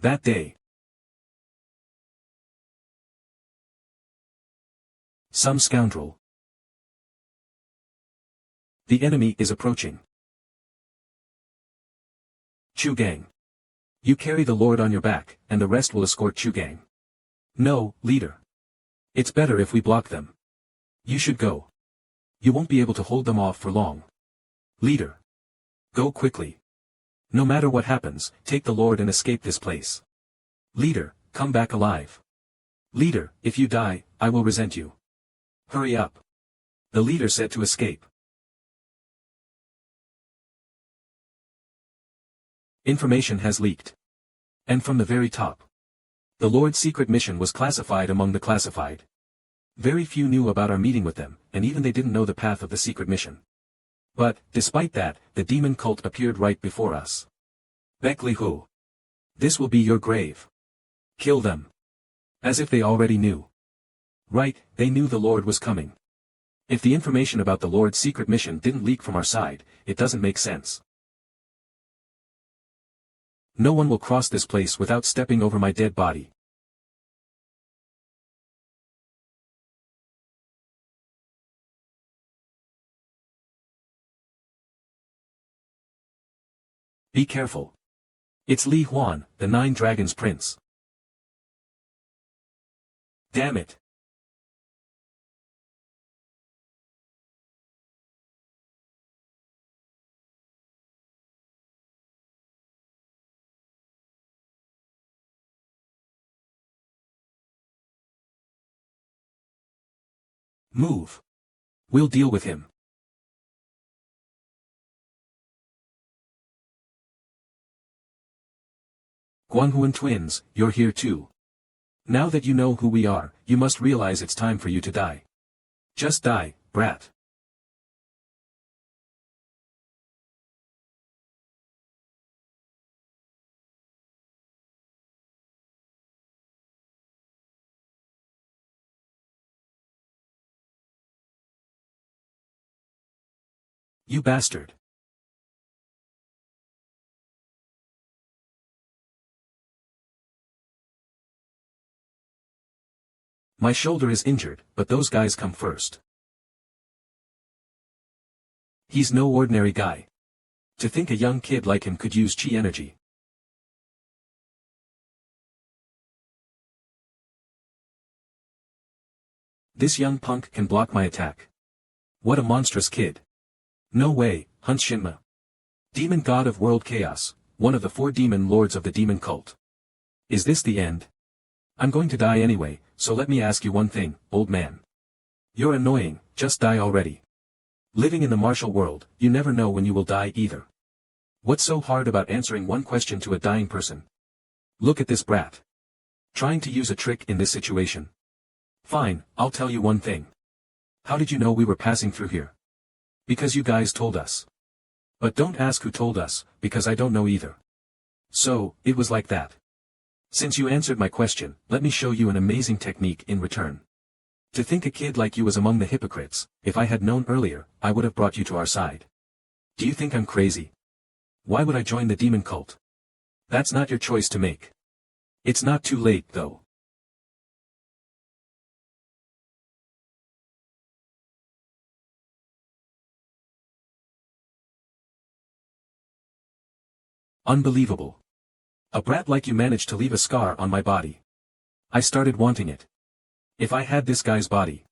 That day. Some scoundrel. The enemy is approaching. Chu Gang. You carry the Lord on your back, and the rest will escort Chu Gang. No, leader. It's better if we block them. You should go. You won't be able to hold them off for long. Leader. Go quickly. No matter what happens, take the Lord and escape this place. Leader, come back alive. Leader, if you die, I will resent you. Hurry up. The leader said to escape. Information has leaked. And from the very top. The Lord's secret mission was classified among the classified. Very few knew about our meeting with them, and even they didn't know the path of the secret mission. But, despite that, the demon cult appeared right before us. Bekli Hu. This will be your grave. Kill them. As if they already knew. Right, they knew the Lord was coming. If the information about the Lord's secret mission didn't leak from our side, it doesn't make sense. No one will cross this place without stepping over my dead body. Be careful. It's Li Huan, the Nine Dragons Prince. Damn it. Move. We'll deal with him. Guanghuan twins, you're here too. Now that you know who we are, you must realize it's time for you to die. Just die, brat. You bastard. My shoulder is injured, but those guys come first. He's no ordinary guy. To think a young kid like him could use chi energy. This young punk can block my attack. What a monstrous kid. No way, Hunt Shinma. Demon god of world chaos, one of the 4 demon lords of the demon cult. Is this the end? I'm going to die anyway, so let me ask you one thing, old man. You're annoying, just die already. Living in the martial world, you never know when you will die either. What's so hard about answering one question to a dying person? Look at this brat. Trying to use a trick in this situation. Fine, I'll tell you one thing. How did you know we were passing through here? Because you guys told us. But don't ask who told us, because I don't know either. So, it was like that. Since you answered my question, let me show you an amazing technique in return. To think a kid like you was among the hypocrites, if I had known earlier, I would have brought you to our side. Do you think I'm crazy? Why would I join the demon cult? That's not your choice to make. It's not too late, though. Unbelievable. A brat like you managed to leave a scar on my body. I started wanting it. If I had this guy's body.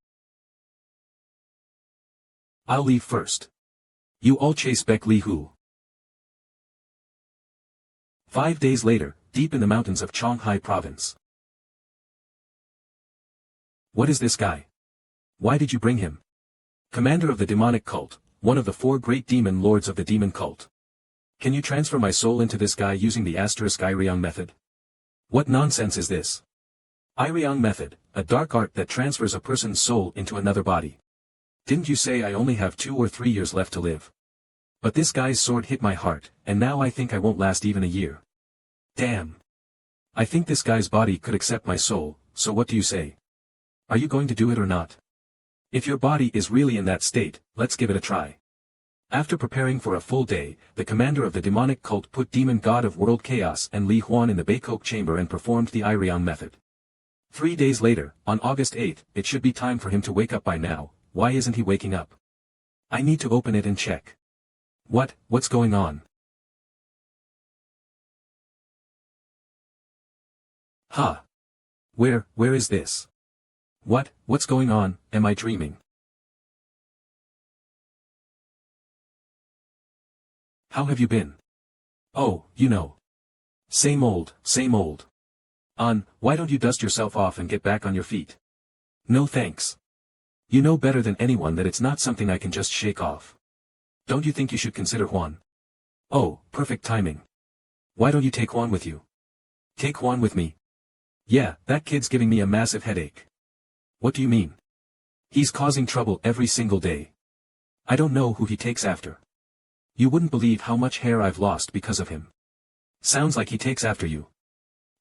I'll leave first. You all chase Bek Li Hu. 5 days later, deep in the mountains of Qionghai province. What is this guy? Why did you bring him? Commander of the demonic cult, one of the 4 great demon lords of the demon cult. Can you transfer my soul into this guy using the Irang Method? What nonsense is this? Irang Method, a dark art that transfers a person's soul into another body. Didn't you say I only have 2 or 3 years left to live? But this guy's sword hit my heart, and now I think I won't last even a year. Damn. I think this guy's body could accept my soul, so what do you say? Are you going to do it or not? If your body is really in that state, let's give it a try. After preparing for a full day, the commander of the demonic cult put demon god of world chaos and Li Huan in the Beicoke chamber and performed the Irang Method. 3 days later, on August 8, it should be time for him to wake up by now. Why isn't he waking up? I need to open it and check. What's going on? Huh? Where is this? What's going on? Am I dreaming? How have you been? Oh, you know. Same old, same old. Why don't you dust yourself off and get back on your feet? No thanks. You know better than anyone that it's not something I can just shake off. Don't you think you should consider Juan? Oh, perfect timing. Why don't you take Juan with you? Take Juan with me? Yeah, that kid's giving me a massive headache. What do you mean? He's causing trouble every single day. I don't know who he takes after. You wouldn't believe how much hair I've lost because of him. Sounds like he takes after you.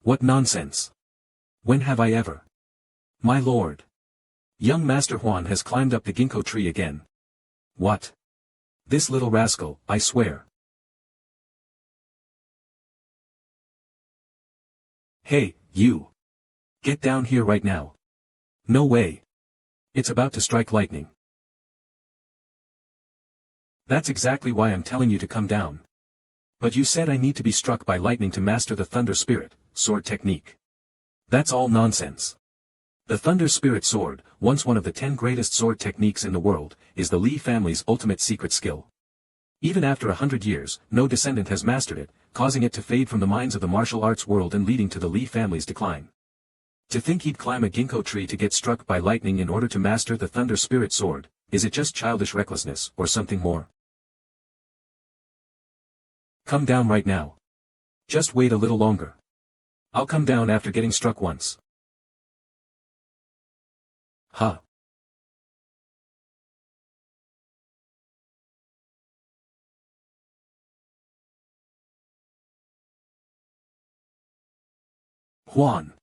What nonsense. When have I ever? My lord. Young Master Juan has climbed up the ginkgo tree again. What? This little rascal, I swear. Hey, you. Get down here right now. No way. It's about to strike lightning. That's exactly why I'm telling you to come down. But you said I need to be struck by lightning to master the Thunder Spirit sword technique. That's all nonsense. The Thunder Spirit sword, once one of the 10 greatest sword techniques in the world, is the Li family's ultimate secret skill. Even after 100 years, no descendant has mastered it, causing it to fade from the minds of the martial arts world and leading to the Li family's decline. To think he'd climb a ginkgo tree to get struck by lightning in order to master the Thunder Spirit sword, is it just childish recklessness, or something more? Come down right now. Just wait a little longer. I'll come down after getting struck once. Huh? Juan.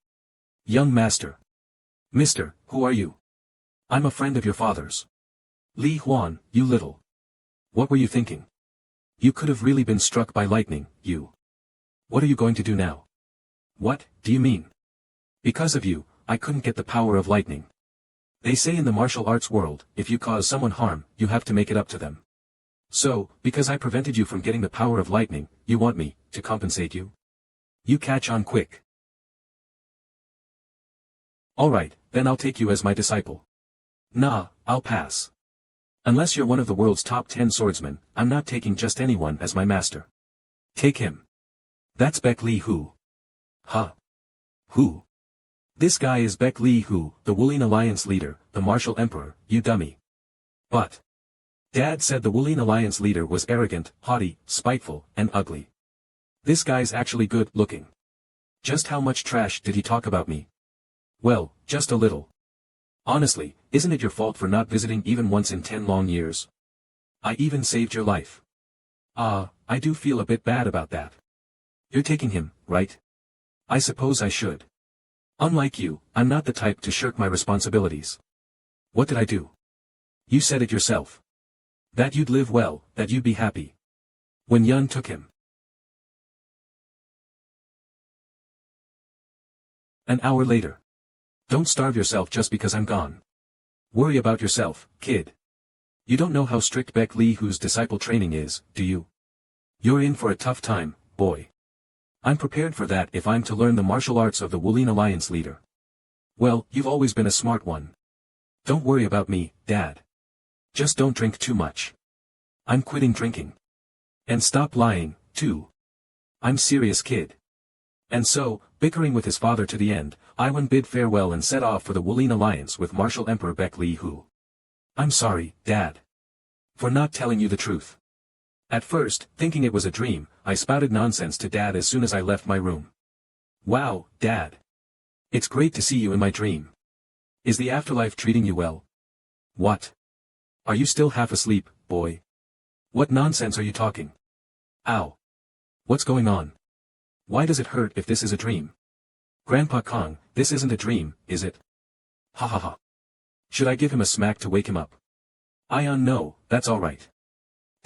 Young master. Mister, who are you? I'm a friend of your father's. Li Huan, you little. What were you thinking? You could have really been struck by lightning, you. What are you going to do now? What do you mean? Because of you, I couldn't get the power of lightning. They say in the martial arts world, if you cause someone harm, you have to make it up to them. So, because I prevented you from getting the power of lightning, you want me to compensate you? You catch on quick. Alright, then I'll take you as my disciple. Nah, I'll pass. Unless you're one of the world's top 10 swordsmen, I'm not taking just anyone as my master. Take him. That's Beck Li Hu. Huh? Who? This guy is Beck Li Hu, the Wulin Alliance leader, the martial emperor, you dummy. But Dad said the Wulin Alliance leader was arrogant, haughty, spiteful, and ugly. This guy's actually good looking. Just how much trash did he talk about me? Well, just a little. Honestly, isn't it your fault for not visiting even once in 10 long years? I even saved your life. I do feel a bit bad about that. You're taking him, right? I suppose I should. Unlike you, I'm not the type to shirk my responsibilities. What did I do? You said it yourself. That you'd live well, that you'd be happy. When Yun took him. An hour later. Don't starve yourself just because I'm gone. Worry about yourself, kid. You don't know how strict Beck Li Hu's disciple training is, do you? You're in for a tough time, boy. I'm prepared for that if I'm to learn the martial arts of the Wulin Alliance leader. Well, you've always been a smart one. Don't worry about me, Dad. Just don't drink too much. I'm quitting drinking. And stop lying, too. I'm serious, kid. And so, bickering with his father to the end, Iwan bid farewell and set off for the Wulin Alliance with Martial Emperor Beck Li Hu. I'm sorry, Dad. For not telling you the truth. At first, thinking it was a dream, I spouted nonsense to Dad as soon as I left my room. Wow, Dad. It's great to see you in my dream. Is the afterlife treating you well? What? Are you still half asleep, boy? What nonsense are you talking? Ow. What's going on? Why does it hurt if this is a dream? Grandpa Kong, this isn't a dream, is it? Ha ha ha. Should I give him a smack to wake him up? Ion, no, that's alright.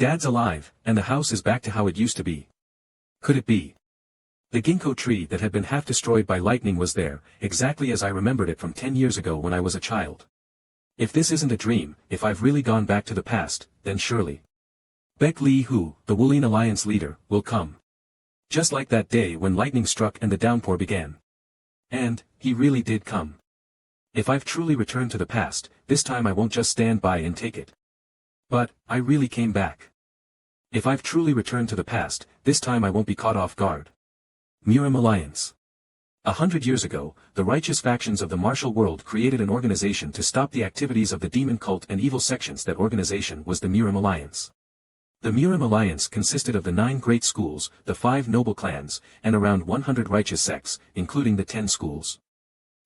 Dad's alive, and the house is back to how it used to be. Could it be? The ginkgo tree that had been half destroyed by lightning was there, exactly as I remembered it from 10 years ago when I was a child. If this isn't a dream, if I've really gone back to the past, then surely Beck Lee Hu, the Wulian Alliance leader, will come. Just like that day when lightning struck and the downpour began. And, he really did come. If I've truly returned to the past, this time I won't just stand by and take it. But, I really came back. If I've truly returned to the past, this time I won't be caught off guard. Youre Alliance. 100 years ago, the righteous factions of the martial world created an organization to stop the activities of the demon cult and evil sections. That organization was the Youre Alliance. The Youre Alliance consisted of the 9 great schools, the 5 noble clans, and around 100 righteous sects, including the 10 schools.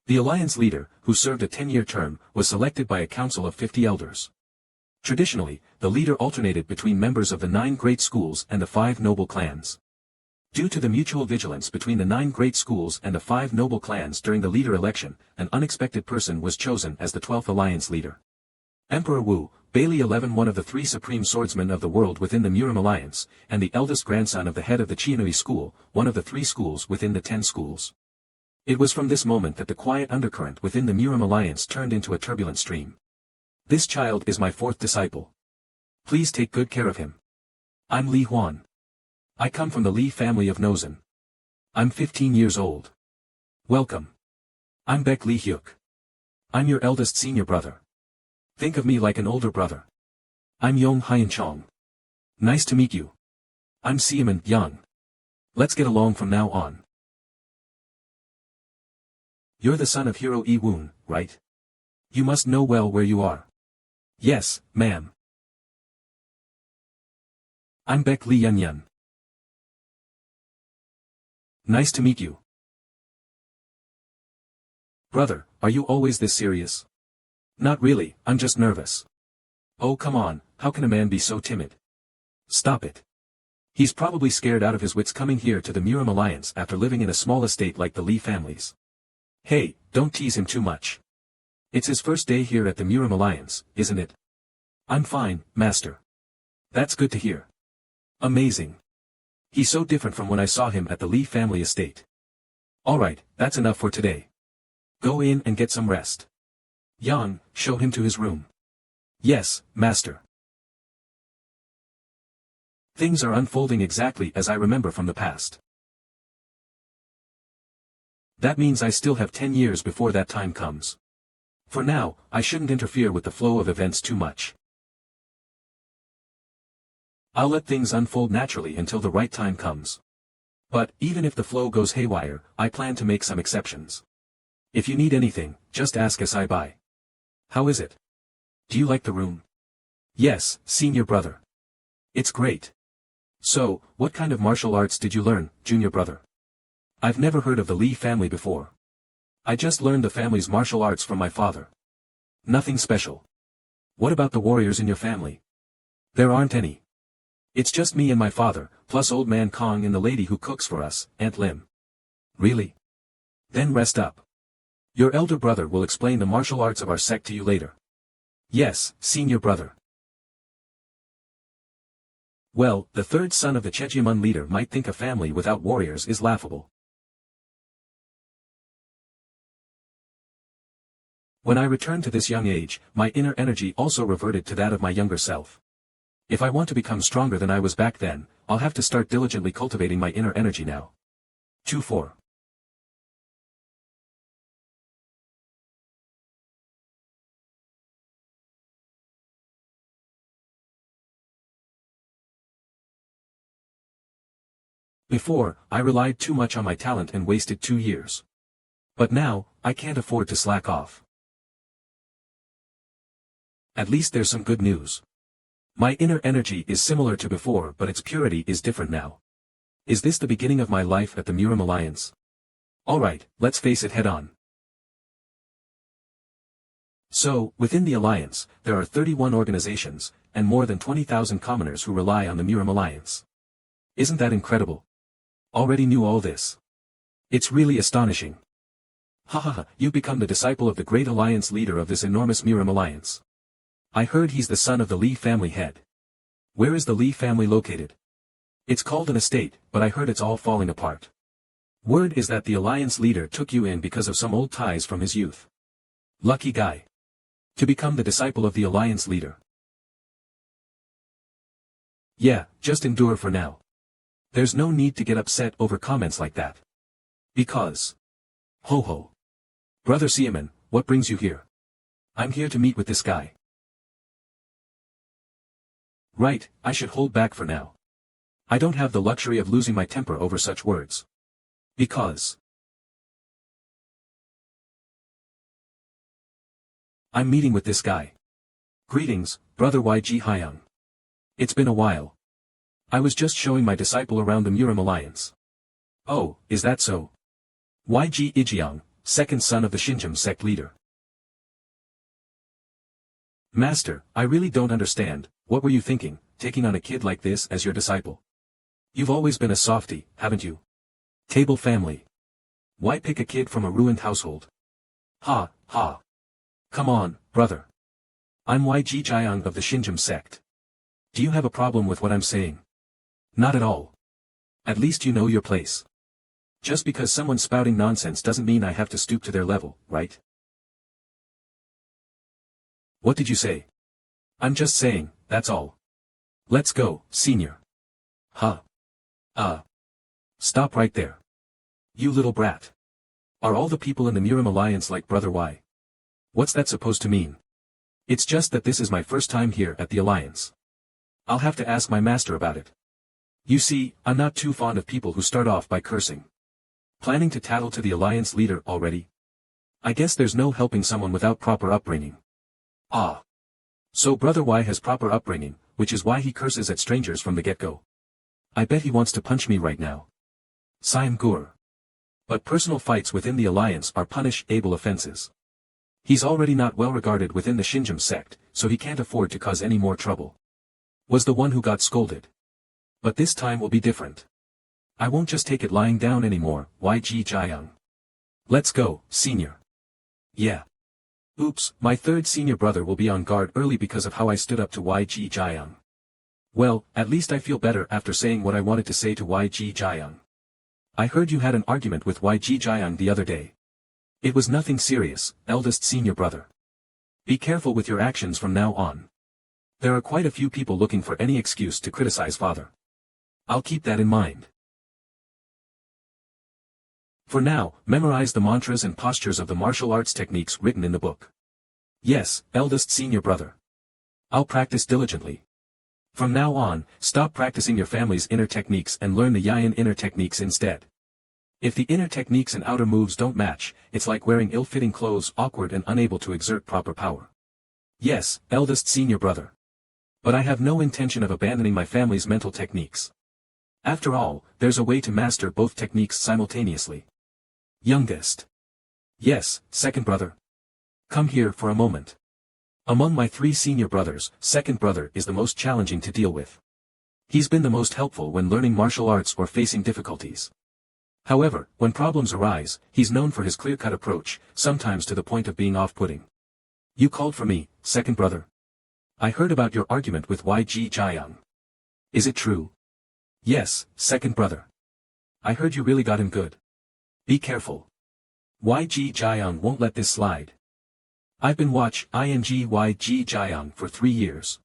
The alliance leader, who served a 10-year term, was selected by a council of 50 elders. Traditionally, the leader alternated between members of the 9 great schools and the 5 noble clans. Due to the mutual vigilance between the 9 great schools and the 5 noble clans during the leader election, an unexpected person was chosen as the 12th alliance leader. Emperor Wu, Bailey 11, one of the 3 supreme swordsmen of the world within the Youre Alliance, and the eldest grandson of the head of the Qianui school, one of the 3 schools within the 10 schools. It was from this moment that the quiet undercurrent within the Youre Alliance turned into a turbulent stream. This child is my 4th disciple. Please take good care of him. I'm Li Huan. I come from the Li family of Nozan. I'm 15 years old. Welcome. I'm Beck Li Hyuk. I'm your eldest senior brother. Think of me like an older brother. I'm Yong Hyan Chong. Nice to meet you. I'm Siaman Yang. Let's get along from now on. You're the son of Hero Yi Woon, right? You must know well where you are. Yes, ma'am. I'm Beck Li Yan. Nice to meet you. Brother, are you always this serious? Not really, I'm just nervous. Oh come on, how can a man be so timid? Stop it. He's probably scared out of his wits coming here to the Youre Alliance after living in a small estate like the Li families. Hey, don't tease him too much. It's his first day here at the Youre Alliance, isn't it? I'm fine, master. That's good to hear. Amazing. He's so different from when I saw him at the Li family estate. Alright, that's enough for today. Go in and get some rest. Yang, show him to his room. Yes, master. Things are unfolding exactly as I remember from the past. That means I still have 10 years before that time comes. For now, I shouldn't interfere with the flow of events too much. I'll let things unfold naturally until the right time comes. But, even if the flow goes haywire, I plan to make some exceptions. If you need anything, just ask as I buy. How is it? Do you like the room? Yes, senior brother. It's great. So, what kind of martial arts did you learn, junior brother? I've never heard of the Li family before. I just learned the family's martial arts from my father. Nothing special. What about the warriors in your family? There aren't any. It's just me and my father, plus old man Kong and the lady who cooks for us, Aunt Lim. Really? Then rest up. Your elder brother will explain the martial arts of our sect to you later. Yes, senior brother. Well, the 3rd son of the Chejiamun leader might think a family without warriors is laughable. When I returned to this young age, my inner energy also reverted to that of my younger self. If I want to become stronger than I was back then, I'll have to start diligently cultivating my inner energy now. 2-4. Before, I relied too much on my talent and wasted 2 years. But now, I can't afford to slack off. At least there's some good news. My inner energy is similar to before, but its purity is different now. Is this the beginning of my life at the Youre Alliance? Alright, let's face it head on. So, within the Alliance, there are 31 organizations, and more than 20,000 commoners who rely on the Youre Alliance. Isn't that incredible? Already knew all this. It's really astonishing. Hahaha, you've become the disciple of the great Alliance leader of this enormous Youre Alliance. I heard he's the son of the Li family head. Where is the Lee family located? It's called an estate, but I heard it's all falling apart. Word is that the alliance leader took you in because of some old ties from his youth. Lucky guy. To become the disciple of the alliance leader. Yeah, just endure for now. There's no need to get upset over comments like that. Because. Ho ho. Brother Siaman, what brings you here? I'm here to meet with this guy. Right, I should hold back for now. I don't have the luxury of losing my temper over such words. Because. I'm meeting with this guy. Greetings, Brother YG Hyung. It's been a while. I was just showing my disciple around the Murim Alliance. Oh, is that so? YG Ijiang, second son of the Shinjam sect leader. Master, I really don't understand, what were you thinking, taking on a kid like this as your disciple? You've always been a softie, haven't you? Table family. Why pick a kid from a ruined household? Ha, ha. Come on, brother. I'm YG Jiang of the Shinjam sect. Do you have a problem with what I'm saying? Not at all. At least you know your place. Just because someone's spouting nonsense doesn't mean I have to stoop to their level, right? What did you say? I'm just saying, that's all. Let's go, senior. Huh. Stop right there. You little brat. Are all the people in the Murim Alliance like Brother Y? What's that supposed to mean? It's just that this is my first time here at the Alliance. I'll have to ask my master about it. You see, I'm not too fond of people who start off by cursing. Planning to tattle to the Alliance leader already? I guess there's no helping someone without proper upbringing. Ah. So Brother Y has proper upbringing, which is why he curses at strangers from the get-go. I bet he wants to punch me right now. Saim Gur. But personal fights within the Alliance are punishable offenses. He's already not well regarded within the Shinjam sect, so he can't afford to cause any more trouble. Was the one who got scolded. But this time will be different. I won't just take it lying down anymore, YG Jiang. Let's go, senior. Yeah. Oops, my third senior brother will be on guard early because of how I stood up to YG Jiang. Well, at least I feel better after saying what I wanted to say to YG Jiang. I heard you had an argument with YG Jiang the other day. It was nothing serious, eldest senior brother. Be careful with your actions from now on. There are quite a few people looking for any excuse to criticize father. I'll keep that in mind. For now, memorize the mantras and postures of the martial arts techniques written in the book. Yes, eldest senior brother. I'll practice diligently. From now on, stop practicing your family's inner techniques and learn the Yayan inner techniques instead. If the inner techniques and outer moves don't match, it's like wearing ill-fitting clothes, awkward and unable to exert proper power. Yes, eldest senior brother. But I have no intention of abandoning my family's mental techniques. After all, there's a way to master both techniques simultaneously. Youngest. Yes, second brother. Come here for a moment. Among my three senior brothers, second brother is the most challenging to deal with. He's been the most helpful when learning martial arts or facing difficulties. However, when problems arise, he's known for his clear-cut approach, sometimes to the point of being off-putting. You called for me, second brother. I heard about your argument with YG Jiang. Is it true? Yes, second brother. I heard you really got him good. Be careful. YG Jiang won't let this slide. I've been YG Jiang for 3 years.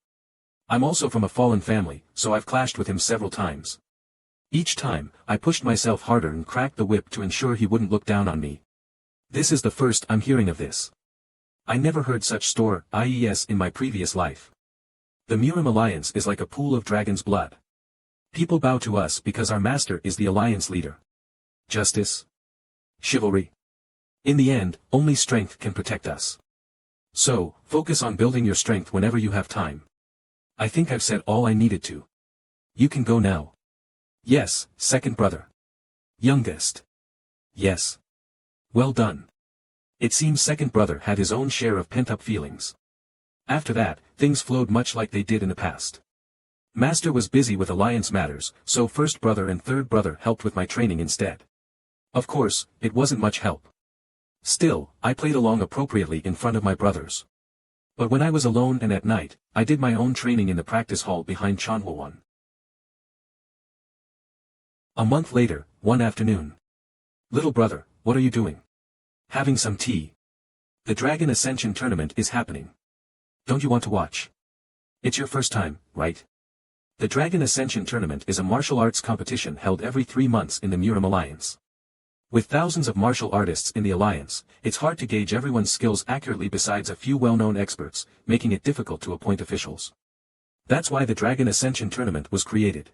I'm also from a fallen family, so I've clashed with him several times. Each time, I pushed myself harder and cracked the whip to ensure he wouldn't look down on me. This is the first I'm hearing of this. I never heard such stories in my previous life. The Murim Alliance is like a pool of dragon's blood. People bow to us because our master is the alliance leader. Justice. Chivalry. In the end, only strength can protect us. So, focus on building your strength whenever you have time. I think I've said all I needed to. You can go now. Yes, second brother. Youngest. Yes. Well done. It seems second brother had his own share of pent-up feelings. After that, things flowed much like they did in the past. Master was busy with alliance matters, so first brother and third brother helped with my training instead. Of course, it wasn't much help. Still, I played along appropriately in front of my brothers. But when I was alone and at night, I did my own training in the practice hall behind Chanhwawan. A month later, one afternoon. Little brother, what are you doing? Having some tea. The Dragon Ascension tournament is happening. Don't you want to watch? It's your first time, right? The Dragon Ascension tournament is a martial arts competition held every 3 months in the Muram Alliance. With thousands of martial artists in the alliance, it's hard to gauge everyone's skills accurately besides a few well-known experts, making it difficult to appoint officials. That's why the Dragon Ascension tournament was created.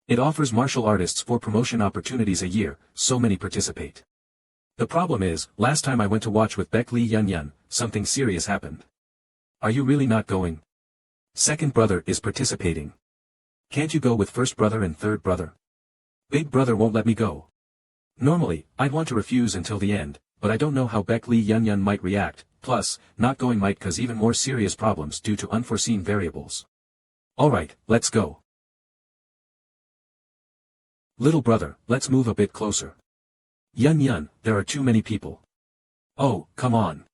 It offers martial artists 4 promotion opportunities a year, so many participate. The problem is, last time I went to watch with Beck Lee Yun, something serious happened. Are you really not going? Second brother is participating. Can't you go with first brother and third brother? Big brother won't let me go. Normally, I'd want to refuse until the end, but I don't know how Beck Lee Yun might react, plus, not going might cause even more serious problems due to unforeseen variables. Alright, let's go. Little brother, let's move a bit closer. Yun, there are too many people. Oh, come on.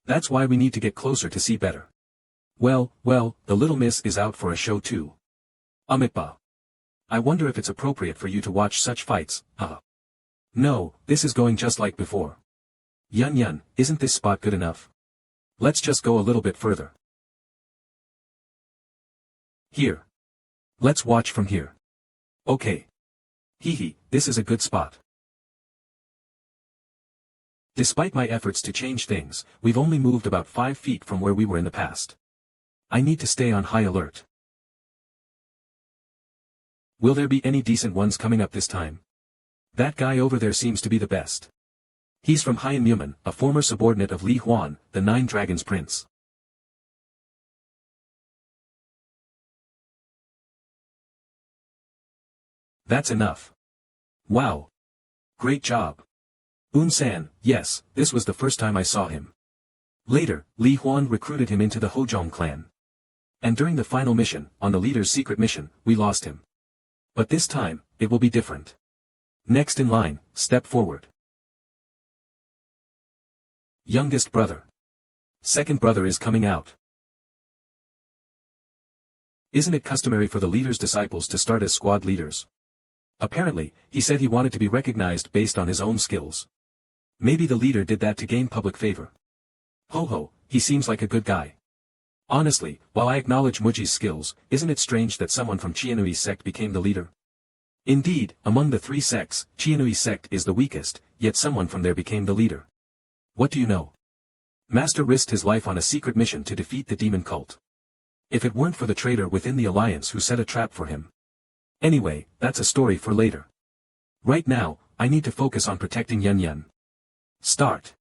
That's why we need to get closer to see better. Well, the little miss is out for a show too. Amitba. I wonder if it's appropriate for you to watch such fights, huh? No, this is going just like before. Yun, isn't this spot good enough? Let's just go a little bit further. Here. Let's watch from here. Okay. Hehe, this is a good spot. Despite my efforts to change things, we've only moved about 5 feet from where we were in the past. I need to stay on high alert. Will there be any decent ones coming up this time? That guy over there seems to be the best. He's from Haiyan Muman, a former subordinate of Li Huan, the 9 Dragons Prince. That's enough. Wow. Great job. Un-san, yes, this was the first time I saw him. Later, Li Huan recruited him into the Hojong clan. And during the final mission, on the leader's secret mission, we lost him. But this time, it will be different. Next in line, step forward. Youngest brother. Second brother is coming out. Isn't it customary for the leader's disciples to start as squad leaders? Apparently, he said he wanted to be recognized based on his own skills. Maybe the leader did that to gain public favor. Ho, he seems like a good guy. Honestly, while I acknowledge Muji's skills, isn't it strange that someone from Qianui's sect became the leader? Indeed, among the 3 sects, Qianui's sect is the weakest, yet someone from there became the leader. What do you know? Master risked his life on a secret mission to defeat the demon cult. If it weren't for the traitor within the alliance who set a trap for him. Anyway, that's a story for later. Right now, I need to focus on protecting Yun. Start.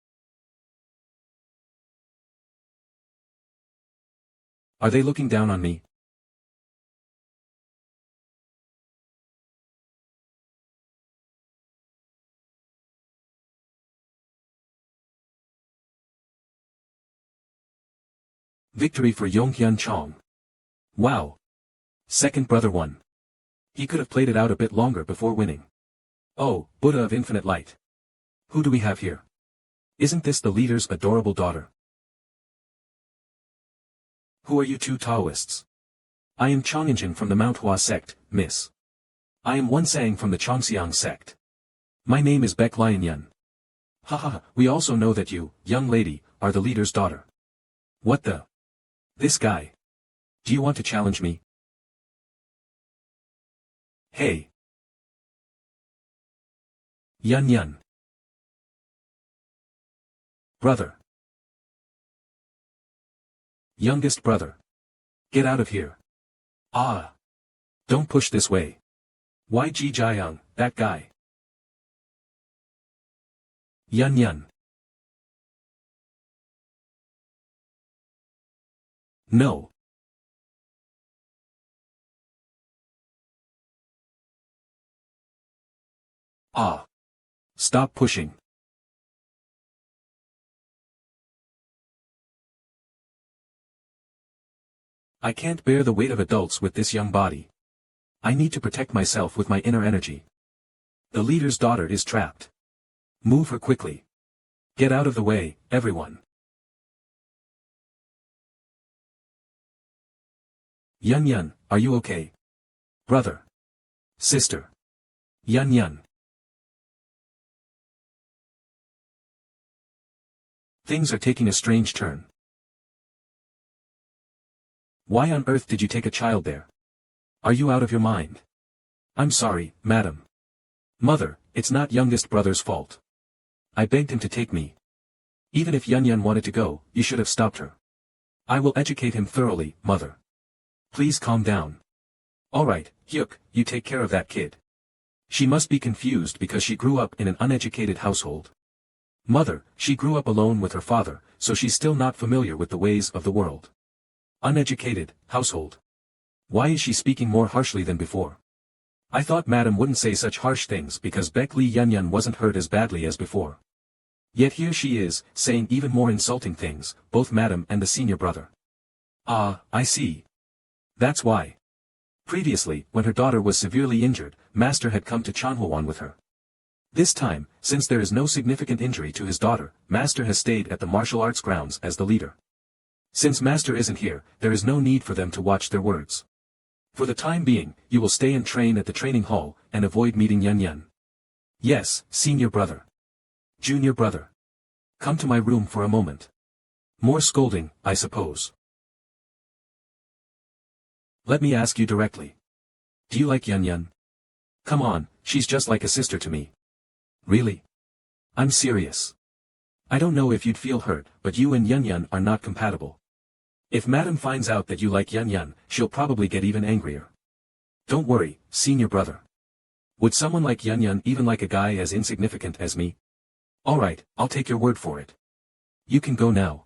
Are they looking down on me? Victory for Yonghyun Chong. Wow. Second brother won. He could have played it out a bit longer before winning. Oh, Buddha of Infinite Light. Who do we have here? Isn't this the leader's adorable daughter? Who are you 2 Taoists? I am Chonginjin from the Mount Hua sect, miss. I am Wonsang from the Chongxiang sect. My name is Beck Lion Yun. Haha, we also know that you, young lady, are the leader's daughter. What the? This guy. Do you want to challenge me? Hey. Yun. Brother. Youngest brother. Get out of here. Ah. Don't push this way. Why Ji Jiang, that guy? Yun. No. Ah. Stop pushing. I can't bear the weight of adults with this young body. I need to protect myself with my inner energy. The leader's daughter is trapped. Move her quickly. Get out of the way, everyone. Yun Yun, are you okay? Brother. Sister. Yun Yun. Things are taking a strange turn. Why on earth did you take a child there? Are you out of your mind? I'm sorry, madam. Mother, it's not youngest brother's fault. I begged him to take me. Even if Yun Yun wanted to go, you should have stopped her. I will educate him thoroughly, mother. Please calm down. Alright, Hyuk, you take care of that kid. She must be confused because she grew up in an uneducated household. Mother, she grew up alone with her father, so she's still not familiar with the ways of the world. Uneducated, household. Why is she speaking more harshly than before? I thought madam wouldn't say such harsh things because Baek Lee Yun Yun wasn't hurt as badly as before. Yet here she is, saying even more insulting things, both madam and the senior brother. Ah, I see. That's why. Previously, when her daughter was severely injured, Master had come to Chanhwawan with her. This time, since there is no significant injury to his daughter, Master has stayed at the martial arts grounds as the leader. Since Master isn't here, there is no need for them to watch their words. For the time being, you will stay and train at the training hall, and avoid meeting Yun Yun. Yes, senior brother. Junior brother. Come to my room for a moment. More scolding, I suppose. Let me ask you directly. Do you like Yun Yun? Come on, she's just like a sister to me. Really? I'm serious. I don't know if you'd feel hurt, but you and Yun Yun are not compatible. If madam finds out that you like Yun Yun, she'll probably get even angrier. Don't worry, senior brother. Would someone like Yun Yun even like a guy as insignificant as me? Alright, I'll take your word for it. You can go now.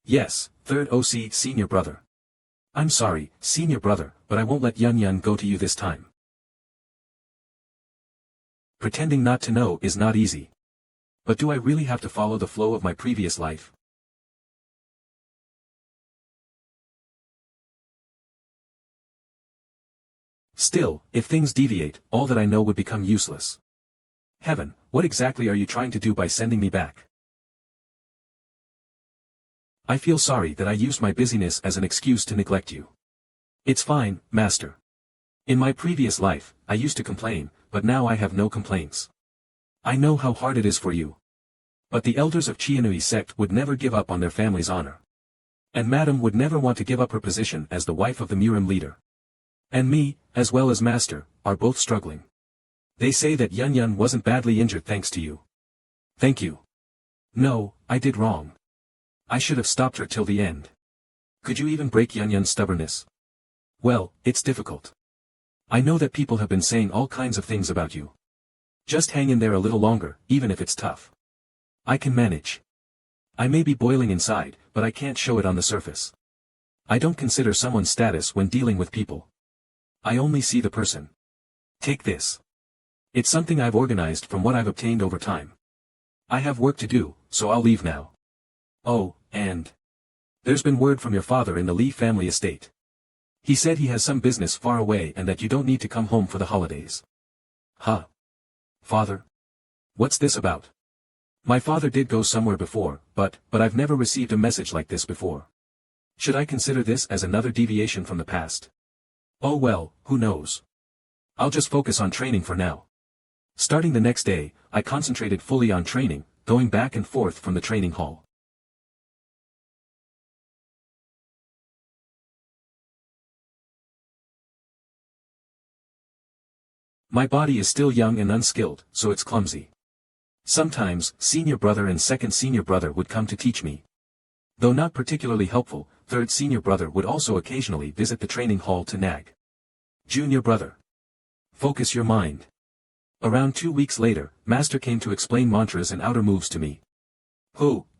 Yes, third OC senior brother. I'm sorry, senior brother, but I won't let Yun Yun go to you this time. Pretending not to know is not easy. But do I really have to follow the flow of my previous life? Still, if things deviate, all that I know would become useless. Heaven, what exactly are you trying to do by sending me back? I feel sorry that I used my busyness as an excuse to neglect you. It's fine, master. In my previous life, I used to complain, but now I have no complaints. I know how hard it is for you. But the elders of Chianui sect would never give up on their family's honor. And madam would never want to give up her position as the wife of the Murim leader. And me, as well as master, are both struggling. They say that Yun Yun wasn't badly injured thanks to you. Thank you. No, I did wrong. I should have stopped her till the end. Could you even break Yun Yun's stubbornness? Well, it's difficult. I know that people have been saying all kinds of things about you. Just hang in there a little longer, even if it's tough. I can manage. I may be boiling inside, but I can't show it on the surface. I don't consider someone's status when dealing with people. I only see the person. Take this. It's something I've organized from what I've obtained over time. I have work to do, so I'll leave now. Oh, and there's been word from your father in the Lee family estate. He said he has some business far away and that you don't need to come home for the holidays. Huh? Father? What's this about? My father did go somewhere before, but I've never received a message like this before. Should I consider this as another deviation from the past? Oh well, who knows? I'll just focus on training for now. Starting the next day, I concentrated fully on training, going back and forth from the training hall. My body is still young and unskilled, so it's clumsy. Sometimes, senior brother and second senior brother would come to teach me. Though not particularly helpful, third senior brother would also occasionally visit the training hall to nag. Junior brother. Focus your mind. Around 2 weeks later, Master came to explain mantras and outer moves to me.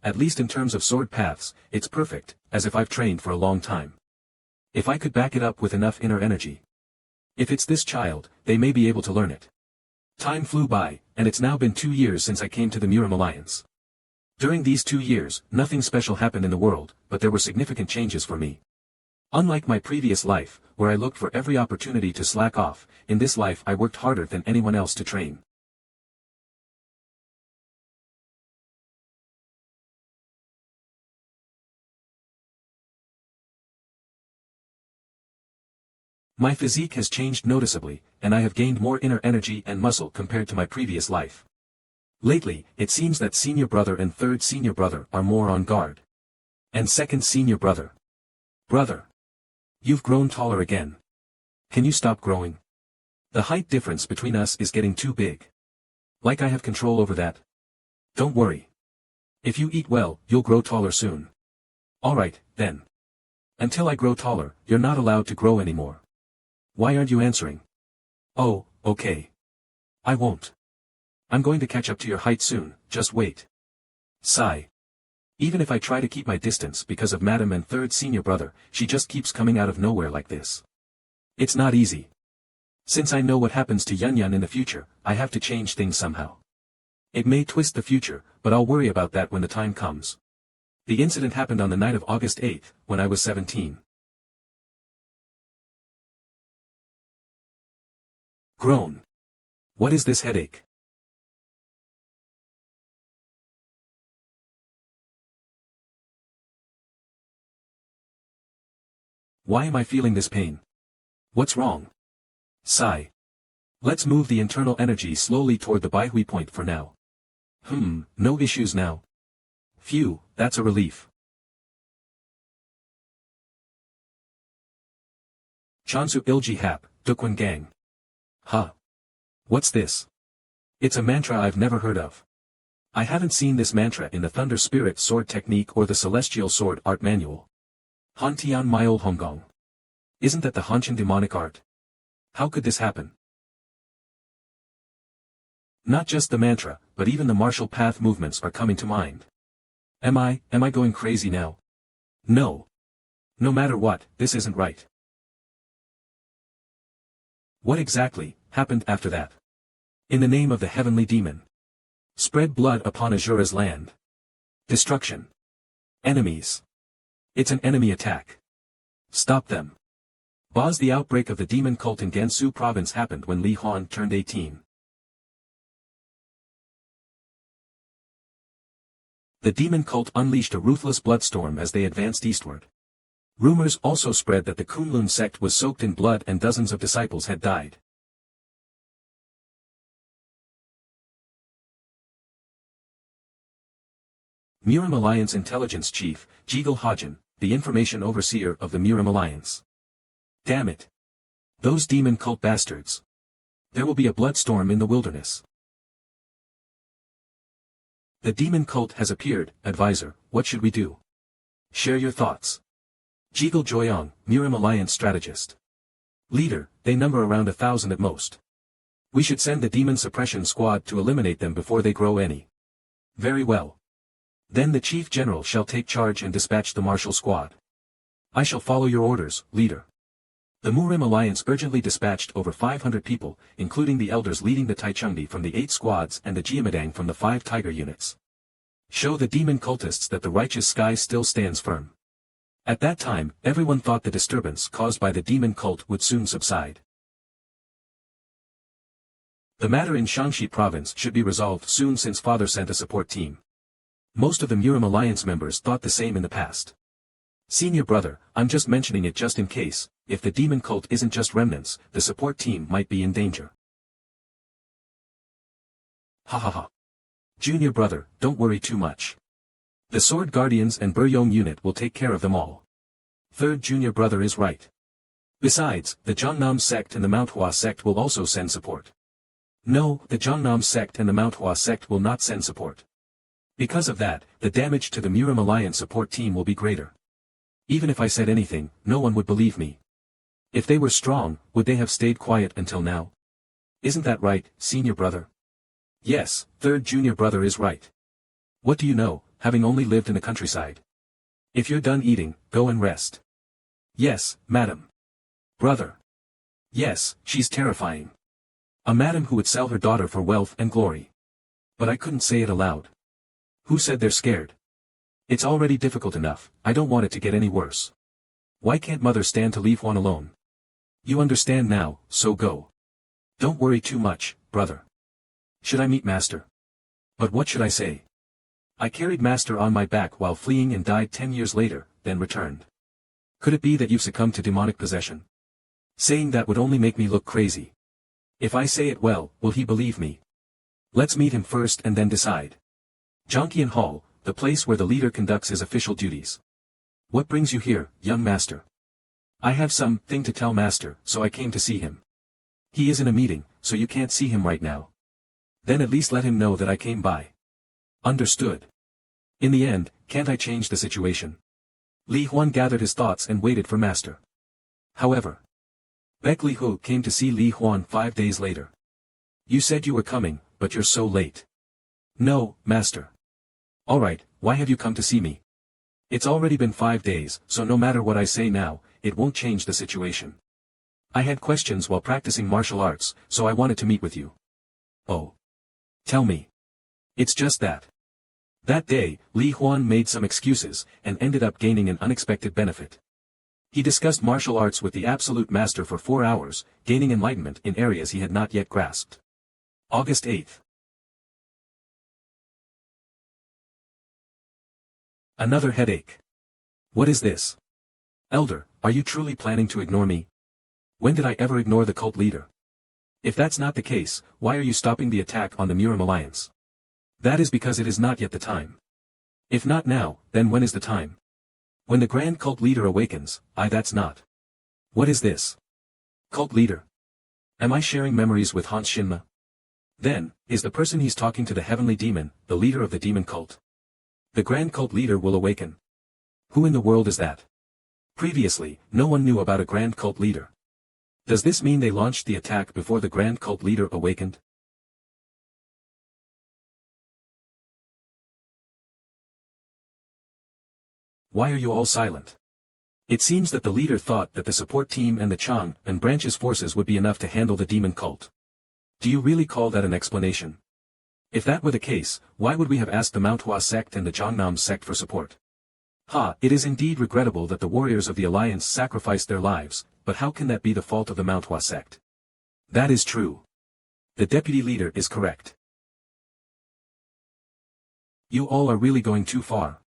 At least in terms of sword paths, it's perfect, as if I've trained for a long time. If I could back it up with enough inner energy. If it's this child, they may be able to learn it. Time flew by, and it's now been 2 years since I came to the Murim Alliance. During these 2 years, nothing special happened in the world, but there were significant changes for me. Unlike my previous life, where I looked for every opportunity to slack off, in this life I worked harder than anyone else to train. My physique has changed noticeably, and I have gained more inner energy and muscle compared to my previous life. Lately, it seems that senior brother and third senior brother are more on guard. And second senior brother. Brother. You've grown taller again. Can you stop growing? The height difference between us is getting too big. Like I have control over that. Don't worry. If you eat well, you'll grow taller soon. Alright, then. Until I grow taller, you're not allowed to grow anymore. Why aren't you answering? Oh, okay. I won't. I'm going to catch up to your height soon, just wait. Sigh. Even if I try to keep my distance because of Madam and third senior brother, she just keeps coming out of nowhere like this. It's not easy. Since I know what happens to Yun in the future, I have to change things somehow. It may twist the future, but I'll worry about that when the time comes. The incident happened on the night of August 8th, when I was 17. Groan. What is this headache? Why am I feeling this pain? What's wrong? Sigh. Let's move the internal energy slowly toward the Baihui point for now. No issues now. Phew, that's a relief. Chansu Ilji Hap, Dukwan Gang. Huh. What's this? It's a mantra I've never heard of. I haven't seen this mantra in the Thunder Spirit Sword Technique or the Celestial Sword Art Manual. Hantian Myol Honggong. Isn't that the Hanshin demonic art? How could this happen? Not just the mantra, but even the martial path movements are coming to mind. Am I going crazy now? No. No matter what, this isn't right. What exactly happened after that? In the name of the heavenly demon. Spread blood upon Azura's land. Destruction. Enemies. It's an enemy attack. Stop them. Boz. The outbreak of the demon cult in Gansu province happened when Li Huan turned 18. The demon cult unleashed a ruthless bloodstorm as they advanced eastward. Rumors also spread that the Kunlun sect was soaked in blood and dozens of disciples had died. Murim Alliance Intelligence Chief, Jigel Hajin, the information overseer of the Murim Alliance. Damn it. Those demon cult bastards. There will be a bloodstorm in the wilderness. The demon cult has appeared, advisor, what should we do? Share your thoughts. Jigel Joyong, Murim Alliance strategist. Leader, they number around 1,000 at most. We should send the demon suppression squad to eliminate them before they grow any. Very well. Then the chief general shall take charge and dispatch the martial squad. I shall follow your orders, leader. The Murim Alliance urgently dispatched over 500 people, including the elders leading the Taichungdi from the 8 squads and the Jiamadang from the 5 tiger units. Show the demon cultists that the righteous sky still stands firm. At that time, everyone thought the disturbance caused by the demon cult would soon subside. The matter in Shaanxi province should be resolved soon since Father sent a support team. Most of the Murim Alliance members thought the same in the past. Senior brother, I'm just mentioning it just in case, if the demon cult isn't just remnants, the support team might be in danger. Ha ha ha. Junior brother, don't worry too much. The Sword Guardians and Buryong unit will take care of them all. Third junior brother is right. Besides, the Zhongnam sect and the Mount Hua sect will also send support. No, the Zhongnam sect and the Mount Hua sect will not send support. Because of that, the damage to the Murim Alliance support team will be greater. Even if I said anything, no one would believe me. If they were strong, would they have stayed quiet until now? Isn't that right, senior brother? Yes, third junior brother is right. What do you know, having only lived in the countryside? If you're done eating, go and rest. Yes, madam. Brother. Yes, she's terrifying. A madam who would sell her daughter for wealth and glory. But I couldn't say it aloud. Who said they're scared? It's already difficult enough, I don't want it to get any worse. Why can't mother stand to leave one alone? You understand now, so go. Don't worry too much, brother. Should I meet master? But what should I say? I carried master on my back while fleeing and died 10 years later, then returned. Could it be that you've succumbed to demonic possession? Saying that would only make me look crazy. If I say it well, will he believe me? Let's meet him first and then decide. Jonkian Hall, the place where the leader conducts his official duties. What brings you here, young master? I have something to tell master, so I came to see him. He is in a meeting, so you can't see him right now. Then at least let him know that I came by. Understood. In the end, can't I change the situation? Li Huan gathered his thoughts and waited for master. However, Beck Li Hu came to see Li Huan 5 days later. You said you were coming, but you're so late. No, master. Alright, why have you come to see me? It's already been 5 days, so no matter what I say now, it won't change the situation. I had questions while practicing martial arts, so I wanted to meet with you. Oh. Tell me. It's just that. That day, Li Huan made some excuses, and ended up gaining an unexpected benefit. He discussed martial arts with the absolute master for 4 hours, gaining enlightenment in areas he had not yet grasped. August 8th. Another headache. What is this? Elder, are you truly planning to ignore me? When did I ever ignore the cult leader? If that's not the case, why are you stopping the attack on the Murim Alliance? That is because it is not yet the time. If not now, then when is the time? When the grand cult leader awakens, that's not. What is this? Cult leader? Am I sharing memories with Hans Shinma? Then, is the person he's talking to the heavenly demon, the leader of the demon cult? The grand cult leader will awaken. Who in the world is that? Previously, no one knew about a grand cult leader. Does this mean they launched the attack before the grand cult leader awakened? Why are you all silent? It seems that the leader thought that the support team and the Chang and branch's forces would be enough to handle the demon cult. Do you really call that an explanation? If that were the case, why would we have asked the Mount Hua sect and the Zhongnam sect for support? It is indeed regrettable that the warriors of the alliance sacrificed their lives, but how can that be the fault of the Mount Hua sect? That is true. The deputy leader is correct. You all are really going too far.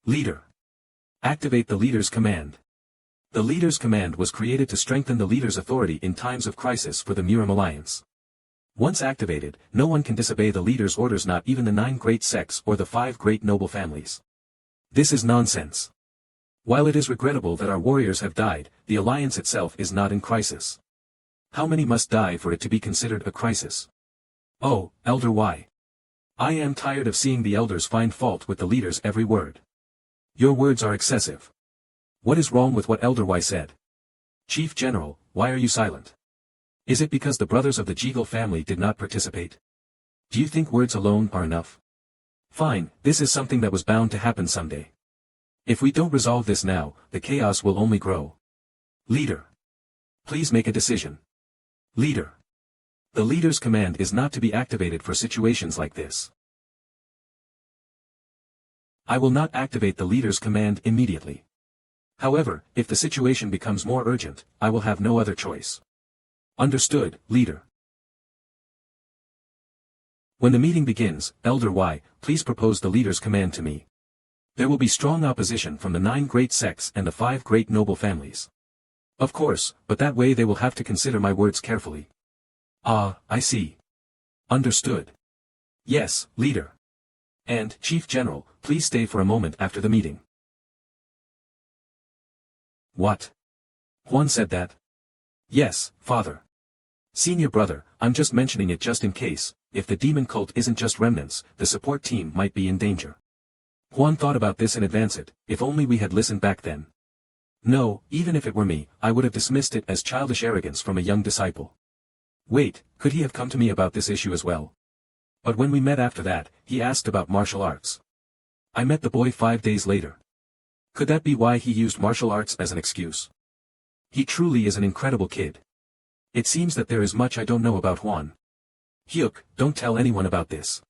Leader. Activate the leader's command. The leader's command was created to strengthen the leader's authority in times of crisis for the Murim Alliance. Once activated, no one can disobey the leader's orders, not even the 9 great sects or the 5 great noble families. This is nonsense. While it is regrettable that our warriors have died, the alliance itself is not in crisis. How many must die for it to be considered a crisis? Oh, Elder Y. I am tired of seeing the elders find fault with the leader's every word. Your words are excessive. What is wrong with what Elder Y said? Chief General, why are you silent? Is it because the brothers of the Jeagle family did not participate? Do you think words alone are enough? Fine, this is something that was bound to happen someday. If we don't resolve this now, the chaos will only grow. Leader. Please make a decision. Leader. The leader's command is not to be activated for situations like this. I will not activate the leader's command immediately. However, if the situation becomes more urgent, I will have no other choice. Understood, leader. When the meeting begins, Elder Y, please propose the leader's command to me. There will be strong opposition from the 9 great sects and the 5 great noble families. Of course, but that way they will have to consider my words carefully. I see. Understood. Yes, leader. And, Chief General, please stay for a moment after the meeting. What? Huan said that? Yes, father. Senior brother, I'm just mentioning it just in case, if the demon cult isn't just remnants, the support team might be in danger. Huan thought about this in advance. If only we had listened back then. No, even if it were me, I would have dismissed it as childish arrogance from a young disciple. Wait, could he have come to me about this issue as well? But when we met after that, he asked about martial arts. I met the boy 5 days later. Could that be why he used martial arts as an excuse? He truly is an incredible kid. It seems that there is much I don't know about Huan. Hyuk, don't tell anyone about this.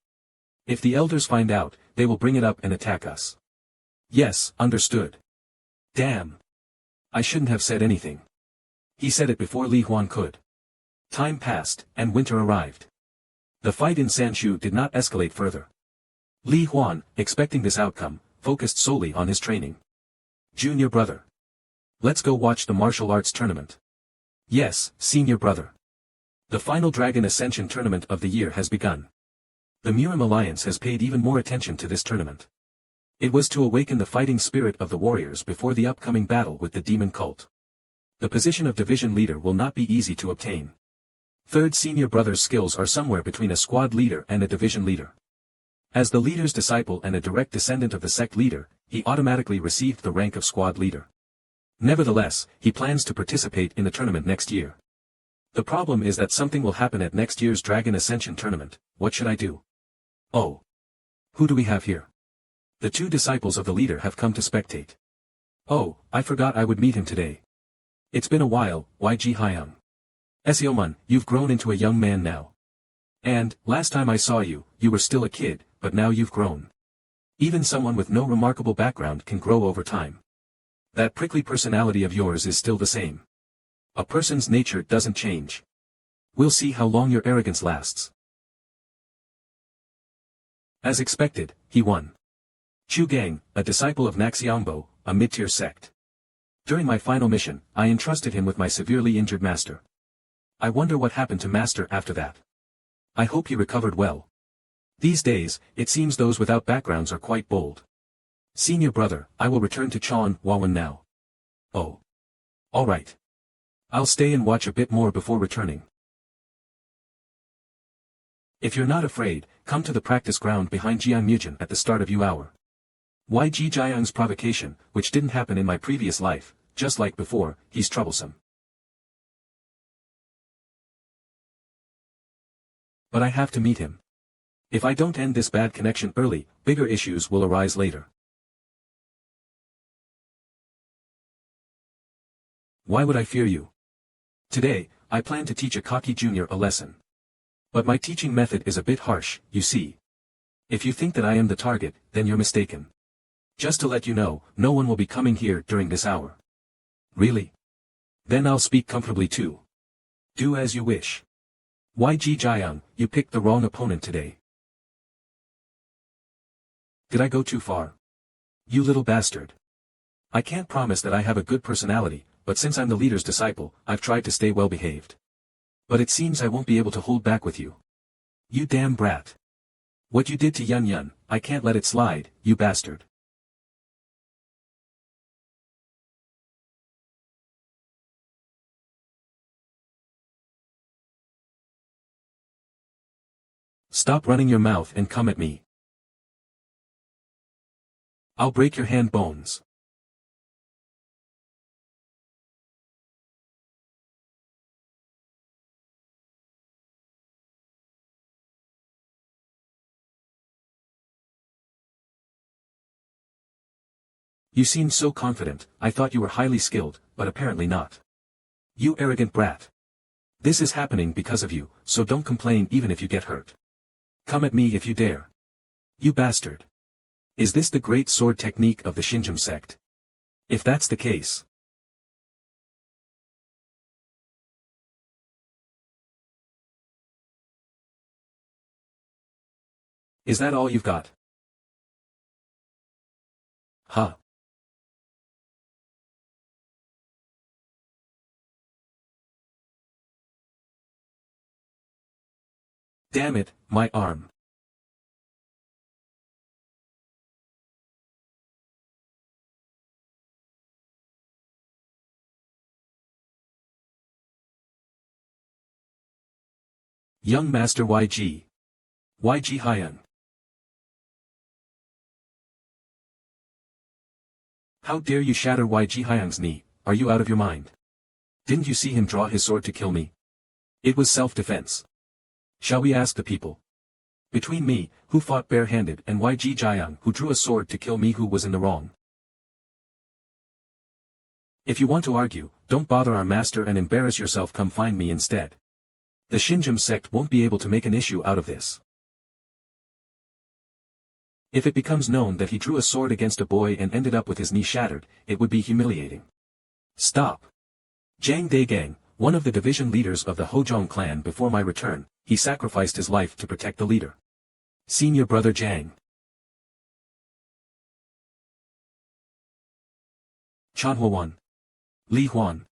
If the elders find out, they will bring it up and attack us. Yes, understood. Damn. I shouldn't have said anything. He said it before Li Huan could. Time passed, and winter arrived. The fight in Sanshu did not escalate further. Li Huan, expecting this outcome, focused solely on his training. Junior brother. Let's go watch the martial arts tournament. Yes, senior brother. The final Dragon Ascension tournament of the year has begun. The Murim Alliance has paid even more attention to this tournament. It was to awaken the fighting spirit of the warriors before the upcoming battle with the demon cult. The position of division leader will not be easy to obtain. Third senior brother's skills are somewhere between a squad leader and a division leader. As the leader's disciple and a direct descendant of the sect leader, he automatically received the rank of squad leader. Nevertheless, he plans to participate in the tournament next year. The problem is that something will happen at next year's Dragon Ascension tournament. What should I do? Oh. Who do we have here? The two disciples of the leader have come to spectate. Oh, I forgot I would meet him today. It's been a while, YG Hyung. Eseomun, you've grown into a young man now. And, last time I saw you, you were still a kid, but now you've grown. Even someone with no remarkable background can grow over time. That prickly personality of yours is still the same. A person's nature doesn't change. We'll see how long your arrogance lasts. As expected, he won. Chu Gang, a disciple of Naxiangbo, a mid-tier sect. During my final mission, I entrusted him with my severely injured master. I wonder what happened to master after that. I hope he recovered well. These days, it seems those without backgrounds are quite bold. Senior brother, I will return to Chon Wawan now. Oh. Alright. I'll stay and watch a bit more before returning. If you're not afraid, come to the practice ground behind Jiangmujin at the start of hour. YG Jiang's provocation, which didn't happen in my previous life, just like before, he's troublesome. But I have to meet him. If I don't end this bad connection early, bigger issues will arise later. Why would I fear you? Today, I plan to teach Akaki Jr. a lesson. But my teaching method is a bit harsh, you see. If you think that I am the target, then you're mistaken. Just to let you know, no one will be coming here during this hour. Really? Then I'll speak comfortably too. Do as you wish. YG Jiang, you picked the wrong opponent today. Did I go too far? You little bastard. I can't promise that I have a good personality, but since I'm the leader's disciple, I've tried to stay well behaved. But it seems I won't be able to hold back with you. You damn brat. What you did to Yun Yun, I can't let it slide, you bastard. Stop running your mouth and come at me. I'll break your hand bones. You seemed so confident, I thought you were highly skilled, but apparently not. You arrogant brat. This is happening because of you, so don't complain even if you get hurt. Come at me if you dare. You bastard. Is this the great sword technique of the Shinjum sect? If that's the case. Is that all you've got? Huh. Damn it, my arm. Young Master YG. YG Hyun. How dare you shatter YG Hyung's knee, are you out of your mind? Didn't you see him draw his sword to kill me? It was self-defense. Shall we ask the people? Between me, who fought bare-handed, and YG Jiang, who drew a sword to kill me, who was in the wrong? If you want to argue, don't bother our master and embarrass yourself, come find me instead. The Shinjum sect won't be able to make an issue out of this. If it becomes known that he drew a sword against a boy and ended up with his knee shattered, it would be humiliating. Stop. Zhang Daigang, one of the division leaders of the Hojong clan before my return, he sacrificed his life to protect the leader. Senior brother Zhang. Chanhua 1. Li Huan.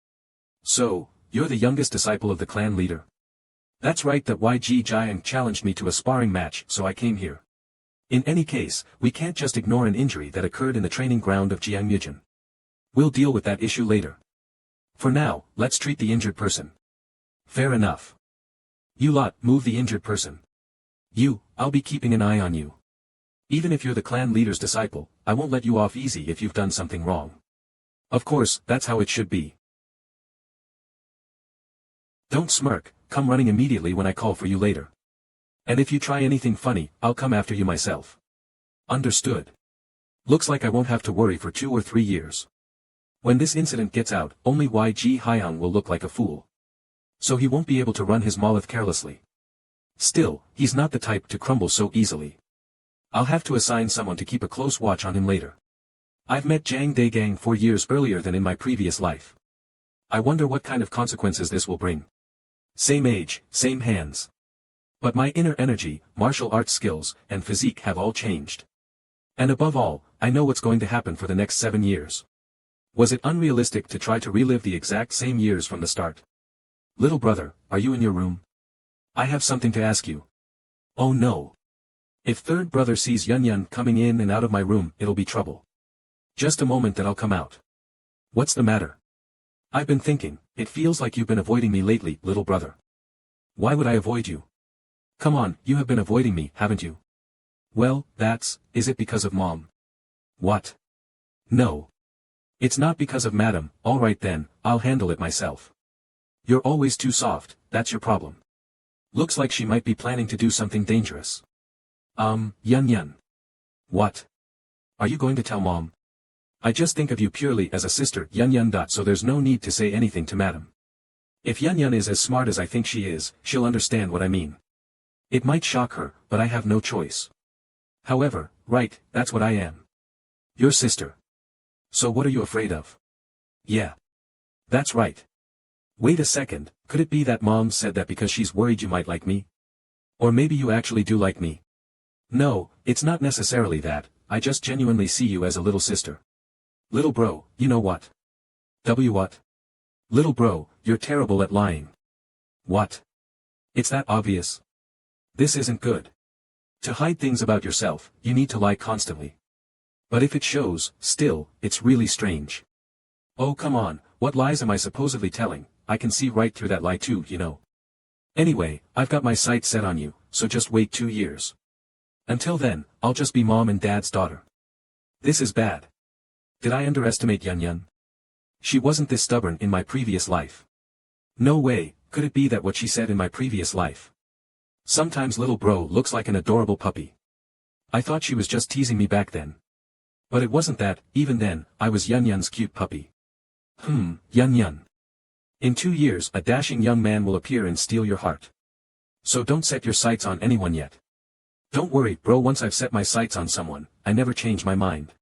So, you're the youngest disciple of the clan leader. That's right, that YG Jiang challenged me to a sparring match, so I came here. In any case, we can't just ignore an injury that occurred in the training ground of Jiangmujin. We'll deal with that issue later. For now, let's treat the injured person. Fair enough. You lot, move the injured person. You, I'll be keeping an eye on you. Even if you're the clan leader's disciple, I won't let you off easy if you've done something wrong. Of course, that's how it should be. Don't smirk, come running immediately when I call for you later. And if you try anything funny, I'll come after you myself. Understood. Looks like I won't have to worry for 2 or 3 years. When this incident gets out, only YG Hyang will look like a fool. So he won't be able to run his Molith carelessly. Still, he's not the type to crumble so easily. I'll have to assign someone to keep a close watch on him later. I've met Zhang Daigang 4 years earlier than in my previous life. I wonder what kind of consequences this will bring. Same age, same hands. But my inner energy, martial arts skills, and physique have all changed. And above all, I know what's going to happen for the next 7 years. Was it unrealistic to try to relive the exact same years from the start? Little brother, are you in your room? I have something to ask you. Oh no. If third brother sees Yun coming in and out of my room, it'll be trouble. Just a moment that I'll come out. What's the matter? I've been thinking, it feels like you've been avoiding me lately, little brother. Why would I avoid you? Come on, you have been avoiding me, haven't you? Well, is it because of Mom? What? No. It's not because of Madam, alright then, I'll handle it myself. You're always too soft, that's your problem. Looks like she might be planning to do something dangerous. Yun. What? Are you going to tell Mom? I just think of you purely as a sister, Yun. So there's no need to say anything to Madam. If Yun is as smart as I think she is, she'll understand what I mean. It might shock her, but I have no choice. However, right, that's what I am. Your sister. So what are you afraid of? Yeah. That's right. Wait a second, could it be that Mom said that because she's worried you might like me? Or maybe you actually do like me? No, it's not necessarily that, I just genuinely see you as a little sister. Little bro, you know what? What? Little bro, you're terrible at lying. What? It's that obvious. This isn't good. To hide things about yourself, you need to lie constantly. But if it shows, still, it's really strange. Oh come on, what lies am I supposedly telling? I can see right through that lie too, you know. Anyway, I've got my sights set on you, so just wait 2 years. Until then, I'll just be Mom and Dad's daughter. This is bad. Did I underestimate Yun? She wasn't this stubborn in my previous life. No way, could it be that what she said in my previous life? Sometimes little bro looks like an adorable puppy. I thought she was just teasing me back then. But it wasn't that, even then, I was Yun's cute puppy. Yun. In 2 years a dashing young man will appear and steal your heart. So don't set your sights on anyone yet. Don't worry, bro, once I've set my sights on someone, I never change my mind.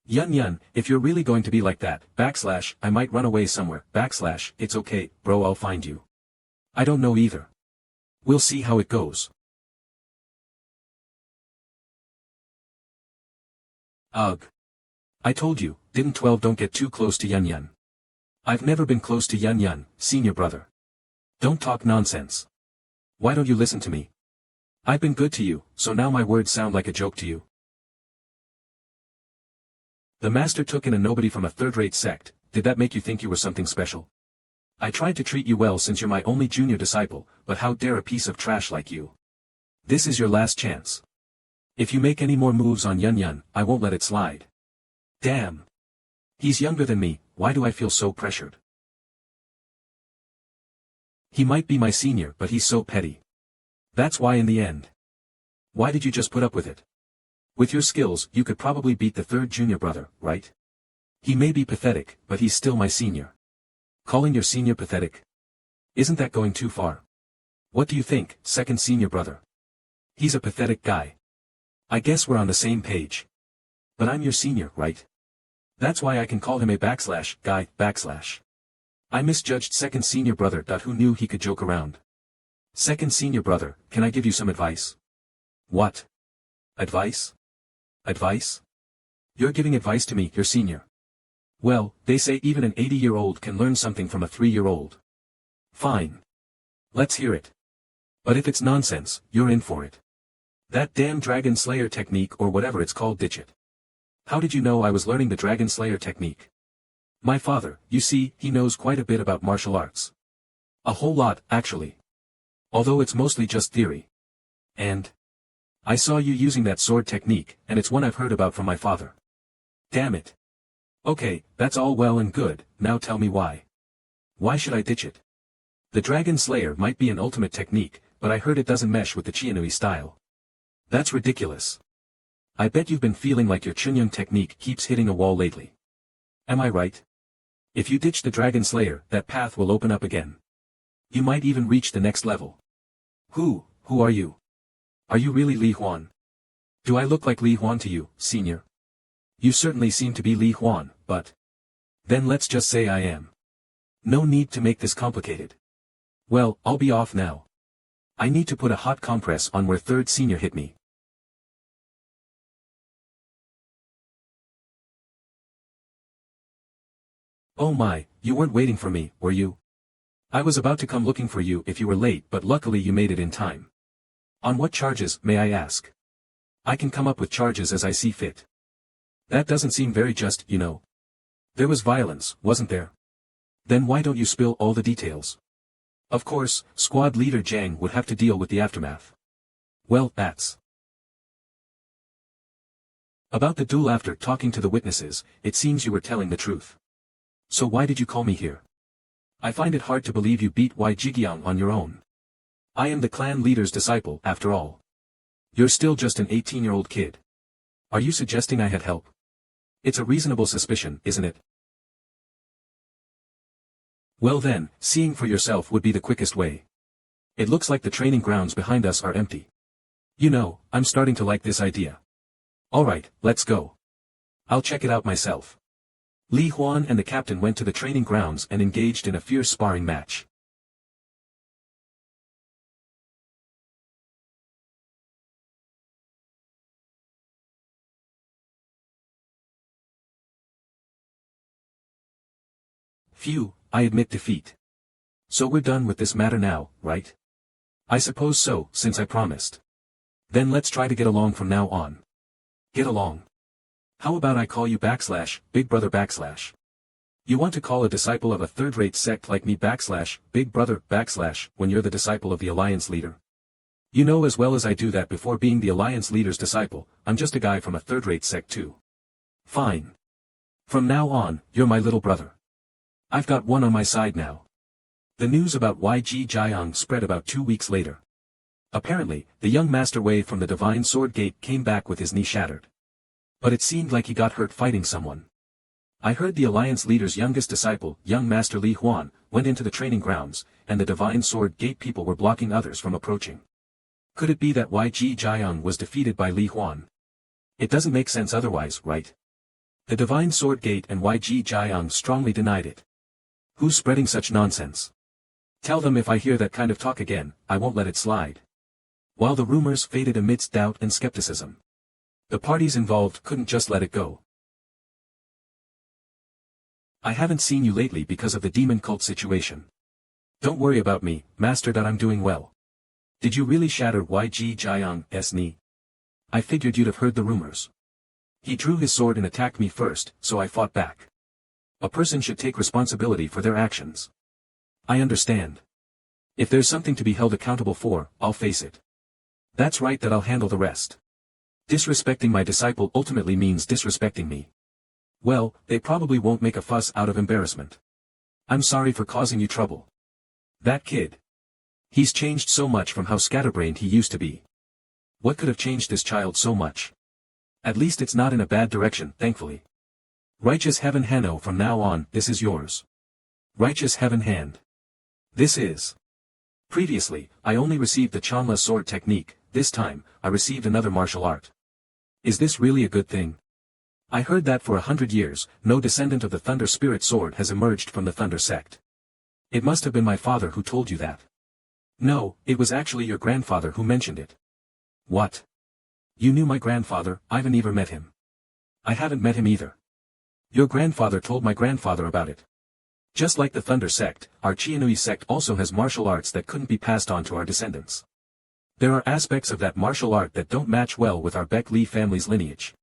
Yun, if you're really going to be like that, / I might run away somewhere, / it's okay, bro, I'll find you. I don't know either. We'll see how it goes. Ugh. I told you, didn't 12 don't get too close to Yun. I've never been close to Yun, senior brother. Don't talk nonsense. Why don't you listen to me? I've been good to you, so now my words sound like a joke to you. The master took in a nobody from a third-rate sect, did that make you think you were something special? I tried to treat you well since you're my only junior disciple, but how dare a piece of trash like you? This is your last chance. If you make any more moves on Yun, I won't let it slide. Damn. He's younger than me, why do I feel so pressured? He might be my senior, but he's so petty. That's why in the end. Why did you just put up with it? With your skills, you could probably beat the third junior brother, right? He may be pathetic, but he's still my senior. Calling your senior pathetic? Isn't that going too far? What do you think, second senior brother? He's a pathetic guy. I guess we're on the same page. But I'm your senior, right? That's why I can call him a / guy /. I misjudged second senior brother. Who knew he could joke around? Second senior brother, can I give you some advice? What? Advice? Advice? You're giving advice to me, your senior. Well, they say even an 80-year-old can learn something from a 3-year-old. Fine. Let's hear it. But if it's nonsense, you're in for it. That damn Dragon Slayer technique or whatever it's called, ditch it. How did you know I was learning the Dragon Slayer technique? My father, you see, he knows quite a bit about martial arts. A whole lot, actually. Although it's mostly just theory. And I saw you using that sword technique, and it's one I've heard about from my father. Damn it. Okay, that's all well and good, now tell me why. Why should I ditch it? The Dragon Slayer might be an ultimate technique, but I heard it doesn't mesh with the Chianui style. That's ridiculous. I bet you've been feeling like your Chunyun technique keeps hitting a wall lately. Am I right? If you ditch the Dragon Slayer, that path will open up again. You might even reach the next level. Who are you? Are you really Li Huan? Do I look like Li Huan to you, Senior? You certainly seem to be Li Huan, but then let's just say I am. No need to make this complicated. Well, I'll be off now. I need to put a hot compress on where 3rd Senior hit me. Oh my, you weren't waiting for me, were you? I was about to come looking for you if you were late, but luckily you made it in time. On what charges, may I ask? I can come up with charges as I see fit. That doesn't seem very just, you know. There was violence, wasn't there? Then why don't you spill all the details? Of course, squad leader Jiang would have to deal with the aftermath. Well, that's about the duel. After talking to the witnesses, it seems you were telling the truth. So why did you call me here? I find it hard to believe you beat Wei Jigyang on your own. I am the clan leader's disciple, after all. You're still just an 18-year-old kid. Are you suggesting I had help? It's a reasonable suspicion, isn't it? Well then, seeing for yourself would be the quickest way. It looks like the training grounds behind us are empty. You know, I'm starting to like this idea. Alright, let's go. I'll check it out myself. Li Huan and the captain went to the training grounds and engaged in a fierce sparring match. Phew, I admit defeat. So we're done with this matter now, right? I suppose so, since I promised. Then let's try to get along from now on. Get along. How about I call you /Big Brother /? You want to call a disciple of a third-rate sect like me /Big Brother / when you're the disciple of the Alliance leader? You know as well as I do that before being the Alliance leader's disciple, I'm just a guy from a third-rate sect too. Fine. From now on, you're my little brother. I've got one on my side now. The news about YG Jiang spread about 2 weeks later. Apparently, the young Master Wei from the Divine Sword Gate came back with his knee shattered. But it seemed like he got hurt fighting someone. I heard the Alliance leader's youngest disciple, young Master Li Huan, went into the training grounds, and the Divine Sword Gate people were blocking others from approaching. Could it be that YG Jiang was defeated by Li Huan? It doesn't make sense otherwise, right? The Divine Sword Gate and YG Jiang strongly denied it. Who's spreading such nonsense? Tell them if I hear that kind of talk again, I won't let it slide. While the rumors faded amidst doubt and skepticism, the parties involved couldn't just let it go. I haven't seen you lately because of the demon cult situation. Don't worry about me, Master. I'm doing well. Did you really shatter YG Jiang's knee? I figured you'd have heard the rumors. He drew his sword and attacked me first, so I fought back. A person should take responsibility for their actions. I understand. If there's something to be held accountable for, I'll face it. That's right, that I'll handle the rest. Disrespecting my disciple ultimately means disrespecting me. Well, they probably won't make a fuss out of embarrassment. I'm sorry for causing you trouble. That kid. He's changed so much from how scatterbrained he used to be. What could have changed this child so much? At least it's not in a bad direction, thankfully. Righteous Heaven Hanno, from now on, this is yours. Righteous Heaven Hand. This is. Previously, I only received the Chanla sword technique. This time, I received another martial art. Is this really a good thing? I heard that for 100 years, no descendant of the Thunder Spirit Sword has emerged from the Thunder sect. It must have been my father who told you that. No, it was actually your grandfather who mentioned it. What? You knew my grandfather? I've never met him. I haven't met him either. Your grandfather told my grandfather about it. Just like the Thunder sect, our Qianui sect also has martial arts that couldn't be passed on to our descendants. There are aspects of that martial art that don't match well with our Baek Li family's lineage.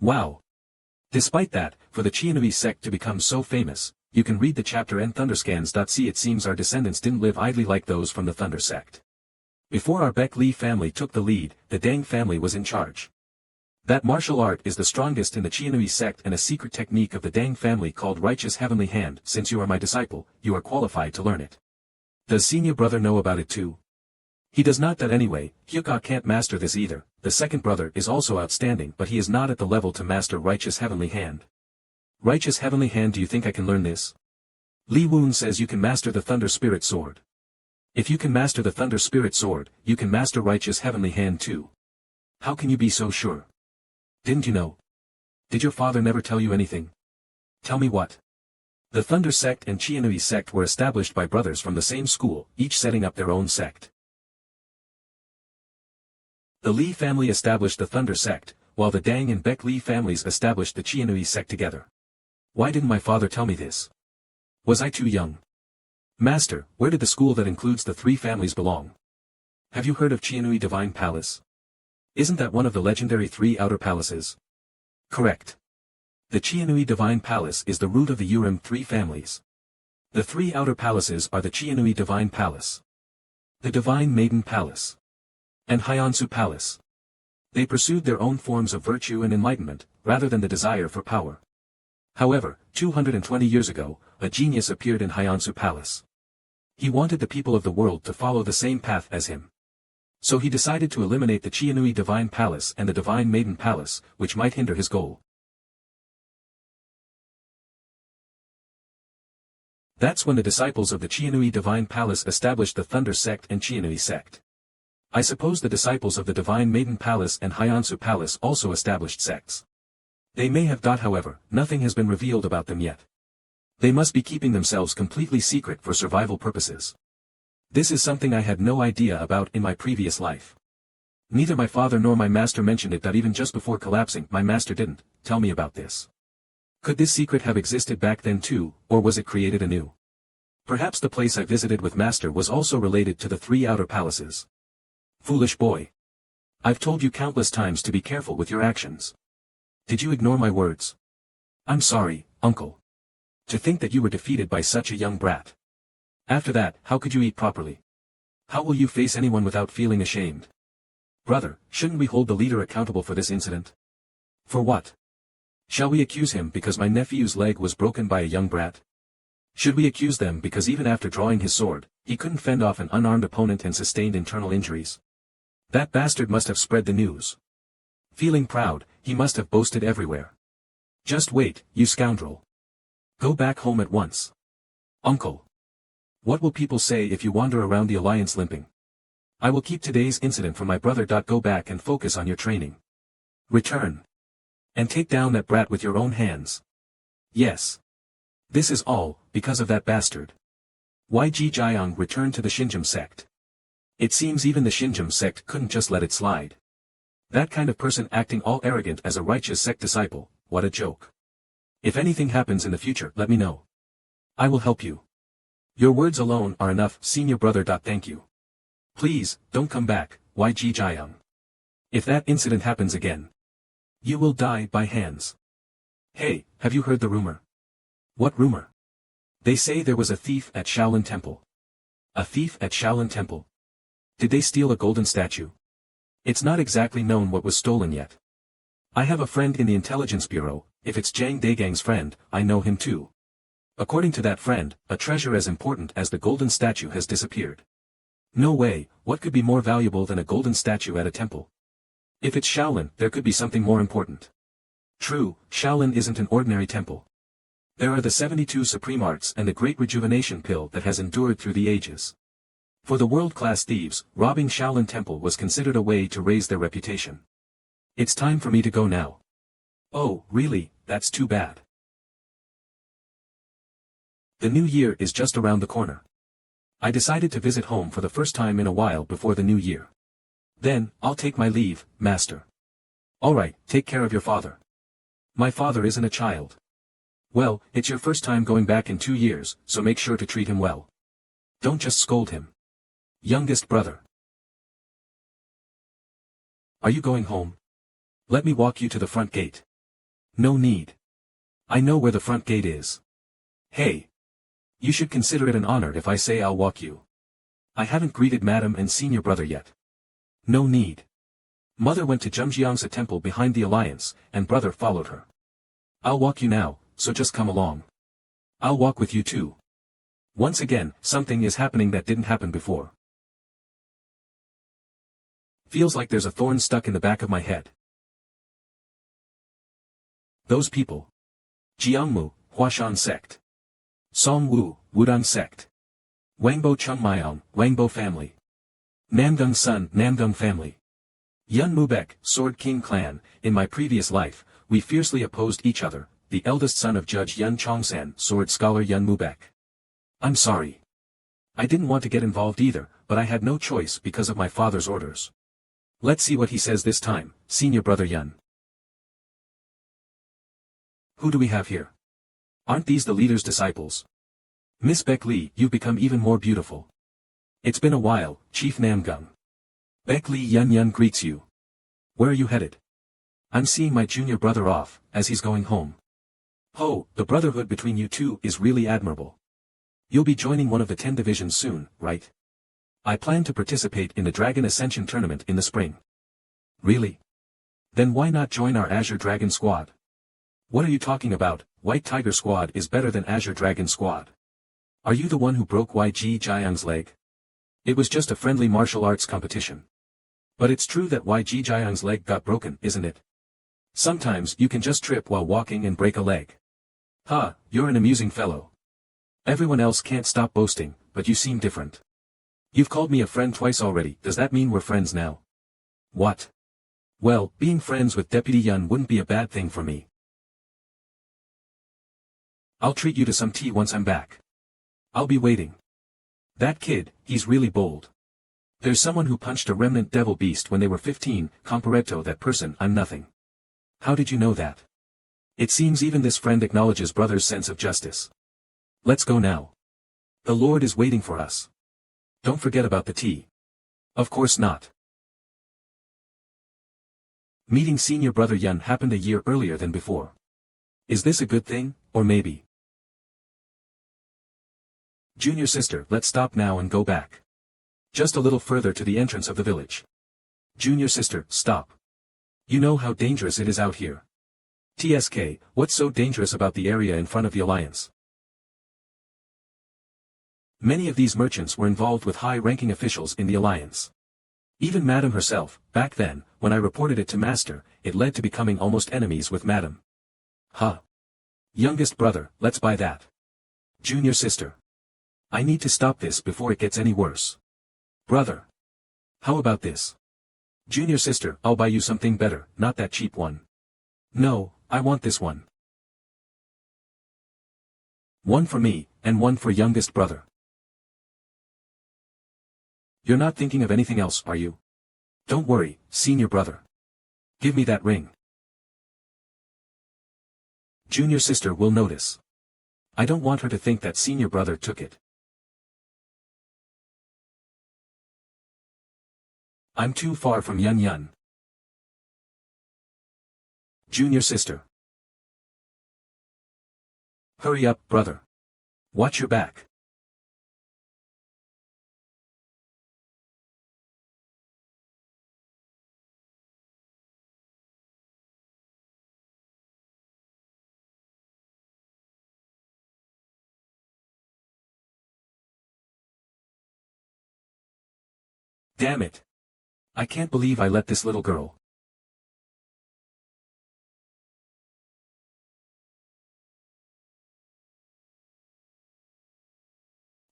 Wow! Despite that, for the Qianui sect to become so famous, you can read the chapter in Thunderscans.c. It seems our descendants didn't live idly like those from the Thunder sect. Before our Baek Li family took the lead, the Dang family was in charge. That martial art is the strongest in the Qianui sect and a secret technique of the Dang family called Righteous Heavenly Hand. Since you are my disciple, you are qualified to learn it. Does senior brother know about it too? He does not. That anyway, Hyuka can't master this either. The second brother is also outstanding, but he is not at the level to master Righteous Heavenly Hand. Righteous Heavenly Hand, do you think I can learn this? Li Wun says you can master the Thunder Spirit Sword. If you can master the Thunder Spirit Sword, you can master Righteous Heavenly Hand too. How can you be so sure? Didn't you know? Did your father never tell you anything? Tell me what? The Thunder sect and Qianui sect were established by brothers from the same school, each setting up their own sect. The Li family established the Thunder sect, while the Dang and Baek Li families established the Qianui sect together. Why didn't my father tell me this? Was I too young? Master, where did the school that includes the three families belong? Have you heard of Qianui Divine Palace? Isn't that one of the legendary three outer palaces? Correct. The Qianui Divine Palace is the root of the Youre three families. The three outer palaces are the Qianui Divine Palace, the Divine Maiden Palace, and Hyansu Palace. They pursued their own forms of virtue and enlightenment, rather than the desire for power. However, 220 years ago, a genius appeared in Hyansu Palace. He wanted the people of the world to follow the same path as him. So he decided to eliminate the Qianui Divine Palace and the Divine Maiden Palace, which might hinder his goal. That's when the disciples of the Qianui Divine Palace established the Thunder sect and Qianui sect. I suppose the disciples of the Divine Maiden Palace and Hyansu Palace also established sects. They may have. However, nothing has been revealed about them yet. They must be keeping themselves completely secret for survival purposes. This is something I had no idea about in my previous life. Neither my father nor my master mentioned it. Even just before collapsing, my master didn't tell me about this. Could this secret have existed back then too, or was it created anew? Perhaps the place I visited with master was also related to the three outer palaces. Foolish boy. I've told you countless times to be careful with your actions. Did you ignore my words? I'm sorry, uncle. To think that you were defeated by such a young brat. After that, how could you eat properly? How will you face anyone without feeling ashamed? Brother, shouldn't we hold the leader accountable for this incident? For what? Shall we accuse him because my nephew's leg was broken by a young brat? Should we accuse them because even after drawing his sword, he couldn't fend off an unarmed opponent and sustained internal injuries? That bastard must have spread the news. Feeling proud, he must have boasted everywhere. Just wait, you scoundrel. Go back home at once. Uncle. What will people say if you wander around the alliance limping? I will keep today's incident for my brother. Go back and focus on your training. Return. And take down that brat with your own hands. Yes. This is all, because of that bastard. YG Jiang returned to the Shinjam sect. It seems even the Shinjam sect couldn't just let it slide. That kind of person acting all arrogant as a righteous sect disciple, what a joke. If anything happens in the future, let me know. I will help you. Your words alone are enough, senior brother. Thank you. Please, don't come back, YG Jiang. If that incident happens again, you will die by hands. Hey, have you heard the rumor? What rumor? They say there was a thief at Shaolin Temple. A thief at Shaolin Temple? Did they steal a golden statue? It's not exactly known what was stolen yet. I have a friend in the intelligence bureau. If it's Zhang Daigang's friend, I know him too. According to that friend, a treasure as important as the golden statue has disappeared. No way, what could be more valuable than a golden statue at a temple? If it's Shaolin, there could be something more important. True, Shaolin isn't an ordinary temple. There are the 72 supreme arts and the great rejuvenation pill that has endured through the ages. For the world-class thieves, robbing Shaolin Temple was considered a way to raise their reputation. It's time for me to go now. Oh, really, that's too bad. The new year is just around the corner. I decided to visit home for the first time in a while before the new year. Then, I'll take my leave, master. Alright, take care of your father. My father isn't a child. Well, it's your first time going back in 2 years, so make sure to treat him well. Don't just scold him. Youngest brother. Are you going home? Let me walk you to the front gate. No need. I know where the front gate is. Hey. You should consider it an honor if I say I'll walk you. I haven't greeted Madam and Senior Brother yet. No need. Mother went to Jumjiangsa temple behind the alliance, and brother followed her. I'll walk you now, so just come along. I'll walk with you too. Once again, something is happening that didn't happen before. Feels like there's a thorn stuck in the back of my head. Those people. Jiangmu, Huashan sect. Songwu, Wudang sect. Wangbo Chungmayong, Wangbo family. Namgung Sun, Namgung family. Yun Mubek, Sword King clan. In my previous life, we fiercely opposed each other, the eldest son of Judge Yun Chongsan, sword scholar Yun Mubek. I'm sorry. I didn't want to get involved either, but I had no choice because of my father's orders. Let's see what he says this time, Senior Brother Yun. Who do we have here? Aren't these the leader's disciples? Miss Beck Li, you've become even more beautiful. It's been a while, Chief Namgung. Beck Li Yun greets you. Where are you headed? I'm seeing my junior brother off, as he's going home. Oh, the brotherhood between you two is really admirable. You'll be joining one of the 10 divisions soon, right? I plan to participate in the Dragon Ascension tournament in the spring. Really? Then why not join our Azure Dragon squad? What are you talking about? White Tiger squad is better than Azure Dragon squad. Are you the one who broke YG Jiang's leg? It was just a friendly martial arts competition. But it's true that YG Jiang's leg got broken, isn't it? Sometimes you can just trip while walking and break a leg. Ha, you're an amusing fellow. Everyone else can't stop boasting, but you seem different. You've called me a friend twice already, does that mean we're friends now? What? Well, being friends with Deputy Yun wouldn't be a bad thing for me. I'll treat you to some tea once I'm back. I'll be waiting. That kid, he's really bold. There's someone who punched a remnant devil beast when they were 15, comparetto that person, I'm nothing. How did you know that? It seems even this friend acknowledges brother's sense of justice. Let's go now. The Lord is waiting for us. Don't forget about the tea. Of course not. Meeting Senior Brother Yun happened a year earlier than before. Is this a good thing, or maybe? Junior sister, let's stop now and go back. Just a little further to the entrance of the village. Junior sister, stop. You know how dangerous it is out here. TSK, what's so dangerous about the area in front of the Alliance? Many of these merchants were involved with high-ranking officials in the Alliance. Even Madam herself, back then, when I reported it to Master, it led to becoming almost enemies with Madam. Huh. Youngest brother, let's buy that. Junior sister. I need to stop this before it gets any worse. Brother. How about this? Junior sister, I'll buy you something better, not that cheap one. No, I want this one. One for me, and one for youngest brother. You're not thinking of anything else, are you? Don't worry, senior brother. Give me that ring. Junior sister will notice. I don't want her to think that senior brother took it. I'm too far from Yun. Junior sister. Hurry up, brother. Watch your back. Damn it. I can't believe I let this little girl.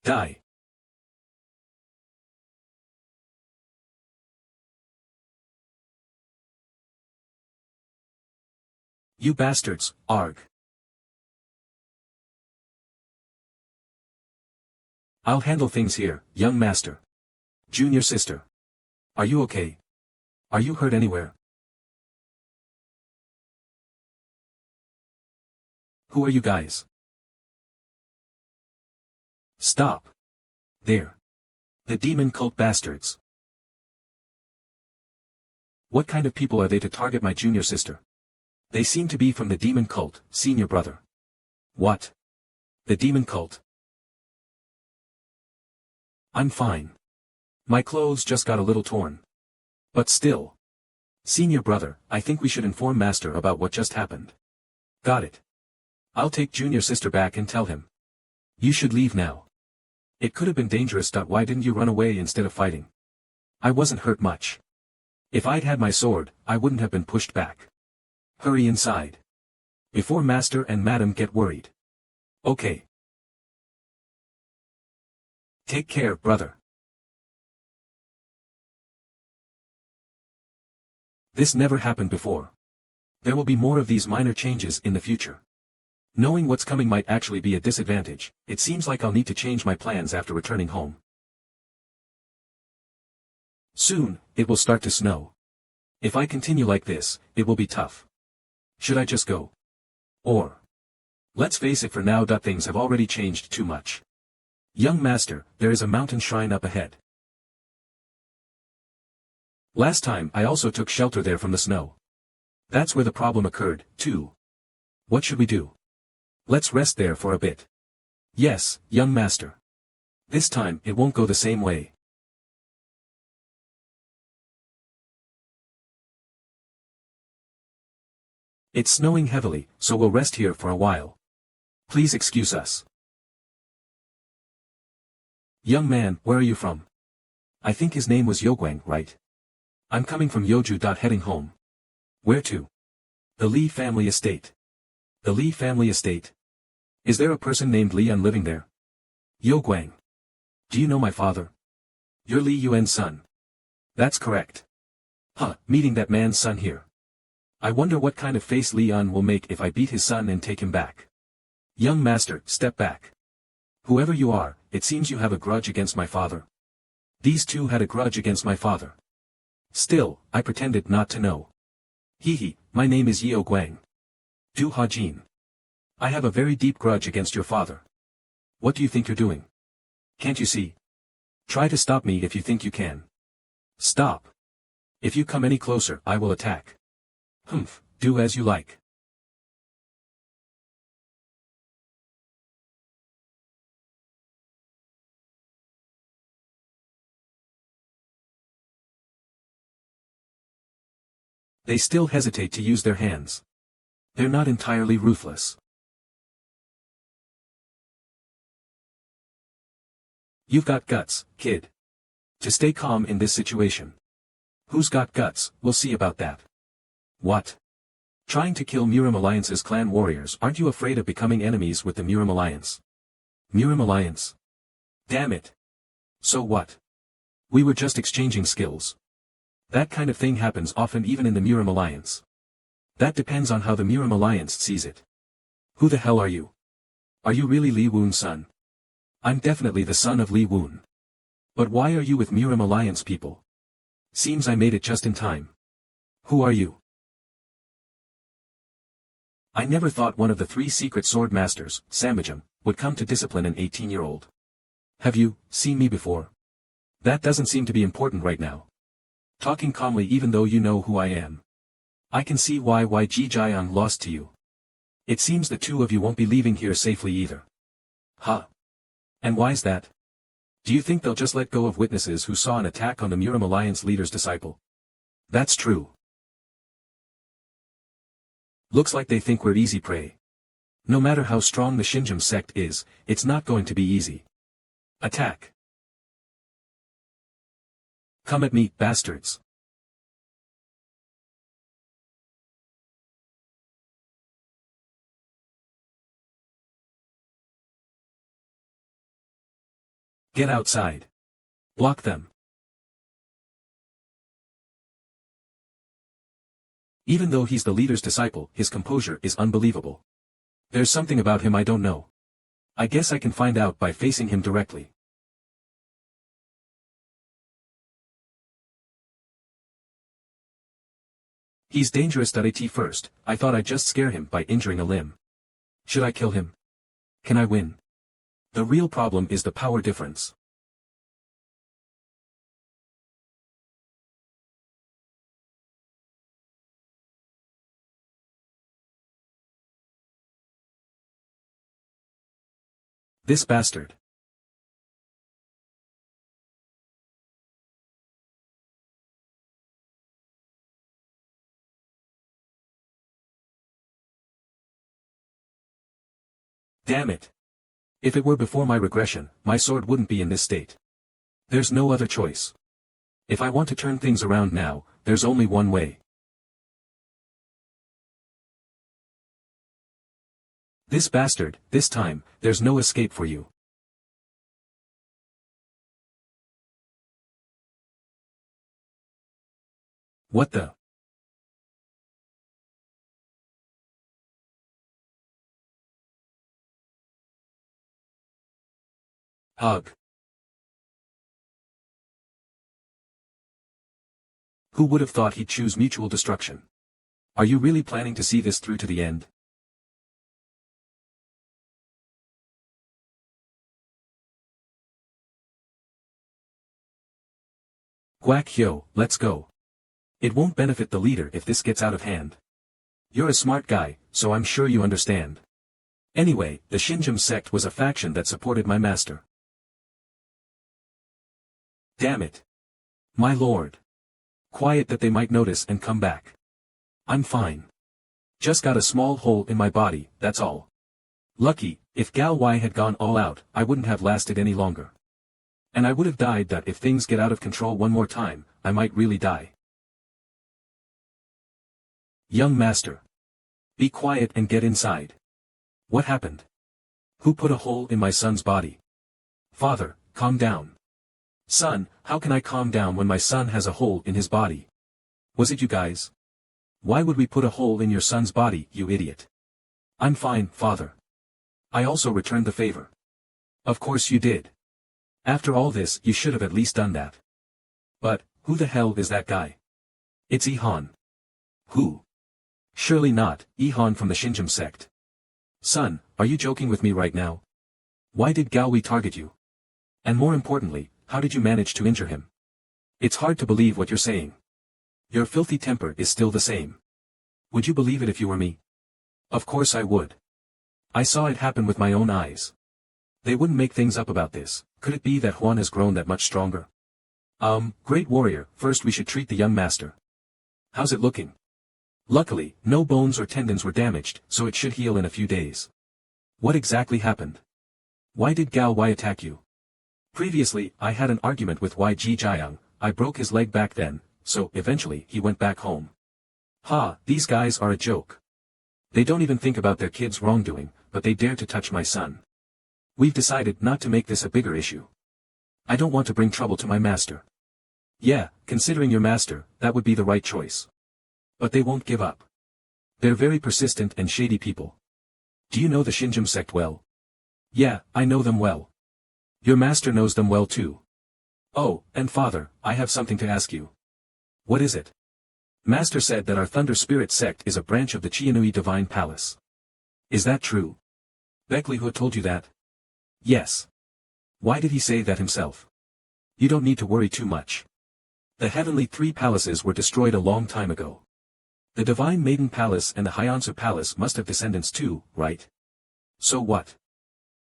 Die. You bastards, arg. I'll handle things here, young master. Junior sister. Are you okay? Are you hurt anywhere? Who are you guys? Stop. There. The demon cult bastards. What kind of people are they to target my junior sister? They seem to be from the demon cult, senior brother. What? The demon cult? I'm fine. My clothes just got a little torn. But still. Senior brother, I think we should inform Master about what just happened. Got it. I'll take junior sister back and tell him. You should leave now. It could have been dangerous. Why didn't you run away instead of fighting? I wasn't hurt much. If I'd had my sword, I wouldn't have been pushed back. Hurry inside. Before Master and Madam get worried. Okay. Take care, brother. This never happened before. There will be more of these minor changes in the future. Knowing what's coming might actually be a disadvantage. It seems like I'll need to change my plans after returning home. Soon, it will start to snow. If I continue like this, it will be tough. Should I just go? Or? Let's face it, for now. Things have already changed too much. Young Master, there is a mountain shrine up ahead. Last time I also took shelter there from the snow. That's where the problem occurred, too. What should we do? Let's rest there for a bit. Yes, young Master. This time it won't go the same way. It's snowing heavily, so we'll rest here for a while. Please excuse us. Young man, where are you from? I think his name was Yoguang, right? I'm coming from Yoju. Heading home. Where to? The Li family estate. The Li family estate? Is there a person named Lian living there? Yoguang. Do you know my father? You're Li Yuan's son. That's correct. Huh, meeting that man's son here. I wonder what kind of face Lian will make if I beat his son and take him back. Young Master, step back. Whoever you are, it seems you have a grudge against my father. These two had a grudge against my father. Still, I pretended not to know. Hee, my name is Yeo Guang. Du Hajin. I have a very deep grudge against your father. What do you think you're doing? Can't you see? Try to stop me if you think you can. Stop. If you come any closer, I will attack. Humph, do as you like. They still hesitate to use their hands. They're not entirely ruthless. You've got guts, kid. To stay calm in this situation. Who's got guts? We'll see about that. What? Trying to kill Murim Alliance's clan warriors? Aren't you afraid of becoming enemies with the Murim Alliance? Murim Alliance? Damn it. So what? We were just exchanging skills. That kind of thing happens often even in the Murim Alliance. That depends on how the Murim Alliance sees it. Who the hell are you? Are you really Li Wun's son? I'm definitely the son of Li Wun. But why are you with Murim Alliance people? Seems I made it just in time. Who are you? I never thought one of the 3 secret sword masters, Samajam, would come to discipline an 18-year-old. Have you seen me before? That doesn't seem to be important right now. Talking calmly even though you know who I am. I can see why Ji Jiang lost to you. It seems the two of you won't be leaving here safely either. Huh? And why's that? Do you think they'll just let go of witnesses who saw an attack on the Murim Alliance leader's disciple? That's true. Looks like they think we're easy prey. No matter how strong the Shinjam sect is, it's not going to be easy. Attack. Come at me, bastards. Get outside. Block them. Even though he's the leader's disciple, his composure is unbelievable. There's something about him I don't know. I guess I can find out by facing him directly. He's dangerous. At first, I thought I'd just scare him by injuring a limb. Should I kill him? Can I win? The real problem is the power difference. This bastard. Damn it. If it were before my regression, my sword wouldn't be in this state. There's no other choice. If I want to turn things around now, there's only one way. This bastard, this time, there's no escape for you. What the? Ugh. Who would have thought he'd choose mutual destruction? Are you really planning to see this through to the end? Guak yo, let's go. It won't benefit the leader if this gets out of hand. You're a smart guy, so I'm sure you understand. Anyway, the Shinjim sect was a faction that supported my master. Damn it. My lord. Quiet that they might notice and come back. I'm fine. Just got a small hole in my body, that's all. Lucky, if Gal Y had gone all out, I wouldn't have lasted any longer. And I would have died that if things get out of control one more time, I might really die. Young master. Be quiet and get inside. What happened? Who put a hole in my son's body? Father, calm down. Son, how can I calm down when my son has a hole in his body? Was it you guys? Why would we put a hole in your son's body, you idiot? I'm fine, father. I also returned the favor. Of course you did. After all this, you should have at least done that. But, who the hell is that guy? It's Ihan. Who? Surely not, Ihan from the Shinjim sect. Son, are you joking with me right now? Why did Galwi target you? And more importantly, how did you manage to injure him? It's hard to believe what you're saying. Your filthy temper is still the same. Would you believe it if you were me? Of course I would. I saw it happen with my own eyes. They wouldn't make things up about this. Could it be that Juan has grown that much stronger? Great warrior, first we should treat the young master. How's it looking? Luckily, no bones or tendons were damaged, so it should heal in a few days. What exactly happened? Why did Gao Y attack you? Previously, I had an argument with YG Jiang, I broke his leg back then, so eventually he went back home. Ha, these guys are a joke. They don't even think about their kids' wrongdoing, but they dare to touch my son. We've decided not to make this a bigger issue. I don't want to bring trouble to my master. Yeah, considering your master, that would be the right choice. But they won't give up. They're very persistent and shady people. Do you know the Shinjim sect well? Yeah, I know them well. Your master knows them well too. Oh, and father, I have something to ask you. What is it? Master said that our Thunder Spirit sect is a branch of the Chianui Divine Palace. Is that true? Beckley who told you that? Yes. Why did he say that himself? You don't need to worry too much. The Heavenly Three Palaces were destroyed a long time ago. The Divine Maiden Palace and the Hyansu Palace must have descendants too, right? So what?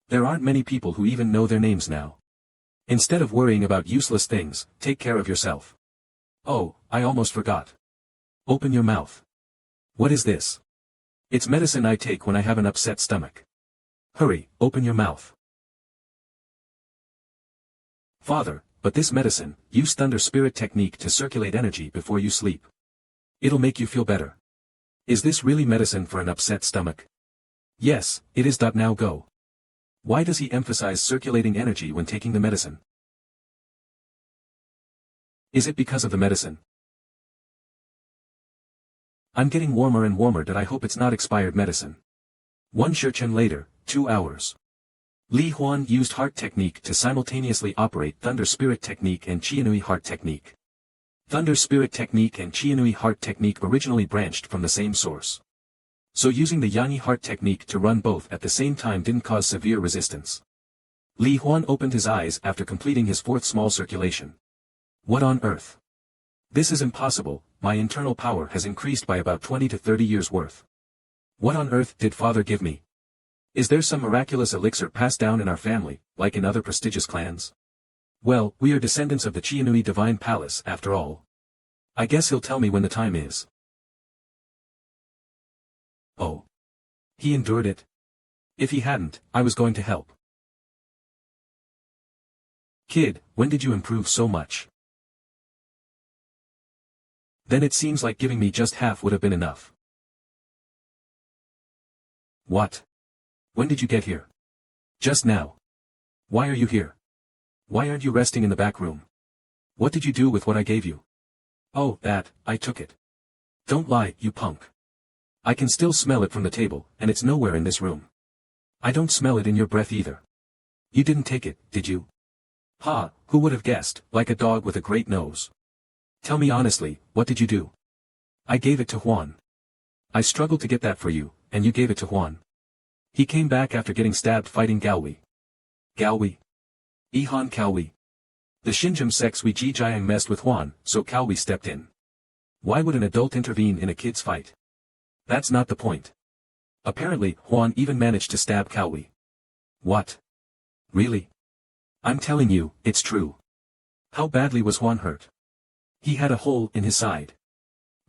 There aren't many people who even know their names now. Instead of worrying about useless things, take care of yourself. Oh, I almost forgot. Open your mouth. What is this? It's medicine I take when I have an upset stomach. Hurry, open your mouth. Father, but this medicine, use Thunder Spirit technique to circulate energy before you sleep. It'll make you feel better. Is this really medicine for an upset stomach? Yes, it is. Now go. Why does he emphasize circulating energy when taking the medicine? Is it because of the medicine? I'm getting warmer and warmer. I hope it's not expired medicine. 1 Shurchen later, 2 hours. Li Huan used heart technique to simultaneously operate Thunder Spirit technique and Chianui heart technique. Thunder Spirit technique and Chianui heart technique originally branched from the same source. So using the Yanyi heart technique to run both at the same time didn't cause severe resistance. Li Huan opened his eyes after completing his fourth small circulation. What on earth? This is impossible, my internal power has increased by about 20 to 30 years worth. What on earth did father give me? Is there some miraculous elixir passed down in our family, like in other prestigious clans? Well, we are descendants of the Qianui Divine Palace after all. I guess he'll tell me when the time is. Oh. He endured it. If he hadn't, I was going to help. Kid, when did you improve so much? Then it seems like giving me just half would have been enough. What? When did you get here? Just now. Why are you here? Why aren't you resting in the back room? What did you do with what I gave you? Oh, that, I took it. Don't lie, you punk. I can still smell it from the table, and it's nowhere in this room. I don't smell it in your breath either. You didn't take it, did you? Ha, who would have guessed, like a dog with a great nose. Tell me honestly, what did you do? I gave it to Huan. I struggled to get that for you, and you gave it to Huan. He came back after getting stabbed fighting Gaohui. Gaohui? Ihan Gaohui. The Xinjiang Sex Wei Jijiang messed with Huan, so Gaohui stepped in. Why would an adult intervene in a kid's fight? That's not the point. Apparently, Huan even managed to stab Gaohui. What? Really? I'm telling you, it's true. How badly was Huan hurt? He had a hole in his side.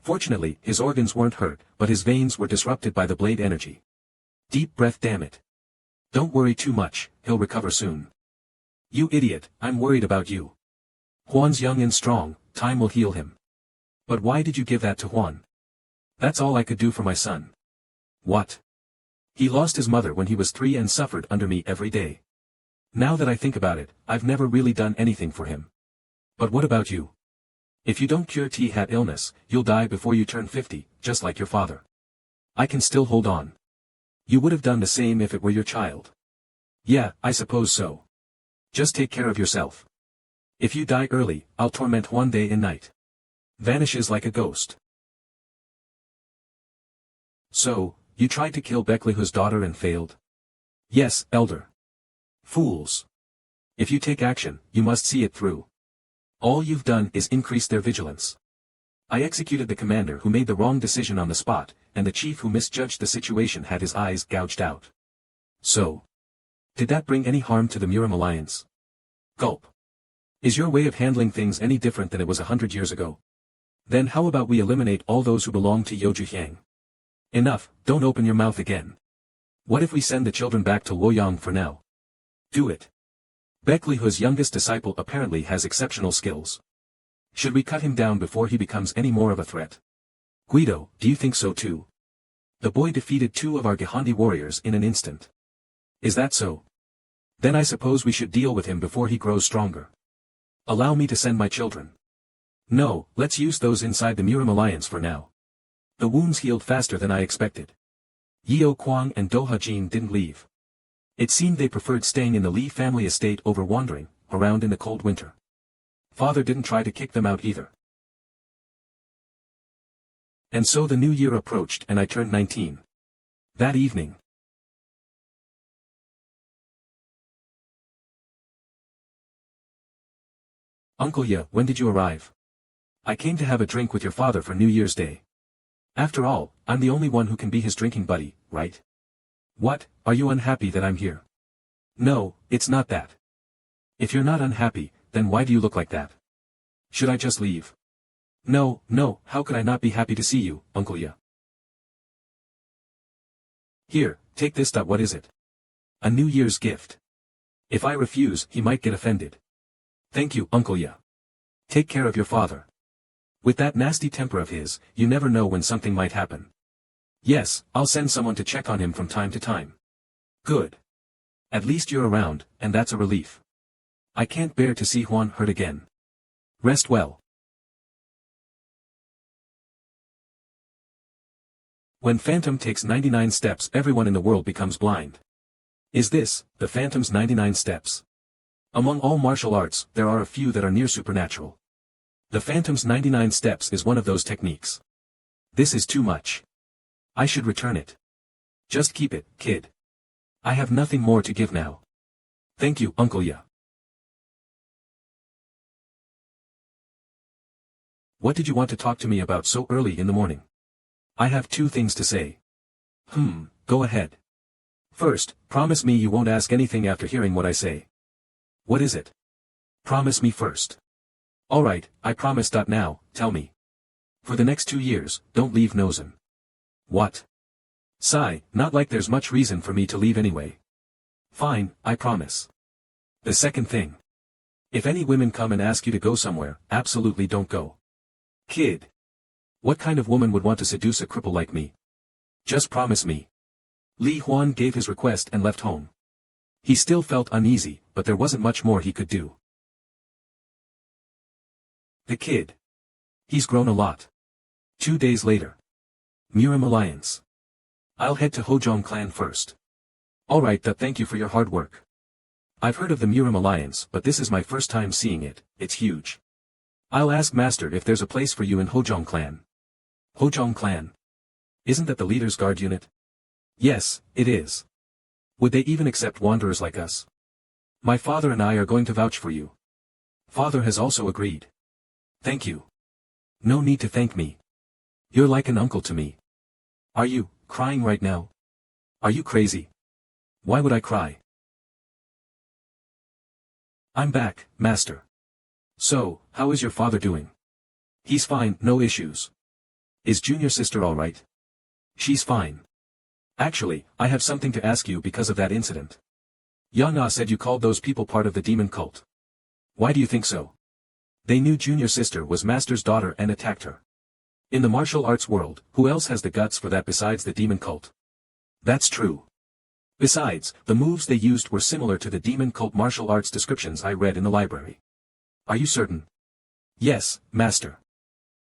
Fortunately, his organs weren't hurt, but his veins were disrupted by the blade energy. Deep breath, damn it. Don't worry too much, he'll recover soon. You idiot, I'm worried about you. Huan's young and strong, time will heal him. But why did you give that to Huan? That's all I could do for my son. What? He lost his mother when he was 3 and suffered under me every day. Now that I think about it, I've never really done anything for him. But what about you? If you don't cure T-hat illness, you'll die before you turn 50, just like your father. I can still hold on. You would have done the same if it were your child. Yeah, I suppose so. Just take care of yourself. If you die early, I'll torment Huan day and night. Vanishes like a ghost. So, you tried to kill Beklihu's daughter and failed? Yes, elder. Fools. If you take action, you must see it through. All you've done is increase their vigilance. I executed the commander who made the wrong decision on the spot, and the chief who misjudged the situation had his eyes gouged out. So. Did that bring any harm to the Murim alliance? Gulp. Is your way of handling things any different than it was 100 years ago? Then how about we eliminate all those who belong to Yojuhyang? Enough, don't open your mouth again. What if we send the children back to Luoyang for now? Do it. Beklihu's youngest disciple apparently has exceptional skills. Should we cut him down before he becomes any more of a threat? Guido, do you think so too? The boy defeated 2 of our Gehandi warriors in an instant. Is that so? Then I suppose we should deal with him before he grows stronger. Allow me to send my children. No, let's use those inside the Murim alliance for now. The wounds healed faster than I expected. Yeo Kwang and Do Hajin didn't leave. It seemed they preferred staying in the Li family estate over wandering around in the cold winter. Father didn't try to kick them out either. And so the new year approached and I turned 19. That evening. Uncle Ya, when did you arrive? I came to have a drink with your father for New Year's Day. After all, I'm the only one who can be his drinking buddy, right? What, are you unhappy that I'm here? No, it's not that. If you're not unhappy, then why do you look like that? Should I just leave? No, how could I not be happy to see you, Uncle Ya? Here, take this. What is it? A New Year's gift. If I refuse, he might get offended. Thank you, Uncle Ya. Take care of your father. With that nasty temper of his, you never know when something might happen. Yes, I'll send someone to check on him from time to time. Good. At least you're around, and that's a relief. I can't bear to see Huan hurt again. Rest well. When Phantom takes 99 steps, everyone in the world becomes blind. Is this, the Phantom's 99 steps? Among all martial arts, there are a few that are near supernatural. The Phantom's 99 steps is one of those techniques. This is too much. I should return it. Just keep it, kid. I have nothing more to give now. Thank you, Uncle Ya. What did you want to talk to me about so early in the morning? I have 2 things to say. Go ahead. First, promise me you won't ask anything after hearing what I say. What is it? Promise me first. Alright, I promise. Now, tell me. For the next 2 years, don't leave Nozen. What? Sigh, not like there's much reason for me to leave anyway. Fine, I promise. The second thing. If any women come and ask you to go somewhere, absolutely don't go. Kid. What kind of woman would want to seduce a cripple like me? Just promise me. Li Huan gave his request and left home. He still felt uneasy, but there wasn't much more he could do. The kid. He's grown a lot. 2 days later. Murim Alliance. I'll head to Hojong clan first. Alright, thank you for your hard work. I've heard of the Murim Alliance, but this is my first time seeing it. It's huge. I'll ask Master if there's a place for you in Hojong clan. Hojong clan? Isn't that the leader's guard unit? Yes, it is. Would they even accept wanderers like us? My father and I are going to vouch for you. Father has also agreed. Thank you. No need to thank me. You're like an uncle to me. Are you crying right now? Are you crazy? Why would I cry? I'm back, Master. So, how is your father doing? He's fine, no issues. Is junior sister all right? She's fine. Actually, I have something to ask you because of that incident. Yana said you called those people part of the demon cult. Why do you think so? They knew junior sister was Master's daughter and attacked her. In the martial arts world, who else has the guts for that besides the demon cult? That's true. Besides, the moves they used were similar to the demon cult martial arts descriptions I read in the library. Are you certain? Yes, Master.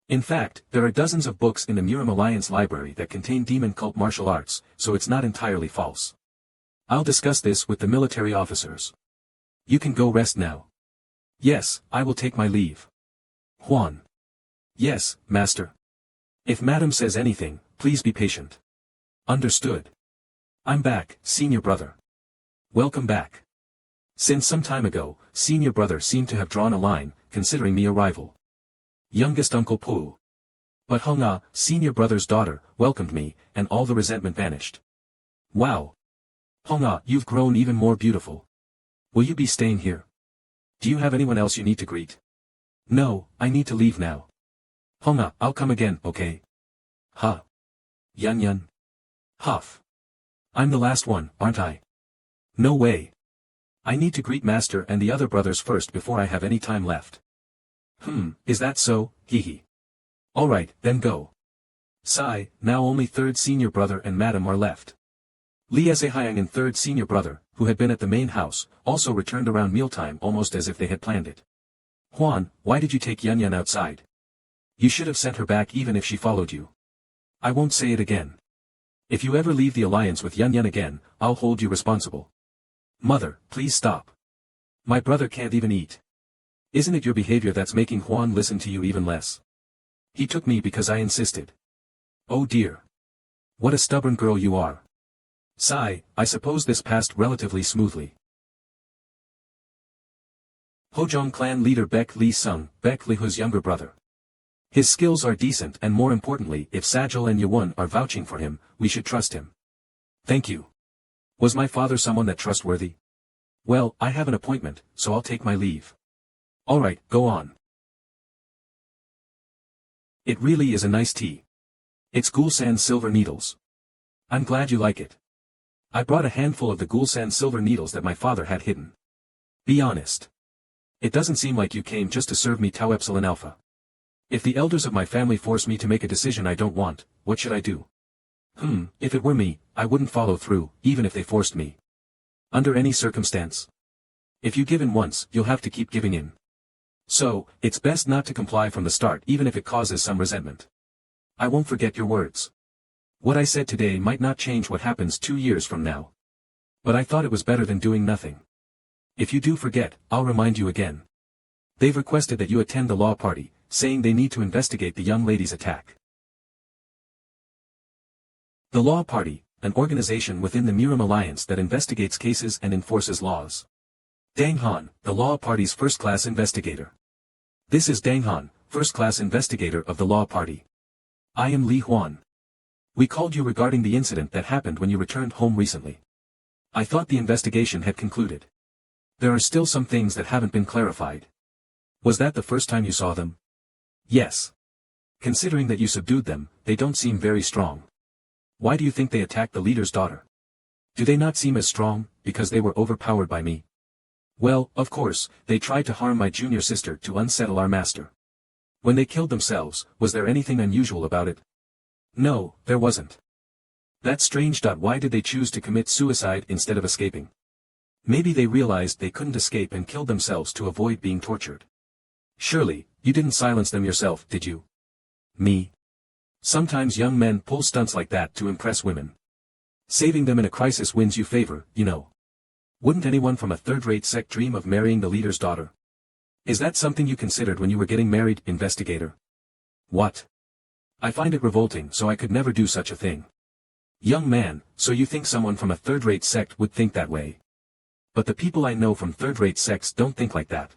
In fact, there are dozens of books in the Murim Alliance library that contain demon cult martial arts, so it's not entirely false. I'll discuss this with the military officers. You can go rest now. Yes, I will take my leave. Huan. Yes, Master. If Madam says anything, please be patient. Understood. I'm back, senior brother. Welcome back. Since some time ago, senior brother seemed to have drawn a line, considering me a rival. Youngest Uncle Pu. But Hong-ah, senior brother's daughter, welcomed me, and all the resentment vanished. Wow. Hong-ah, you've grown even more beautiful. Will you be staying here? Do you have anyone else you need to greet? No, I need to leave now. Hong-ah, I'll come again, okay? Huh. Yan. Huff. I'm the last one, aren't I? No way. I need to greet Master and the other brothers first before I have any time left. Is that so, hee. Alright, then go. Sigh, now only third senior brother and Madam are left. Li Sehyang and third senior brother, who had been at the main house, also returned around mealtime almost as if they had planned it. Huan, why did you take Yan outside? You should have sent her back even if she followed you. I won't say it again. If you ever leave the alliance with Yan again, I'll hold you responsible. Mother, please stop. My brother can't even eat. Isn't it your behavior that's making Huan listen to you even less? He took me because I insisted. Oh dear. What a stubborn girl you are. Sigh, I suppose this passed relatively smoothly. Hojong clan leader Baek Lee Sung, Baek Lee Hu's younger brother. His skills are decent and more importantly if Sajal and Yewon are vouching for him, we should trust him. Thank you. Was my father someone that trustworthy? Well, I have an appointment, so I'll take my leave. Alright, go on. It really is a nice tea. It's Gulsan silver needles. I'm glad you like it. I brought a handful of the Gulsan silver needles that my father had hidden. Be honest. It doesn't seem like you came just to serve me Tau Epsilon Alpha. If the elders of my family force me to make a decision I don't want, what should I do? If it were me, I wouldn't follow through, even if they forced me. Under any circumstance. If you give in once, you'll have to keep giving in. So, it's best not to comply from the start even if it causes some resentment. I won't forget your words. What I said today might not change what happens 2 years from now. But I thought it was better than doing nothing. If you do forget, I'll remind you again. They've requested that you attend the law party, saying they need to investigate the young lady's attack. The Law Party, an organization within the Murim Alliance that investigates cases and enforces laws. Dang Han, the Law Party's first-class investigator. This is Dang Han, first-class investigator of the Law Party. I am Li Huan. We called you regarding the incident that happened when you returned home recently. I thought the investigation had concluded. There are still some things that haven't been clarified. Was that the first time you saw them? Yes. Considering that you subdued them, they don't seem very strong. Why do you think they attacked the leader's daughter? Do they not seem as strong, because they were overpowered by me? Well, of course, they tried to harm my junior sister to unsettle our master. When they killed themselves, was there anything unusual about it? No, there wasn't. That's strange. Why did they choose to commit suicide instead of escaping? Maybe they realized they couldn't escape and killed themselves to avoid being tortured. Surely, you didn't silence them yourself, did you? Me? Sometimes young men pull stunts like that to impress women. Saving them in a crisis wins you favor, you know. Wouldn't anyone from a third-rate sect dream of marrying the leader's daughter? Is that something you considered when you were getting married, investigator? What? I find it revolting, so I could never do such a thing. Young man, so you think someone from a third-rate sect would think that way? But the people I know from third-rate sects don't think like that.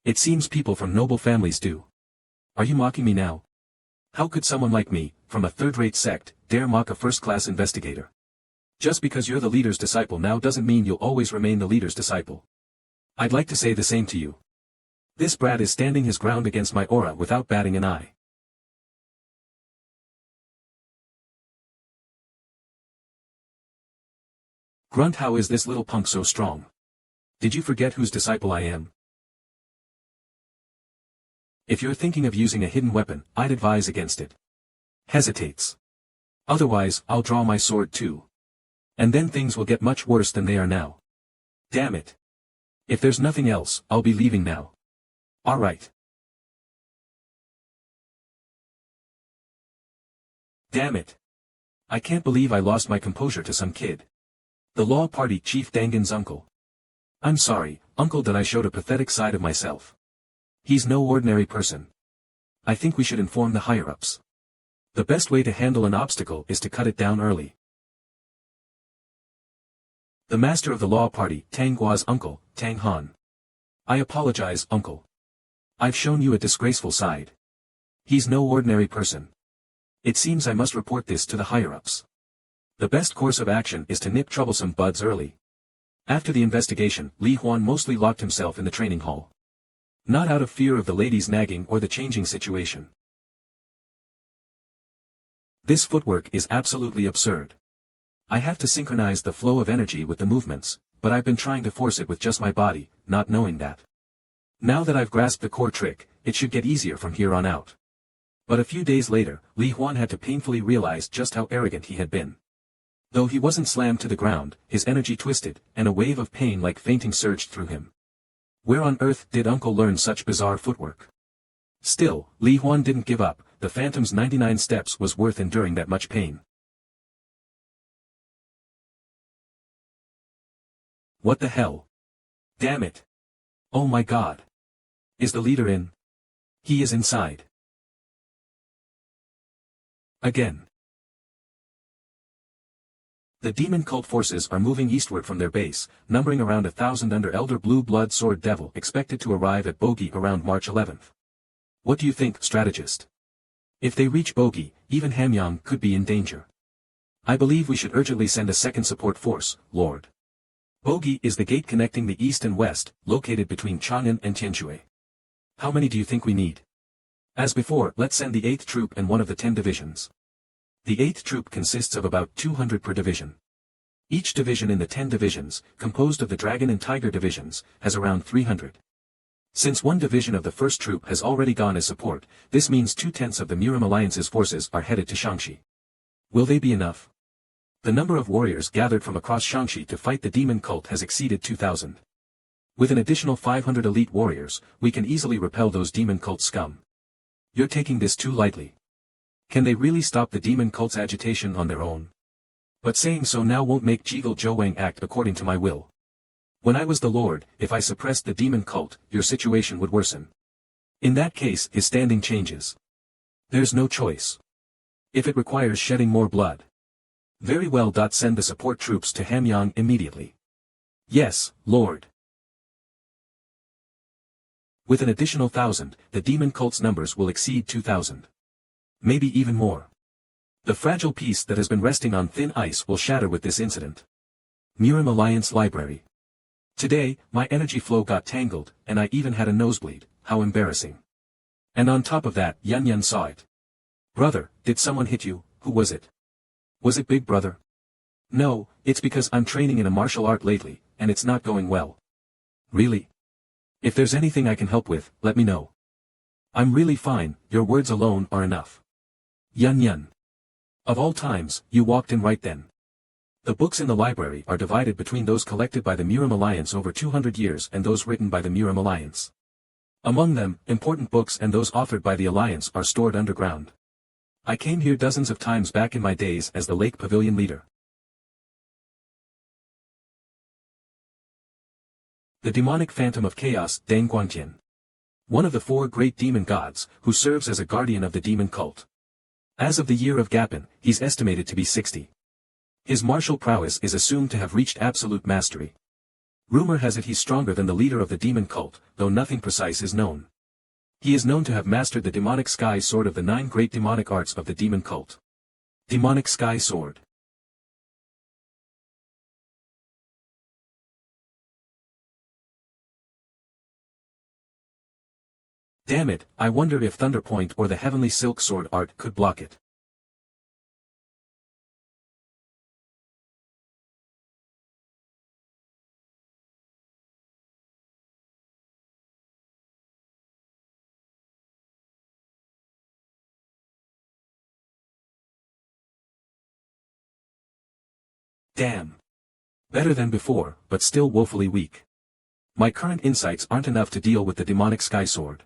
It seems people from noble families do. Are you mocking me now? How could someone like me, from a third-rate sect, dare mock a first-class investigator? Just because you're the leader's disciple now doesn't mean you'll always remain the leader's disciple. I'd like to say the same to you. This brat is standing his ground against my aura without batting an eye. Grunt, how is this little punk so strong? Did you forget whose disciple I am? If you're thinking of using a hidden weapon, I'd advise against it. Hesitates. Otherwise, I'll draw my sword too. And then things will get much worse than they are now. Damn it. If there's nothing else, I'll be leaving now. Alright. Damn it. I can't believe I lost my composure to some kid. The Law Party Chief Dangan's uncle. I'm sorry, uncle, that I showed a pathetic side of myself. He's no ordinary person. I think we should inform the higher-ups. The best way to handle an obstacle is to cut it down early. The master of the Law Party, Tang Gua's uncle, Tang Han. I apologize, uncle. I've shown you a disgraceful side. He's no ordinary person. It seems I must report this to the higher-ups. The best course of action is to nip troublesome buds early. After the investigation, Li Huan mostly locked himself in the training hall. Not out of fear of the ladies nagging or the changing situation. This footwork is absolutely absurd. I have to synchronize the flow of energy with the movements, but I've been trying to force it with just my body, not knowing that. Now that I've grasped the core trick, it should get easier from here on out. But a few days later, Li Huan had to painfully realize just how arrogant he had been. Though he wasn't slammed to the ground, his energy twisted, and a wave of pain like fainting surged through him. Where on earth did uncle learn such bizarre footwork? Still, Li Huan didn't give up. The Phantom's 99 steps was worth enduring that much pain. What the hell? Damn it. Oh my god. Is the leader in? He is inside. Again. The demon cult forces are moving eastward from their base, numbering around 1,000 under Elder Blue Blood Sword Devil, expected to arrive at Bogey around March 11th. What do you think, strategist? If they reach Bogey, even Hamyang could be in danger. I believe we should urgently send a second support force, Lord. Bogey is the gate connecting the east and west, located between Chang'an and Tianshui. How many do you think we need? As before, let's send the 8th Troop and one of the 10 divisions. The 8th Troop consists of about 200 per division. Each division in the 10 divisions, composed of the Dragon and Tiger divisions, has around 300. Since one division of the 1st Troop has already gone as support, this means 2/10 of the Murim Alliance's forces are headed to Shangxi. Will they be enough? The number of warriors gathered from across Shangxi to fight the demon cult has exceeded 2,000. With an additional 500 elite warriors, we can easily repel those demon cult scum. You're taking this too lightly. Can they really stop the demon cult's agitation on their own? But saying so now won't make Jiggle Zhouwang act according to my will. When I was the Lord, if I suppressed the demon cult, your situation would worsen. In that case, his standing changes. There's no choice. If it requires shedding more blood. Very well. Send the support troops to Hamyang immediately. Yes, Lord. With an additional 1,000, the demon cult's numbers will exceed 2,000. Maybe even more. The fragile peace that has been resting on thin ice will shatter with this incident. Youre Alliance Library. Today, my energy flow got tangled, and I even had a nosebleed. How embarrassing. And on top of that, Yun saw it. Brother, did someone hit you? Who was it? Was it Big Brother? No, it's because I'm training in a martial art lately, and it's not going well. Really? If there's anything I can help with, let me know. I'm really fine, your words alone are enough. Yun. Of all times, you walked in right then. The books in the library are divided between those collected by the Youre Alliance over 200 years and those written by the Youre Alliance. Among them, important books and those authored by the Alliance are stored underground. I came here dozens of times back in my days as the Lake Pavilion leader. The demonic phantom of chaos, Deng Guantian. One of the 4 great demon gods, who serves as a guardian of the demon cult. As of the year of Gapin, he's estimated to be 60. His martial prowess is assumed to have reached absolute mastery. Rumor has it he's stronger than the leader of the demon cult, though nothing precise is known. He is known to have mastered the demonic sky sword of the 9 great demonic arts of the demon cult. Demonic sky sword. Damn it, I wonder if Thunderpoint or the Heavenly Silk Sword art could block it. Damn. Better than before, but still woefully weak. My current insights aren't enough to deal with the demonic sky sword.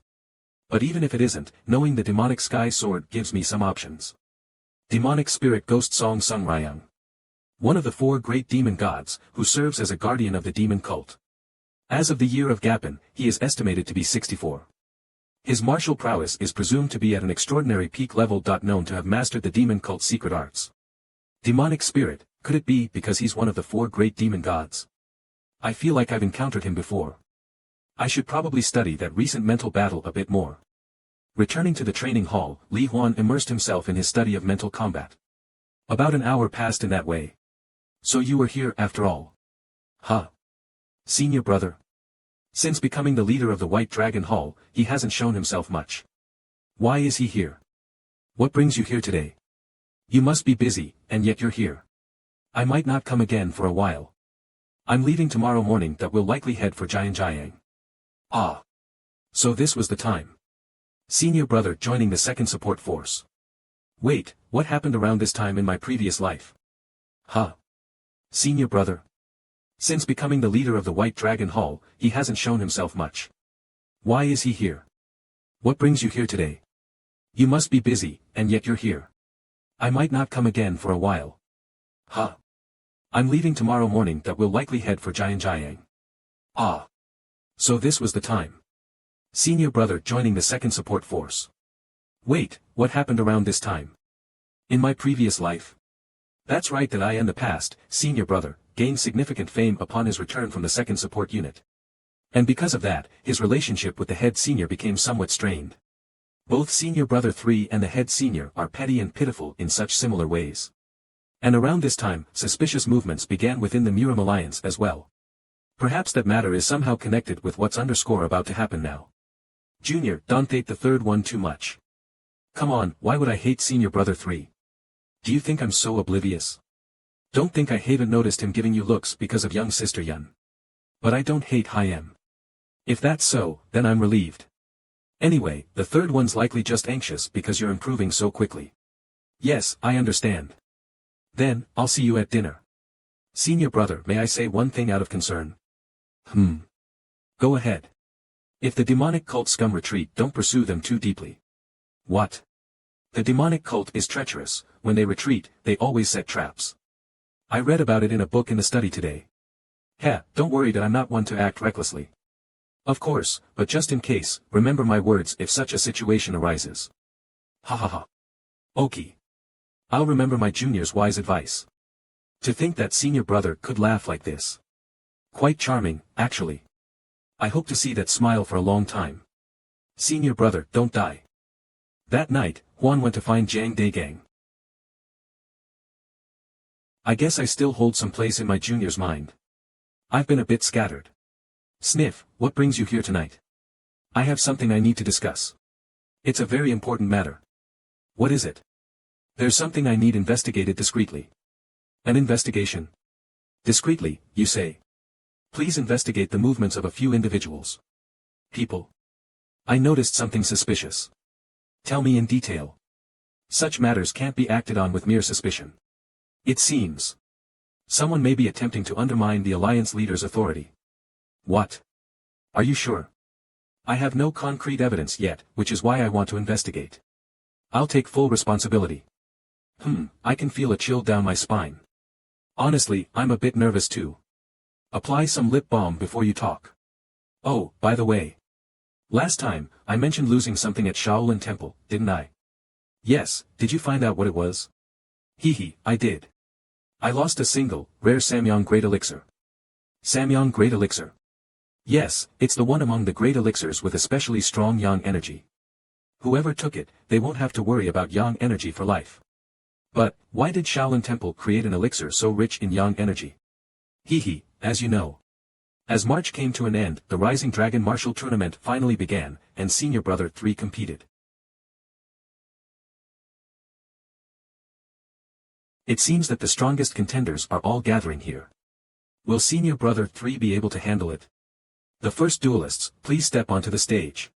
But even if it isn't, knowing the demonic sky sword gives me some options. Demonic spirit ghost Song Sung Ryang. One of the 4 great demon gods, who serves as a guardian of the demon cult. As of the year of Gapin, he is estimated to be 64. His martial prowess is presumed to be at an extraordinary peak level. Known to have mastered the demon cult's secret arts. Demonic spirit, could it be because he's one of the 4 great demon gods? I feel like I've encountered him before. I should probably study that recent mental battle a bit more. Returning to the training hall, Li Huan immersed himself in his study of mental combat. About an hour passed in that way. So you were here after all. Huh. Senior brother. Since becoming the leader of the White Dragon Hall, he hasn't shown himself much. Why is he here? What brings you here today? You must be busy, and yet you're here. I might not come again for a while. I'm leaving tomorrow morning. That will likely head for Jianjiang. Ah. So this was the time. Senior brother joining the 2nd support force. Wait, what happened around this time in my previous life? Huh. Senior brother. Since becoming the leader of the White Dragon Hall, he hasn't shown himself much. Why is he here? What brings you here today? You must be busy, and yet you're here. I might not come again for a while. Huh. I'm leaving tomorrow morning. That will likely head for Jianjiang. Ah. So this was the time. Senior brother joining the 2nd support force. Wait, what happened around this time? In my previous life? That's right, that I in the past, senior brother, gained significant fame upon his return from the 2nd support unit. And because of that, his relationship with the head senior became somewhat strained. Both senior brother 3 and the head senior are petty and pitiful in such similar ways. And around this time, suspicious movements began within the Youre Alliance as well. Perhaps that matter is somehow connected with what's about to happen now. Junior, don't hate the 3rd one too much. Come on, why would I hate senior brother 3? Do you think I'm so oblivious? Don't think I haven't noticed him giving you looks because of young sister Yun. But I don't hate Hyem. If that's so, then I'm relieved. Anyway, the 3rd one's likely just anxious because you're improving so quickly. Yes, I understand. Then, I'll see you at dinner. Senior brother, may I say one thing out of concern? Go ahead. If the demonic cult scum retreat, don't pursue them too deeply. What? The demonic cult is treacherous. When they retreat, they always set traps. I read about it in a book in the study today. Heh, don't worry that I'm not one to act recklessly. Of course, but just in case, remember my words if such a situation arises. Ha ha ha. Okay. I'll remember my junior's wise advice. To think that senior brother could laugh like this. Quite charming, actually. I hope to see that smile for a long time. Senior brother, don't die. That night, Juan went to find Jiang Daigang. I guess I still hold some place in my junior's mind. I've been a bit scattered. Sniff, what brings you here tonight? I have something I need to discuss. It's a very important matter. What is it? There's something I need investigated discreetly. An investigation? Discreetly, you say? Please investigate the movements of a few individuals. People. I noticed something suspicious. Tell me in detail. Such matters can't be acted on with mere suspicion. It seems. Someone may be attempting to undermine the Alliance leader's authority. What? Are you sure? I have no concrete evidence yet, which is why I want to investigate. I'll take full responsibility. I can feel a chill down my spine. Honestly, I'm a bit nervous too. Apply some lip balm before you talk. Oh, by the way. Last time, I mentioned losing something at Shaolin Temple, didn't I? Yes, did you find out what it was? I did. I lost a single, rare Samyang Great Elixir. Samyang Great Elixir? Yes, it's the one among the great elixirs with especially strong yang energy. Whoever took it, they won't have to worry about yang energy for life. But, why did Shaolin Temple create an elixir so rich in yang energy? As you know. As March came to an end, the Rising Dragon Martial Tournament finally began, and Senior Brother 3 competed. It seems that the strongest contenders are all gathering here. Will Senior Brother 3 be able to handle it? The first duelists, please step onto the stage.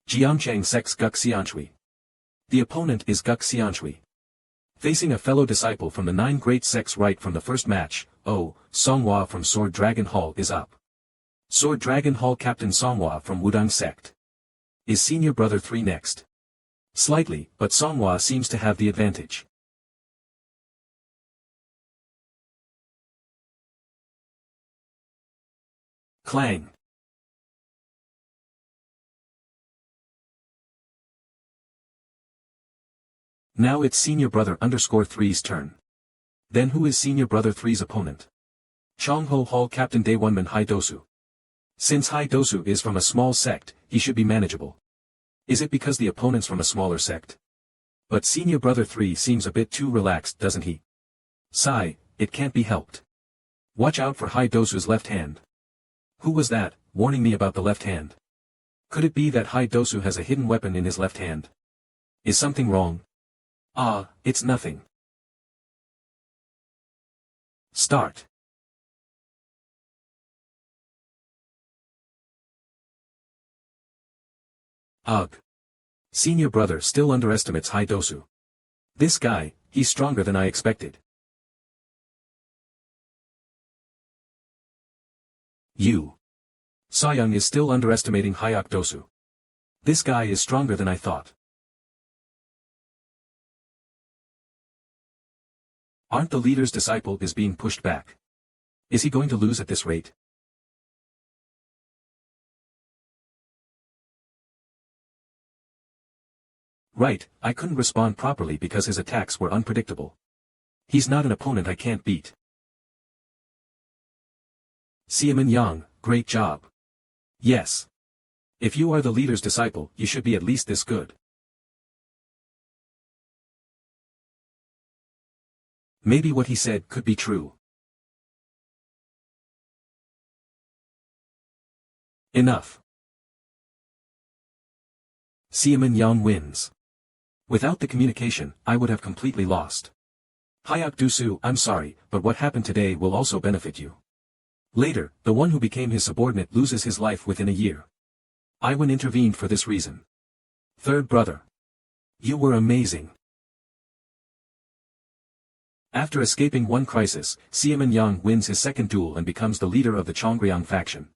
Jiangchang Sex Guk Xianshui. The opponent is Guk Xianshui. Facing a fellow disciple from the 9 great sects right from the first match, Songhua from Sword Dragon Hall is up. Sword Dragon Hall Captain Songhua from Wudang Sect. Is Senior Brother 3 next? Slightly, but Songhua seems to have the advantage. Clang. Now it's Senior Brother _3's turn. Then who is Senior Brother 3's opponent? Chongho Hall Captain Daewonman Hai Dosu. Since Hai Dosu is from a small sect, he should be manageable. Is it because the opponent's from a smaller sect? But Senior Brother 3 seems a bit too relaxed, doesn't he? Sigh, it can't be helped. Watch out for Hai Dosu's left hand. Who was that, warning me about the left hand? Could it be that Hai Dosu has a hidden weapon in his left hand? Is something wrong? It's nothing. Start. Ugh. Senior Brother still underestimates Hai Dosu. This guy, he's stronger than I expected. Sayoung is still underestimating Hayok Dosu. This guy is stronger than I thought. Aren't the leader's disciple is being pushed back? Is he going to lose at this rate? Right, I couldn't respond properly because his attacks were unpredictable. He's not an opponent I can't beat. Xiamen Yang, great job. Yes. If you are the leader's disciple, you should be at least this good. Maybe what he said could be true. Enough. Xiamen Yang wins. Without the communication, I would have completely lost. Hayok Dosu, I'm sorry, but what happened today will also benefit you. Later, the one who became his subordinate loses his life within a year. Iwan intervened for this reason. Third brother. You were amazing. After escaping one crisis, Xiamen Yang wins his second duel and becomes the leader of the Chongryang faction.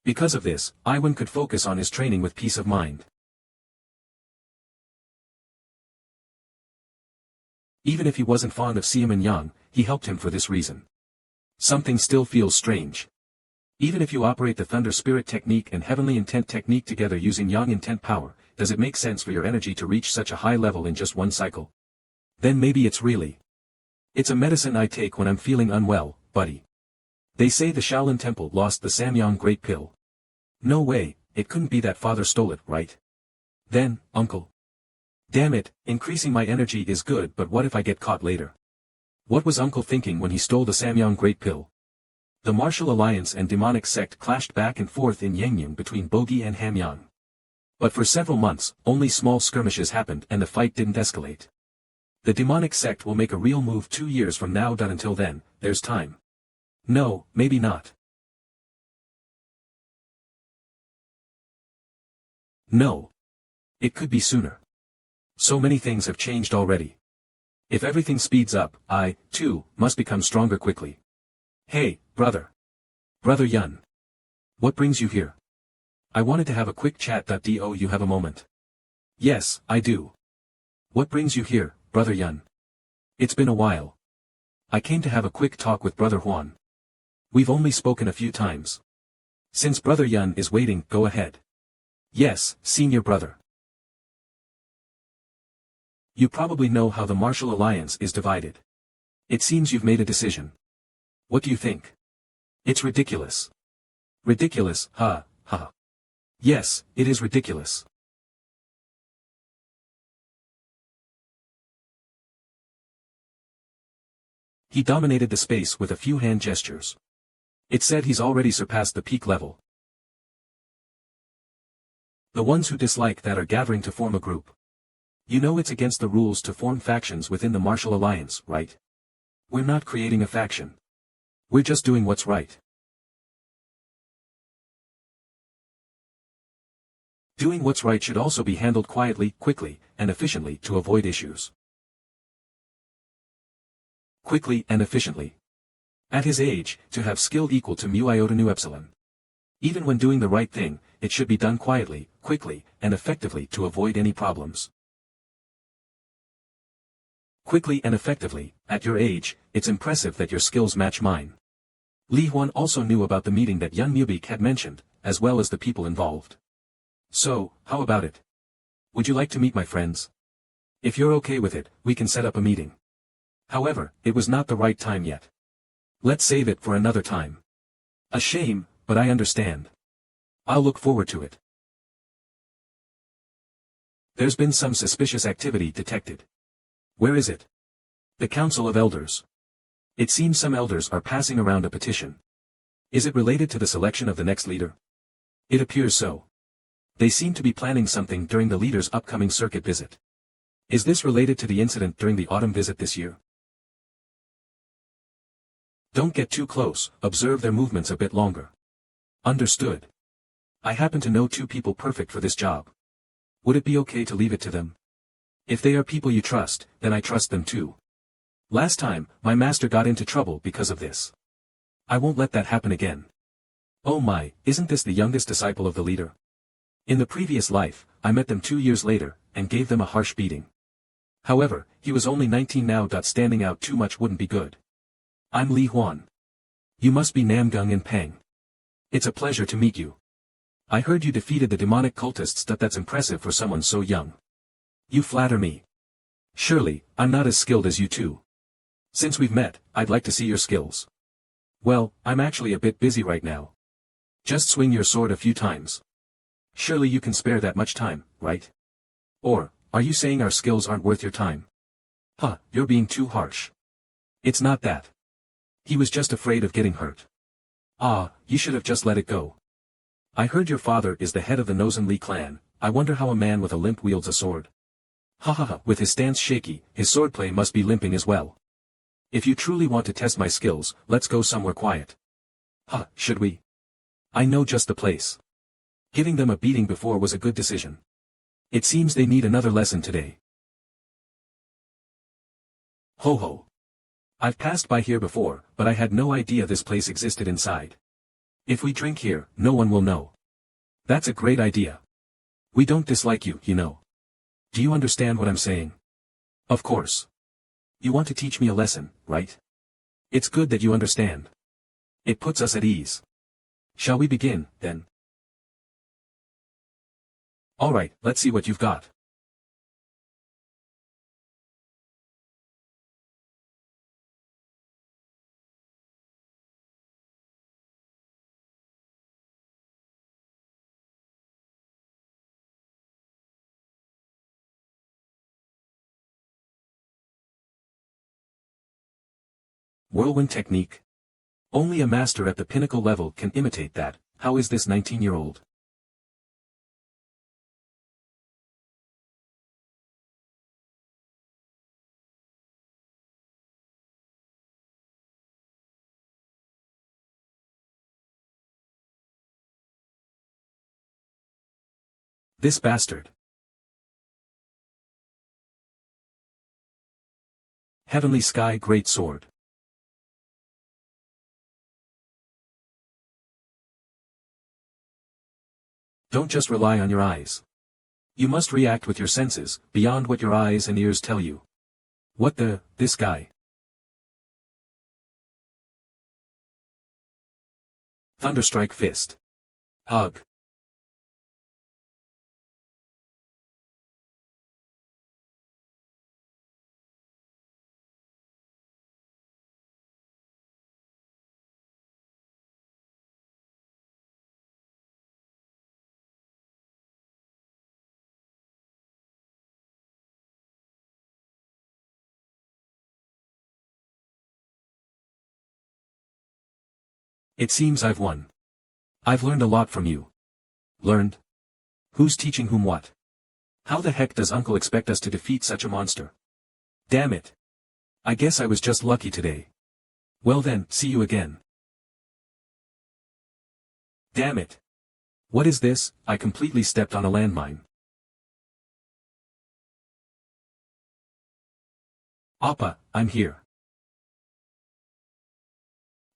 Because of this, Iwan could focus on his training with peace of mind. Even if he wasn't fond of Xiamen Yang, he helped him for this reason. Something still feels strange. Even if you operate the Thunder Spirit technique and Heavenly Intent technique together using Yang Intent power, does it make sense for your energy to reach such a high level in just one cycle? Then maybe it's really It's a medicine I take when I'm feeling unwell, buddy. They say the Shaolin Temple lost the Samyang Great Pill. No way, it couldn't be that father stole it, right? Then, uncle. Damn it, increasing my energy is good, but what if I get caught later? What was uncle thinking when he stole the Samyang Great Pill? The martial alliance and demonic sect clashed back and forth in Yangyang between Bogi and Hamyang. But for several months, only small skirmishes happened and the fight didn't escalate. The demonic sect will make a real move 2 years from now. Until then, there's time. No, maybe not. No. It could be sooner. So many things have changed already. If everything speeds up, I, too, must become stronger quickly. Hey, brother. Brother Yun. What brings you here? I wanted to have a quick chat. Do you have a moment? Yes, I do. What brings you here, Brother Yun? It's been a while. I came to have a quick talk with Brother Huan. We've only spoken a few times. Since Brother Yun is waiting, go ahead. Yes, senior brother. You probably know how the martial alliance is divided. It seems you've made a decision. What do you think? It's ridiculous. Ridiculous, ha, ha. Yes, it is ridiculous. He dominated the space with a few hand gestures. It said he's already surpassed the peak level. The ones who dislike that are gathering to form a group. You know it's against the rules to form factions within the martial alliance, right? We're not creating a faction. We're just doing what's right. Doing what's right should also be handled quietly, quickly, and efficiently to avoid issues. Quickly and efficiently. At his age, to have skill equal to mu iota nu epsilon. Even when doing the right thing, it should be done quietly, quickly, and effectively to avoid any problems. Quickly and effectively, at your age, it's impressive that your skills match mine. Li Huan also knew about the meeting that Yun Mubik had mentioned, as well as the people involved. So, how about it? Would you like to meet my friends? If you're okay with it, we can set up a meeting. However, it was not the right time yet. Let's save it for another time. A shame, but I understand. I'll look forward to it. There's been some suspicious activity detected. Where is it? The Council of Elders. It seems some elders are passing around a petition. Is it related to the selection of the next leader? It appears so. They seem to be planning something during the leader's upcoming circuit visit. Is this related to the incident during the autumn visit this year? Don't get too close, observe their movements a bit longer. Understood. I happen to know 2 people perfect for this job. Would it be okay to leave it to them? If they are people you trust, then I trust them too. Last time, my master got into trouble because of this. I won't let that happen again. Oh my, isn't this the youngest disciple of the leader? In the previous life, I met them 2 years later, and gave them a harsh beating. However, he was only 19 now. Standing out too much wouldn't be good. I'm Li Huan. You must be Namgung and Peng. It's a pleasure to meet you. I heard you defeated the demonic cultists. That's impressive for someone so young. You flatter me. Surely, I'm not as skilled as you two. Since we've met, I'd like to see your skills. Well, I'm actually a bit busy right now. Just swing your sword a few times. Surely you can spare that much time, right? Or, are you saying our skills aren't worth your time? Huh, you're being too harsh. It's not that. He was just afraid of getting hurt. Ah, you should have just let it go. I heard your father is the head of the Nozen Li clan. I wonder how a man with a limp wields a sword. Ha ha ha, with his stance shaky, his swordplay must be limping as well. If you truly want to test my skills, let's go somewhere quiet. Huh, should we? I know just the place. Giving them a beating before was a good decision. It seems they need another lesson today. Ho ho. I've passed by here before, but I had no idea this place existed inside. If we drink here, no one will know. That's a great idea. We don't dislike you, you know. Do you understand what I'm saying? Of course. You want to teach me a lesson, right? It's good that you understand. It puts us at ease. Shall we begin, then? Alright, let's see what you've got. Whirlwind technique. Only a master at the pinnacle level can imitate that. How is this 19-year-old? This bastard. Heavenly Sky Great Sword. Don't just rely on your eyes. You must react with your senses, beyond what your eyes and ears tell you. What the, this guy? Thunderstrike Fist. Ugh. It seems I've won. I've learned a lot from you. Learned? Who's teaching whom what? How the heck does Uncle expect us to defeat such a monster? Damn it. I guess I was just lucky today. Well then, see you again. Damn it. What is this? I completely stepped on a landmine. Appa, I'm here.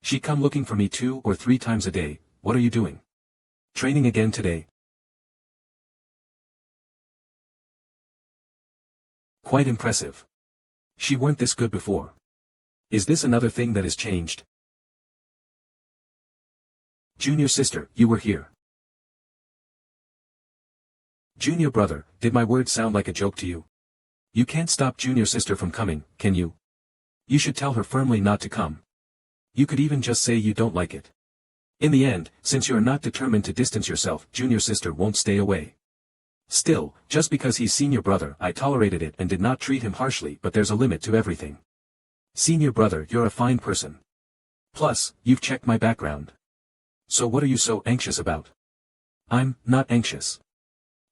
She come looking for me 2 or 3 times a day. What are you doing? Training again today? Quite impressive. She weren't this good before. Is this another thing that has changed? Junior sister, you were here. Junior brother, did my words sound like a joke to you? You can't stop junior sister from coming, can you? You should tell her firmly not to come. You could even just say you don't like it. In the end, since you are not determined to distance yourself, junior sister won't stay away. Still, just because he's senior brother, I tolerated it and did not treat him harshly, but there's a limit to everything. Senior brother, you're a fine person. Plus, you've checked my background. So what are you so anxious about? I'm not anxious.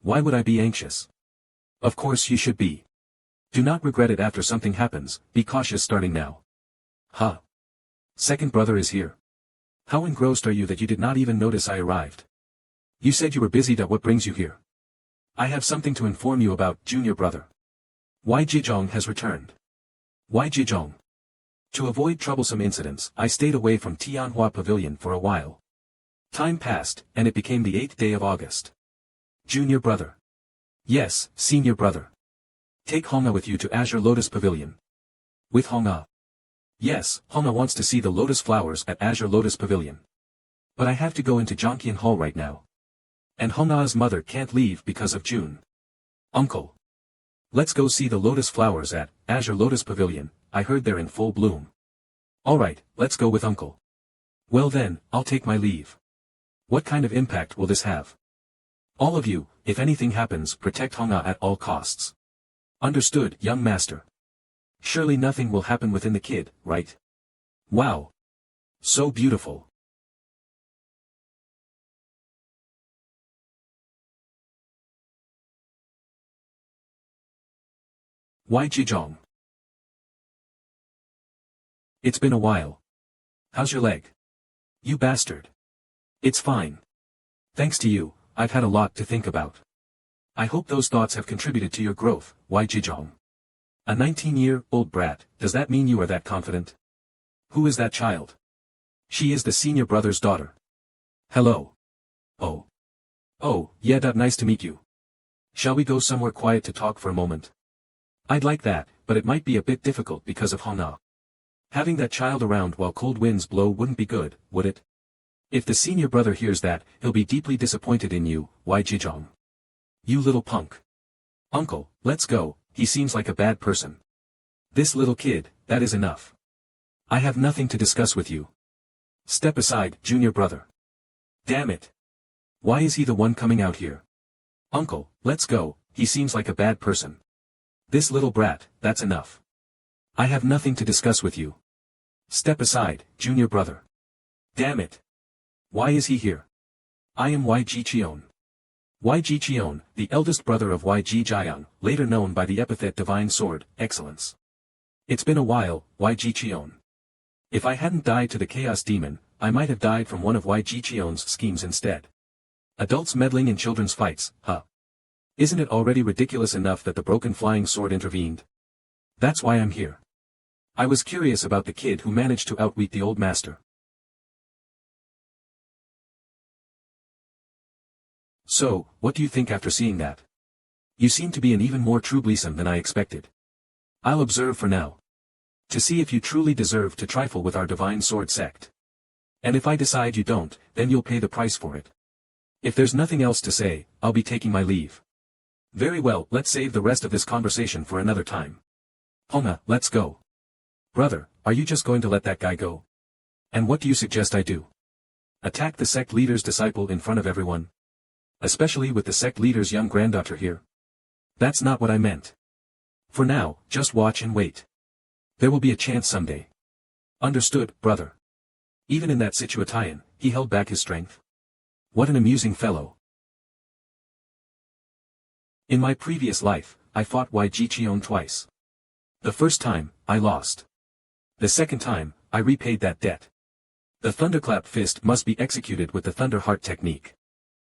Why would I be anxious? Of course you should be. Do not regret it after something happens, be cautious starting now. Huh. Second brother is here. How engrossed are you that you did not even notice I arrived? You said you were busy. What brings you here? I have something to inform you about, junior brother. Wai Jijong has returned. Wai Jijong. To avoid troublesome incidents, I stayed away from Tianhua Pavilion for a while. Time passed, and it became the 8th day of August. Junior brother. Yes, senior brother. Take Honga with you to Azure Lotus Pavilion. With Honga. Yes, Honga wants to see the lotus flowers at Azure Lotus Pavilion. But I have to go into Jonkian Hall right now. And Honga's mother can't leave because of June. Uncle. Let's go see the lotus flowers at Azure Lotus Pavilion. I heard they're in full bloom. Alright, let's go with Uncle. Well then, I'll take my leave. What kind of impact will this have? All of you, if anything happens, protect Honga at all costs. Understood, young master. Surely nothing will happen within the kid, right? Wow. So beautiful. Wai Jijong. It's been a while. How's your leg? You bastard. It's fine. Thanks to you, I've had a lot to think about. I hope those thoughts have contributed to your growth, Wai Jijong. A 19-year-old brat, does that mean you are that confident? Who is that child? She is the senior brother's daughter. Hello. Oh. Oh, yeah, nice to meet you. Shall we go somewhere quiet to talk for a moment? I'd like that, but it might be a bit difficult because of Hana. Having that child around while cold winds blow wouldn't be good, would it? If the senior brother hears that, he'll be deeply disappointed in you, Wai Jijong. You little punk. Uncle, let's go, he seems like a bad person. This little kid, that is enough. I have nothing to discuss with you. Step aside, junior brother. Damn it. Why is he the one coming out here? Uncle, let's go, he seems like a bad person. This little brat, that's enough. I have nothing to discuss with you. Step aside, junior brother. Damn it. Why is he here? I am YG Cheon. YG Cheon, the eldest brother of YG Jiang, later known by the epithet Divine Sword, Excellence. It's been a while, YG Cheon. If I hadn't died to the Chaos Demon, I might have died from one of YG Cheon's schemes instead. Adults meddling in children's fights, huh? Isn't it already ridiculous enough that the broken flying sword intervened? That's why I'm here. I was curious about the kid who managed to outwit the old master. So, what do you think after seeing that? You seem to be an even more true Bleesome than I expected. I'll observe for now. To see if you truly deserve to trifle with our Divine Sword sect. And if I decide you don't, then you'll pay the price for it. If there's nothing else to say, I'll be taking my leave. Very well, let's save the rest of this conversation for another time. Honga, let's go. Brother, are you just going to let that guy go? And what do you suggest I do? Attack the sect leader's disciple in front of everyone? Especially with the sect leader's young granddaughter here? That's not what I meant. For now, just watch and wait. There will be a chance someday. Understood, brother. Even in that situation, he held back his strength. What an amusing fellow. In my previous life, I fought YG Cheon twice. The first time, I lost. The second time, I repaid that debt. The Thunderclap Fist must be executed with the Thunder Heart technique.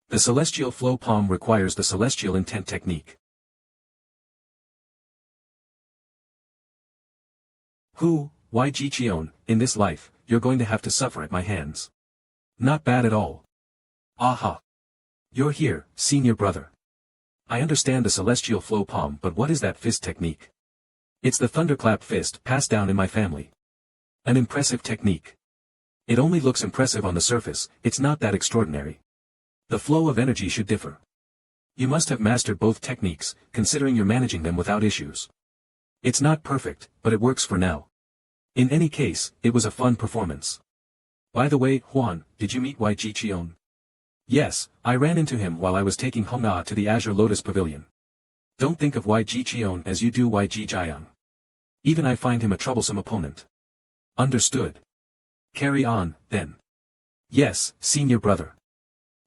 The Celestial Flow Palm requires the Celestial Intent technique. YG Cheon, in this life, you're going to have to suffer at my hands. Not bad at all. Aha. You're here, senior brother. I understand the Celestial Flow Palm, but what is that fist technique? It's the Thunderclap Fist passed down in my family. An impressive technique. It only looks impressive on the surface, it's not that extraordinary. The flow of energy should differ. You must have mastered both techniques, considering you're managing them without issues. It's not perfect, but it works for now. In any case, it was a fun performance. By the way, Juan, did you meet YG Cheon? Yes, I ran into him while I was taking Honga to the Azure Lotus Pavilion. Don't think of YG Cheon as you do YG Jiang. Even I find him a troublesome opponent. Understood. Carry on, then. Yes, senior brother.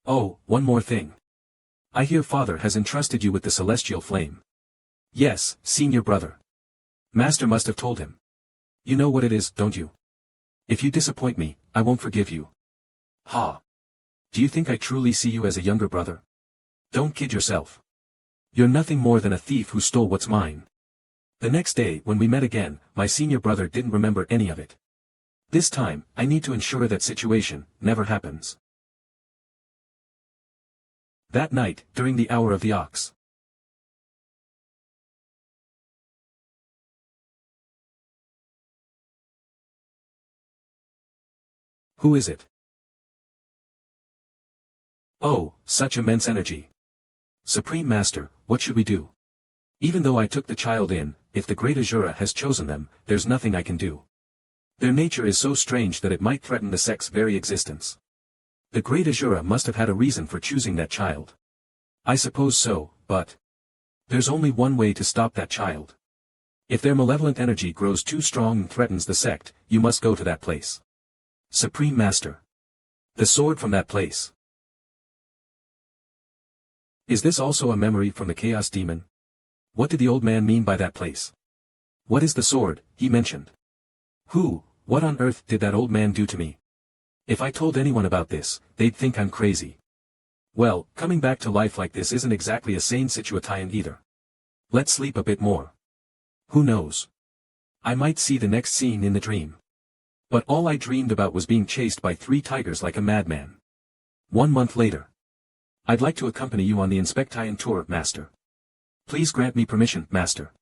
Oh, one more thing. I hear father has entrusted you with the celestial flame. Yes, senior brother. Master must have told him. You know what it is, don't you? If you disappoint me, I won't forgive you. Ha. Do you think I truly see you as a younger brother? Don't kid yourself. You're nothing more than a thief who stole what's mine. The next day, when we met again, my senior brother didn't remember any of it. This time, I need to ensure that situation never happens. That night, during the hour of the ox. Who is it? Oh, such immense energy. Supreme Master, what should we do? Even though I took the child in, if the great Azura has chosen them, there's nothing I can do. Their nature is so strange that it might threaten the sect's very existence. The great Azura must have had a reason for choosing that child. I suppose so, but there's only one way to stop that child. If their malevolent energy grows too strong and threatens the sect, you must go to that place. Supreme Master. The sword from that place. Is this also a memory from the Chaos Demon? What did the old man mean by that place? What is the sword he mentioned? What on earth did that old man do to me? If I told anyone about this, they'd think I'm crazy. Well, coming back to life like this isn't exactly a sane situation either. Let's sleep a bit more. Who knows? I might see the next scene in the dream. But all I dreamed about was being chased by 3 tigers like a madman. 1 month later. I'd like to accompany you on the Inspectation tour, Master. Please grant me permission, Master.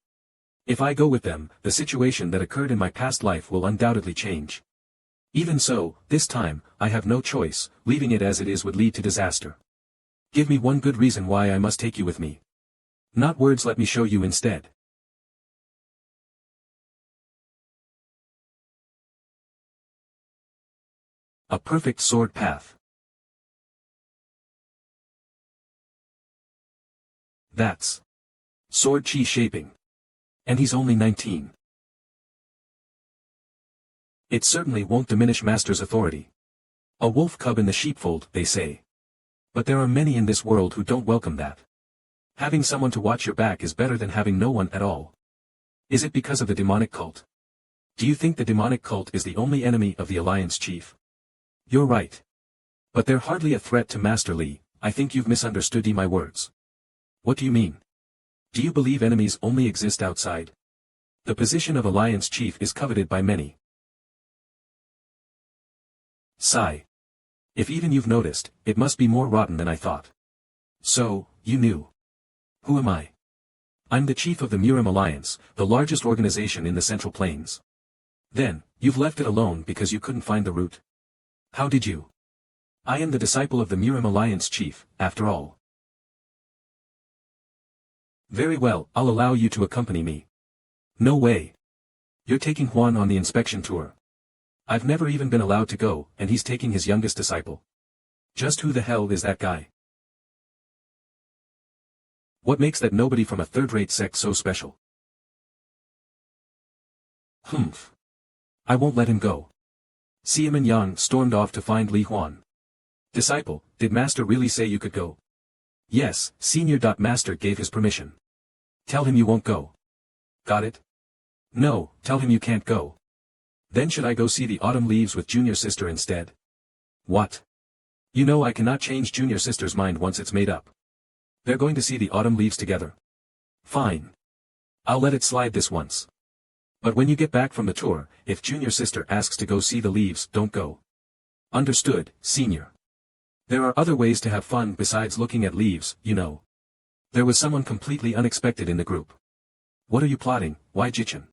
If I go with them, the situation that occurred in my past life will undoubtedly change. Even so, this time, I have no choice, leaving it as it is would lead to disaster. Give me one good reason why I must take you with me. Not words, let me show you instead. A perfect sword path. That's sword chi shaping. And he's only 19. It certainly won't diminish Master's authority. A wolf cub in the sheepfold, they say. But there are many in this world who don't welcome that. Having someone to watch your back is better than having no one at all. Is it because of the demonic cult? Do you think the demonic cult is the only enemy of the Alliance chief? You're right. But they're hardly a threat to Master Li. I think you've misunderstood my words. What do you mean? Do you believe enemies only exist outside? The position of Alliance chief is coveted by many. Sigh. If even you've noticed, it must be more rotten than I thought. So, you knew. Who am I? I'm the chief of the Murim Alliance, the largest organization in the Central Plains. Then, you've left it alone because you couldn't find the route. How did you? I am the disciple of the Murim Alliance chief, after all. Very well, I'll allow you to accompany me. No way. You're taking Juan on the inspection tour. I've never even been allowed to go, and he's taking his youngest disciple. Just who the hell is that guy? What makes that nobody from a third-rate sect so special? Humph. I won't let him go. Xiamen Yang stormed off to find Li Huan. Disciple, did Master really say you could go? Yes, Senior. Master gave his permission. Tell him you won't go. Got it? No, tell him you can't go. Then should I go see the autumn leaves with Junior Sister instead? What? You know I cannot change Junior Sister's mind once it's made up. They're going to see the autumn leaves together. Fine. I'll let it slide this once. But when you get back from the tour, if Junior Sister asks to go see the leaves, don't go. Understood, Senior. There are other ways to have fun besides looking at leaves, you know. There was someone completely unexpected in the group. What are you plotting, Wai Jichin?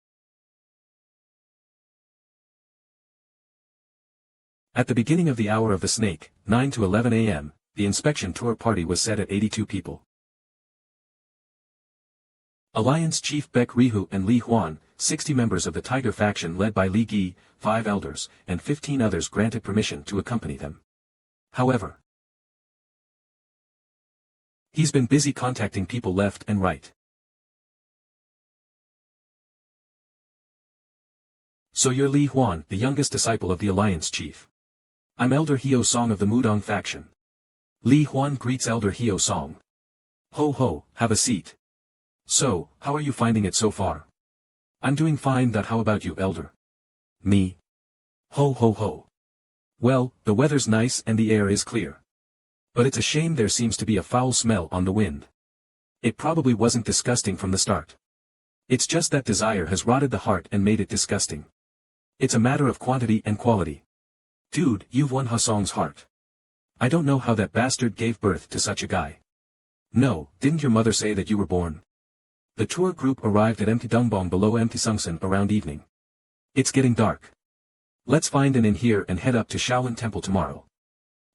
At the beginning of the hour of the snake, 9 to 11 a.m., the inspection tour party was set at 82 people. Alliance Chief Beck Rihu and Li Huan, 60 members of the Tiger faction led by Li Gi, 5 elders, and 15 others granted permission to accompany them. However, he's been busy contacting people left and right. So you're Li Huan, the youngest disciple of the Alliance Chief. I'm Elder Hyo Song of the Mudong faction. Li Huan greets Elder Hyo Song. Ho ho, have a seat. So, how are you finding it so far? I'm doing fine. How about you, Elder? Me? Ho ho ho. Well, the weather's nice and the air is clear. But it's a shame there seems to be a foul smell on the wind. It probably wasn't disgusting from the start. It's just that desire has rotted the heart and made it disgusting. It's a matter of quantity and quality. Dude, you've won Hasong's heart. I don't know how that bastard gave birth to such a guy. No, didn't your mother say that you were born? The tour group arrived at Empty Dungbong below Empty Sungsan around evening. It's getting dark. Let's find an inn here and head up to Shaolin Temple tomorrow.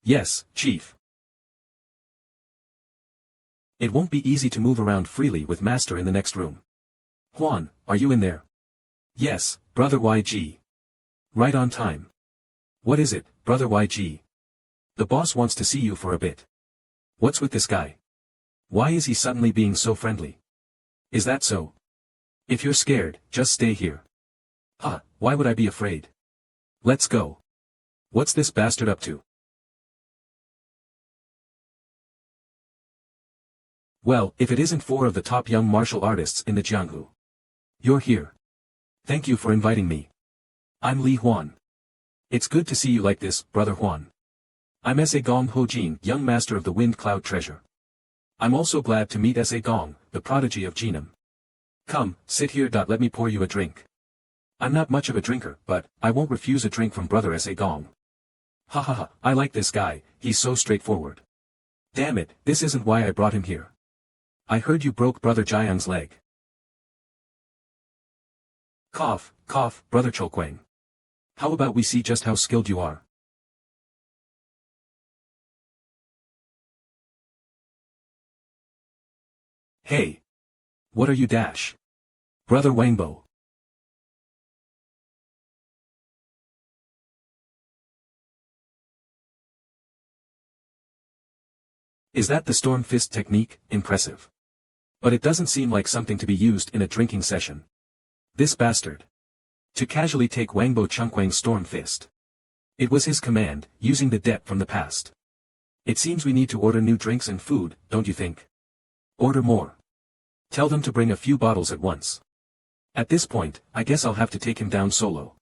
Yes, Chief. It won't be easy to move around freely with Master in the next room. Huan, are you in there? Yes, Brother YG. Right on time. What is it, Brother YG? The boss wants to see you for a bit. What's with this guy? Why is he suddenly being so friendly? Is that so? If you're scared, just stay here. Huh, why would I be afraid? Let's go. What's this bastard up to? Well, if it isn't 4 of the top young martial artists in the Jianghu. You're here. Thank you for inviting me. I'm Li Huan. It's good to see you like this, Brother Huan. I'm S.A. Gong Ho Jin, young master of the Wind Cloud Treasure. I'm also glad to meet S.A. Gong, the prodigy of Jinam. Come, sit here. Let me pour you a drink. I'm not much of a drinker, but I won't refuse a drink from Brother S.A. Gong. Ha ha ha, I like this guy, he's so straightforward. Damn it, this isn't why I brought him here. I heard you broke Brother Jiang's leg. Cough, cough, Brother Chokwang. How about we see just how skilled you are? Hey. What are you dash? Brother Wangbo. Is that the storm fist technique? Impressive. But it doesn't seem like something to be used in a drinking session. This bastard. To casually take Wangbo Chunkwang's storm fist. It was his command, using the debt from the past. It seems we need to order new drinks and food, don't you think? Order more. Tell them to bring a few bottles at once. At this point, I guess I'll have to take him down solo.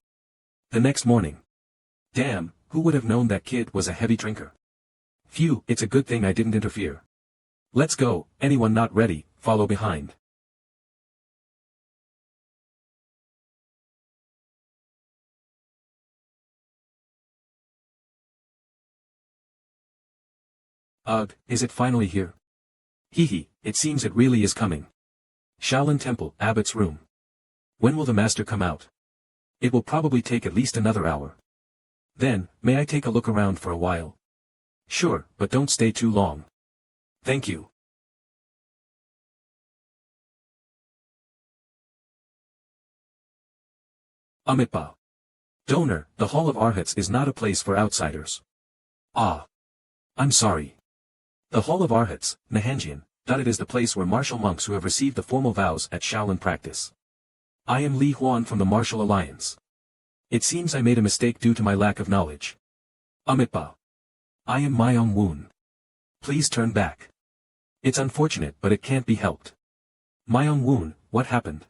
The next morning. Damn, who would have known that kid was a heavy drinker? Phew, it's a good thing I didn't interfere. Let's go, anyone not ready, follow behind. Ugh, is it finally here? Hee, it seems it really is coming. Shaolin Temple, Abbot's room. When will the master come out? It will probably take at least another hour. Then, may I take a look around for a while? Sure, but don't stay too long. Thank you. Amitba. Donor, the Hall of Arhats is not a place for outsiders. Ah. I'm sorry. The Hall of Arhats, Nahanjian, it is the place where martial monks who have received the formal vows at Shaolin practice. I am Li Huan from the Martial Alliance. It seems I made a mistake due to my lack of knowledge. Amitba. I am Myong Woon. Please turn back. It's unfortunate but it can't be helped. Myong Woon, what happened?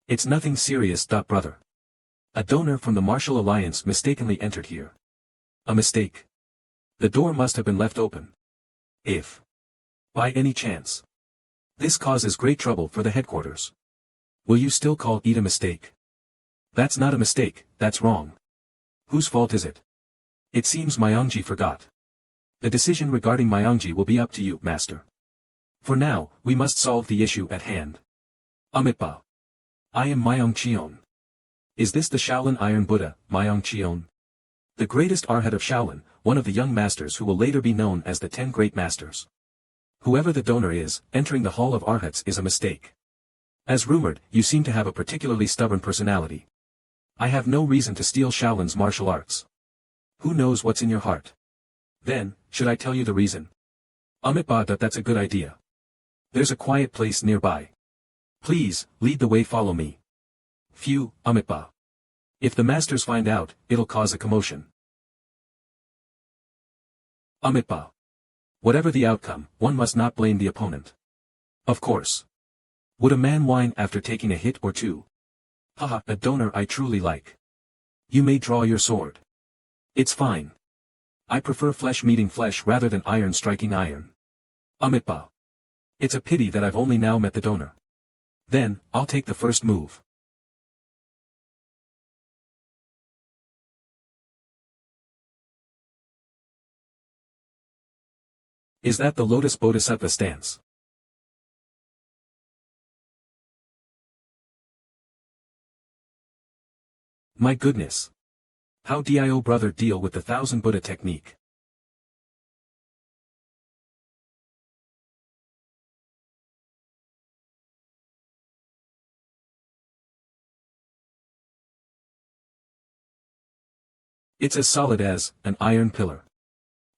It's nothing serious. Brother. A donor from the Martial Alliance mistakenly entered here. A mistake. The door must have been left open. If, by any chance, this causes great trouble for the headquarters, will you still call it a mistake? That's not a mistake, that's wrong. Whose fault is it? It seems Myongji forgot. The decision regarding Myongji will be up to you, master. For now, we must solve the issue at hand. Amitba. I am Myong Cheon. Is this the Shaolin Iron Buddha, Myong Cheon? The greatest Arhat of Shaolin, one of the young masters who will later be known as the 10 Great Masters. Whoever the donor is, entering the Hall of Arhats is a mistake. As rumored, you seem to have a particularly stubborn personality. I have no reason to steal Shaolin's martial arts. Who knows what's in your heart? Then, should I tell you the reason? Amitba, that's a good idea. There's a quiet place nearby. Please, lead the way, follow me. Phew, Amitba. If the masters find out, it'll cause a commotion. Amitba. Whatever the outcome, one must not blame the opponent. Of course. Would a man whine after taking a hit or two? Haha, a donor I truly like. You may draw your sword. It's fine. I prefer flesh meeting flesh rather than iron striking iron. Amitba. It's a pity that I've only now met the donor. Then, I'll take the first move. Is that the Lotus Bodhisattva stance? My goodness. How dio brother deal with the 1000 Buddha technique? It's as solid as an iron pillar.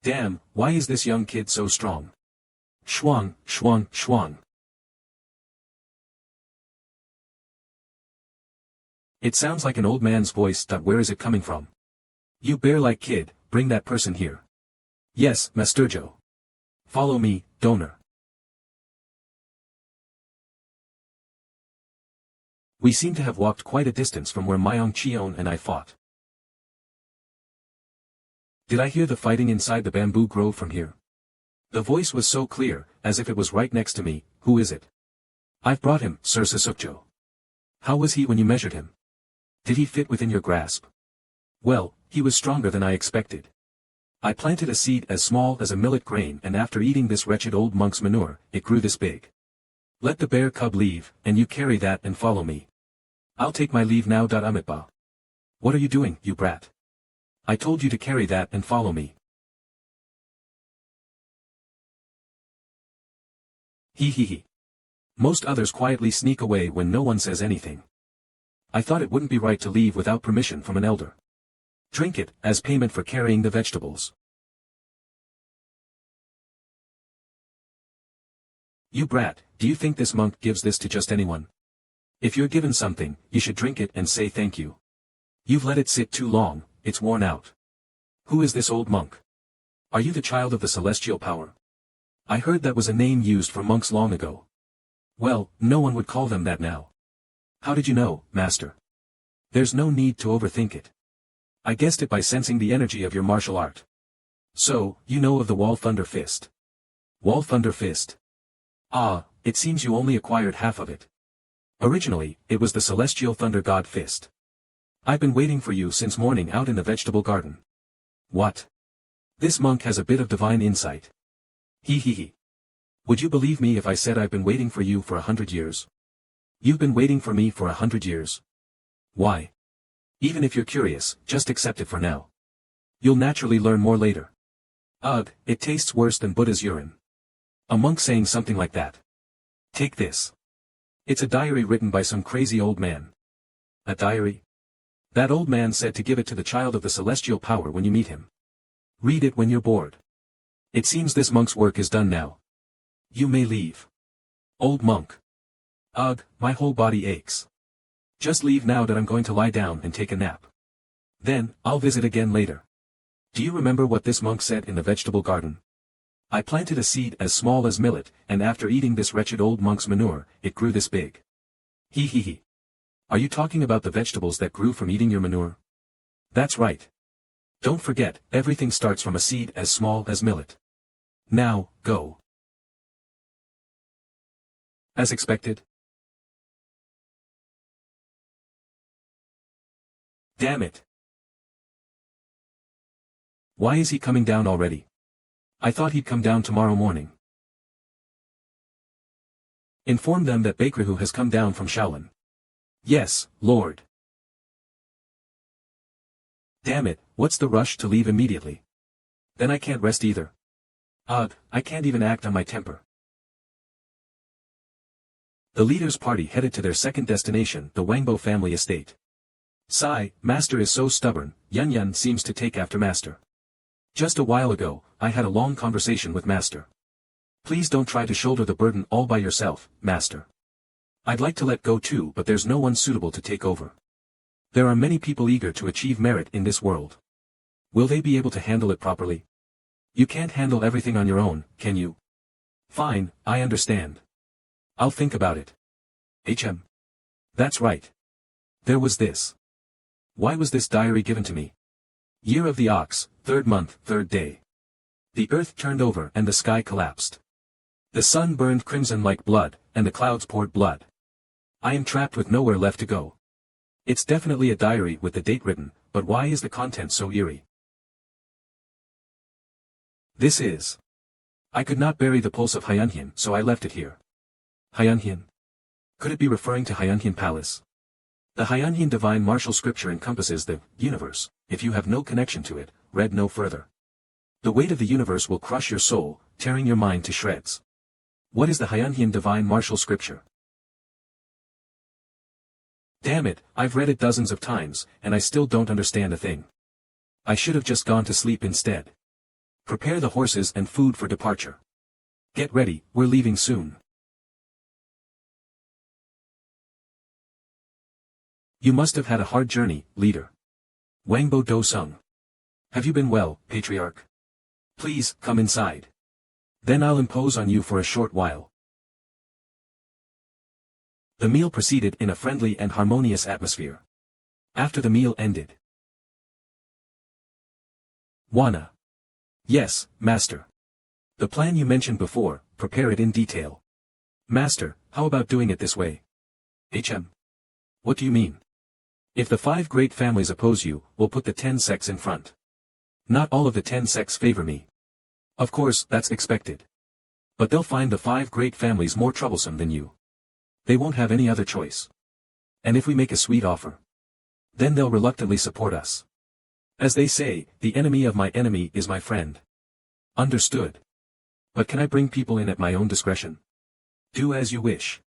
Damn, why is this young kid so strong? Schwang, schwang, schwang. It sounds like an old man's voice. Where is it coming from? You bear-like kid, bring that person here. Yes, Master Joe. Follow me, donor. We seem to have walked quite a distance from where Myong Cheon and I fought. Did I hear the fighting inside the bamboo grove from here? The voice was so clear, as if it was right next to me. Who is it? I've brought him, Sir Sasukjo. How was he when you measured him? Did he fit within your grasp? Well, he was stronger than I expected. I planted a seed as small as a millet grain, and after eating this wretched old monk's manure, it grew this big. Let the bear cub leave, and you carry that and follow me. I'll take my leave now. Amitba. What are you doing, you brat? I told you to carry that and follow me. Hee. Most others quietly sneak away when no one says anything. I thought it wouldn't be right to leave without permission from an elder. Drink it, as payment for carrying the vegetables. You brat, do you think this monk gives this to just anyone? If you're given something, you should drink it and say thank you. You've let it sit too long, it's worn out. Who is this old monk? Are you the child of the celestial power? I heard that was a name used for monks long ago. Well, no one would call them that now. How did you know, master? There's no need to overthink it. I guessed it by sensing the energy of your martial art. So, you know of the Wall Thunder Fist. Wall Thunder Fist? Ah, it seems you only acquired half of it. Originally, it was the Celestial Thunder God Fist. I've been waiting for you since morning out in the vegetable garden. What? This monk has a bit of divine insight. He. Would you believe me if I said I've been waiting for you for 100 years? You've been waiting for me for 100 years. Why? Even if you're curious, just accept it for now. You'll naturally learn more later. Ugh, it tastes worse than Buddha's urine. A monk saying something like that. Take this. It's a diary written by some crazy old man. A diary? That old man said to give it to the child of the celestial power when you meet him. Read it when you're bored. It seems this monk's work is done now. You may leave. Old monk. Ugh, my whole body aches. Just leave now that I'm going to lie down and take a nap. Then, I'll visit again later. Do you remember what this monk said in the vegetable garden? I planted a seed as small as millet, and after eating this wretched old monk's manure, it grew this big. He. Are you talking about the vegetables that grew from eating your manure? That's right. Don't forget, everything starts from a seed as small as millet. Now, go. As expected. Damn it. Why is he coming down already? I thought he'd come down tomorrow morning. Inform them that Baekrihu has come down from Shaolin. Yes, Lord. Damn it, what's the rush to leave immediately? Then I can't rest either. Ugh, I can't even act on my temper. The leader's party headed to their second destination, the Wangbo family estate. Sigh, Master is so stubborn, Yun seems to take after Master. Just a while ago, I had a long conversation with Master. Please don't try to shoulder the burden all by yourself, Master. I'd like to let go too, but there's no one suitable to take over. There are many people eager to achieve merit in this world. Will they be able to handle it properly? You can't handle everything on your own, can you? Fine, I understand. I'll think about it. That's right. There was this. Why was this diary given to me? Year of the Ox, 3rd month, 3rd day. The earth turned over and the sky collapsed. The sun burned crimson like blood, and the clouds poured blood. I am trapped with nowhere left to go. It's definitely a diary with the date written, but why is the content so eerie? This is. I could not bury the pulse of Hyunhyeon, so I left it here. Hyunhyeon? Could it be referring to Hyunhyeon Palace? The Hyunhyeon divine martial scripture encompasses the universe. If you have no connection to it, read no further. The weight of the universe will crush your soul, tearing your mind to shreds. What is the Hyunhyeon divine martial scripture? Damn it, I've read it dozens of times, and I still don't understand a thing. I should have just gone to sleep instead. Prepare the horses and food for departure. Get ready, we're leaving soon. You must have had a hard journey, leader. Wangbo Do-sung. Have you been well, patriarch? Please, come inside. Then I'll impose on you for a short while. The meal proceeded in a friendly and harmonious atmosphere. After the meal ended. Wana. Yes, Master. The plan you mentioned before, prepare it in detail. Master, how about doing it this way? What do you mean? If the 5 great families oppose you, we'll put the 10 sects in front. Not all of the 10 sects favor me. Of course, that's expected. But they'll find the 5 great families more troublesome than you. They won't have any other choice. And if we make a sweet offer, then they'll reluctantly support us. As they say, the enemy of my enemy is my friend. Understood. But can I bring people in at my own discretion? Do as you wish.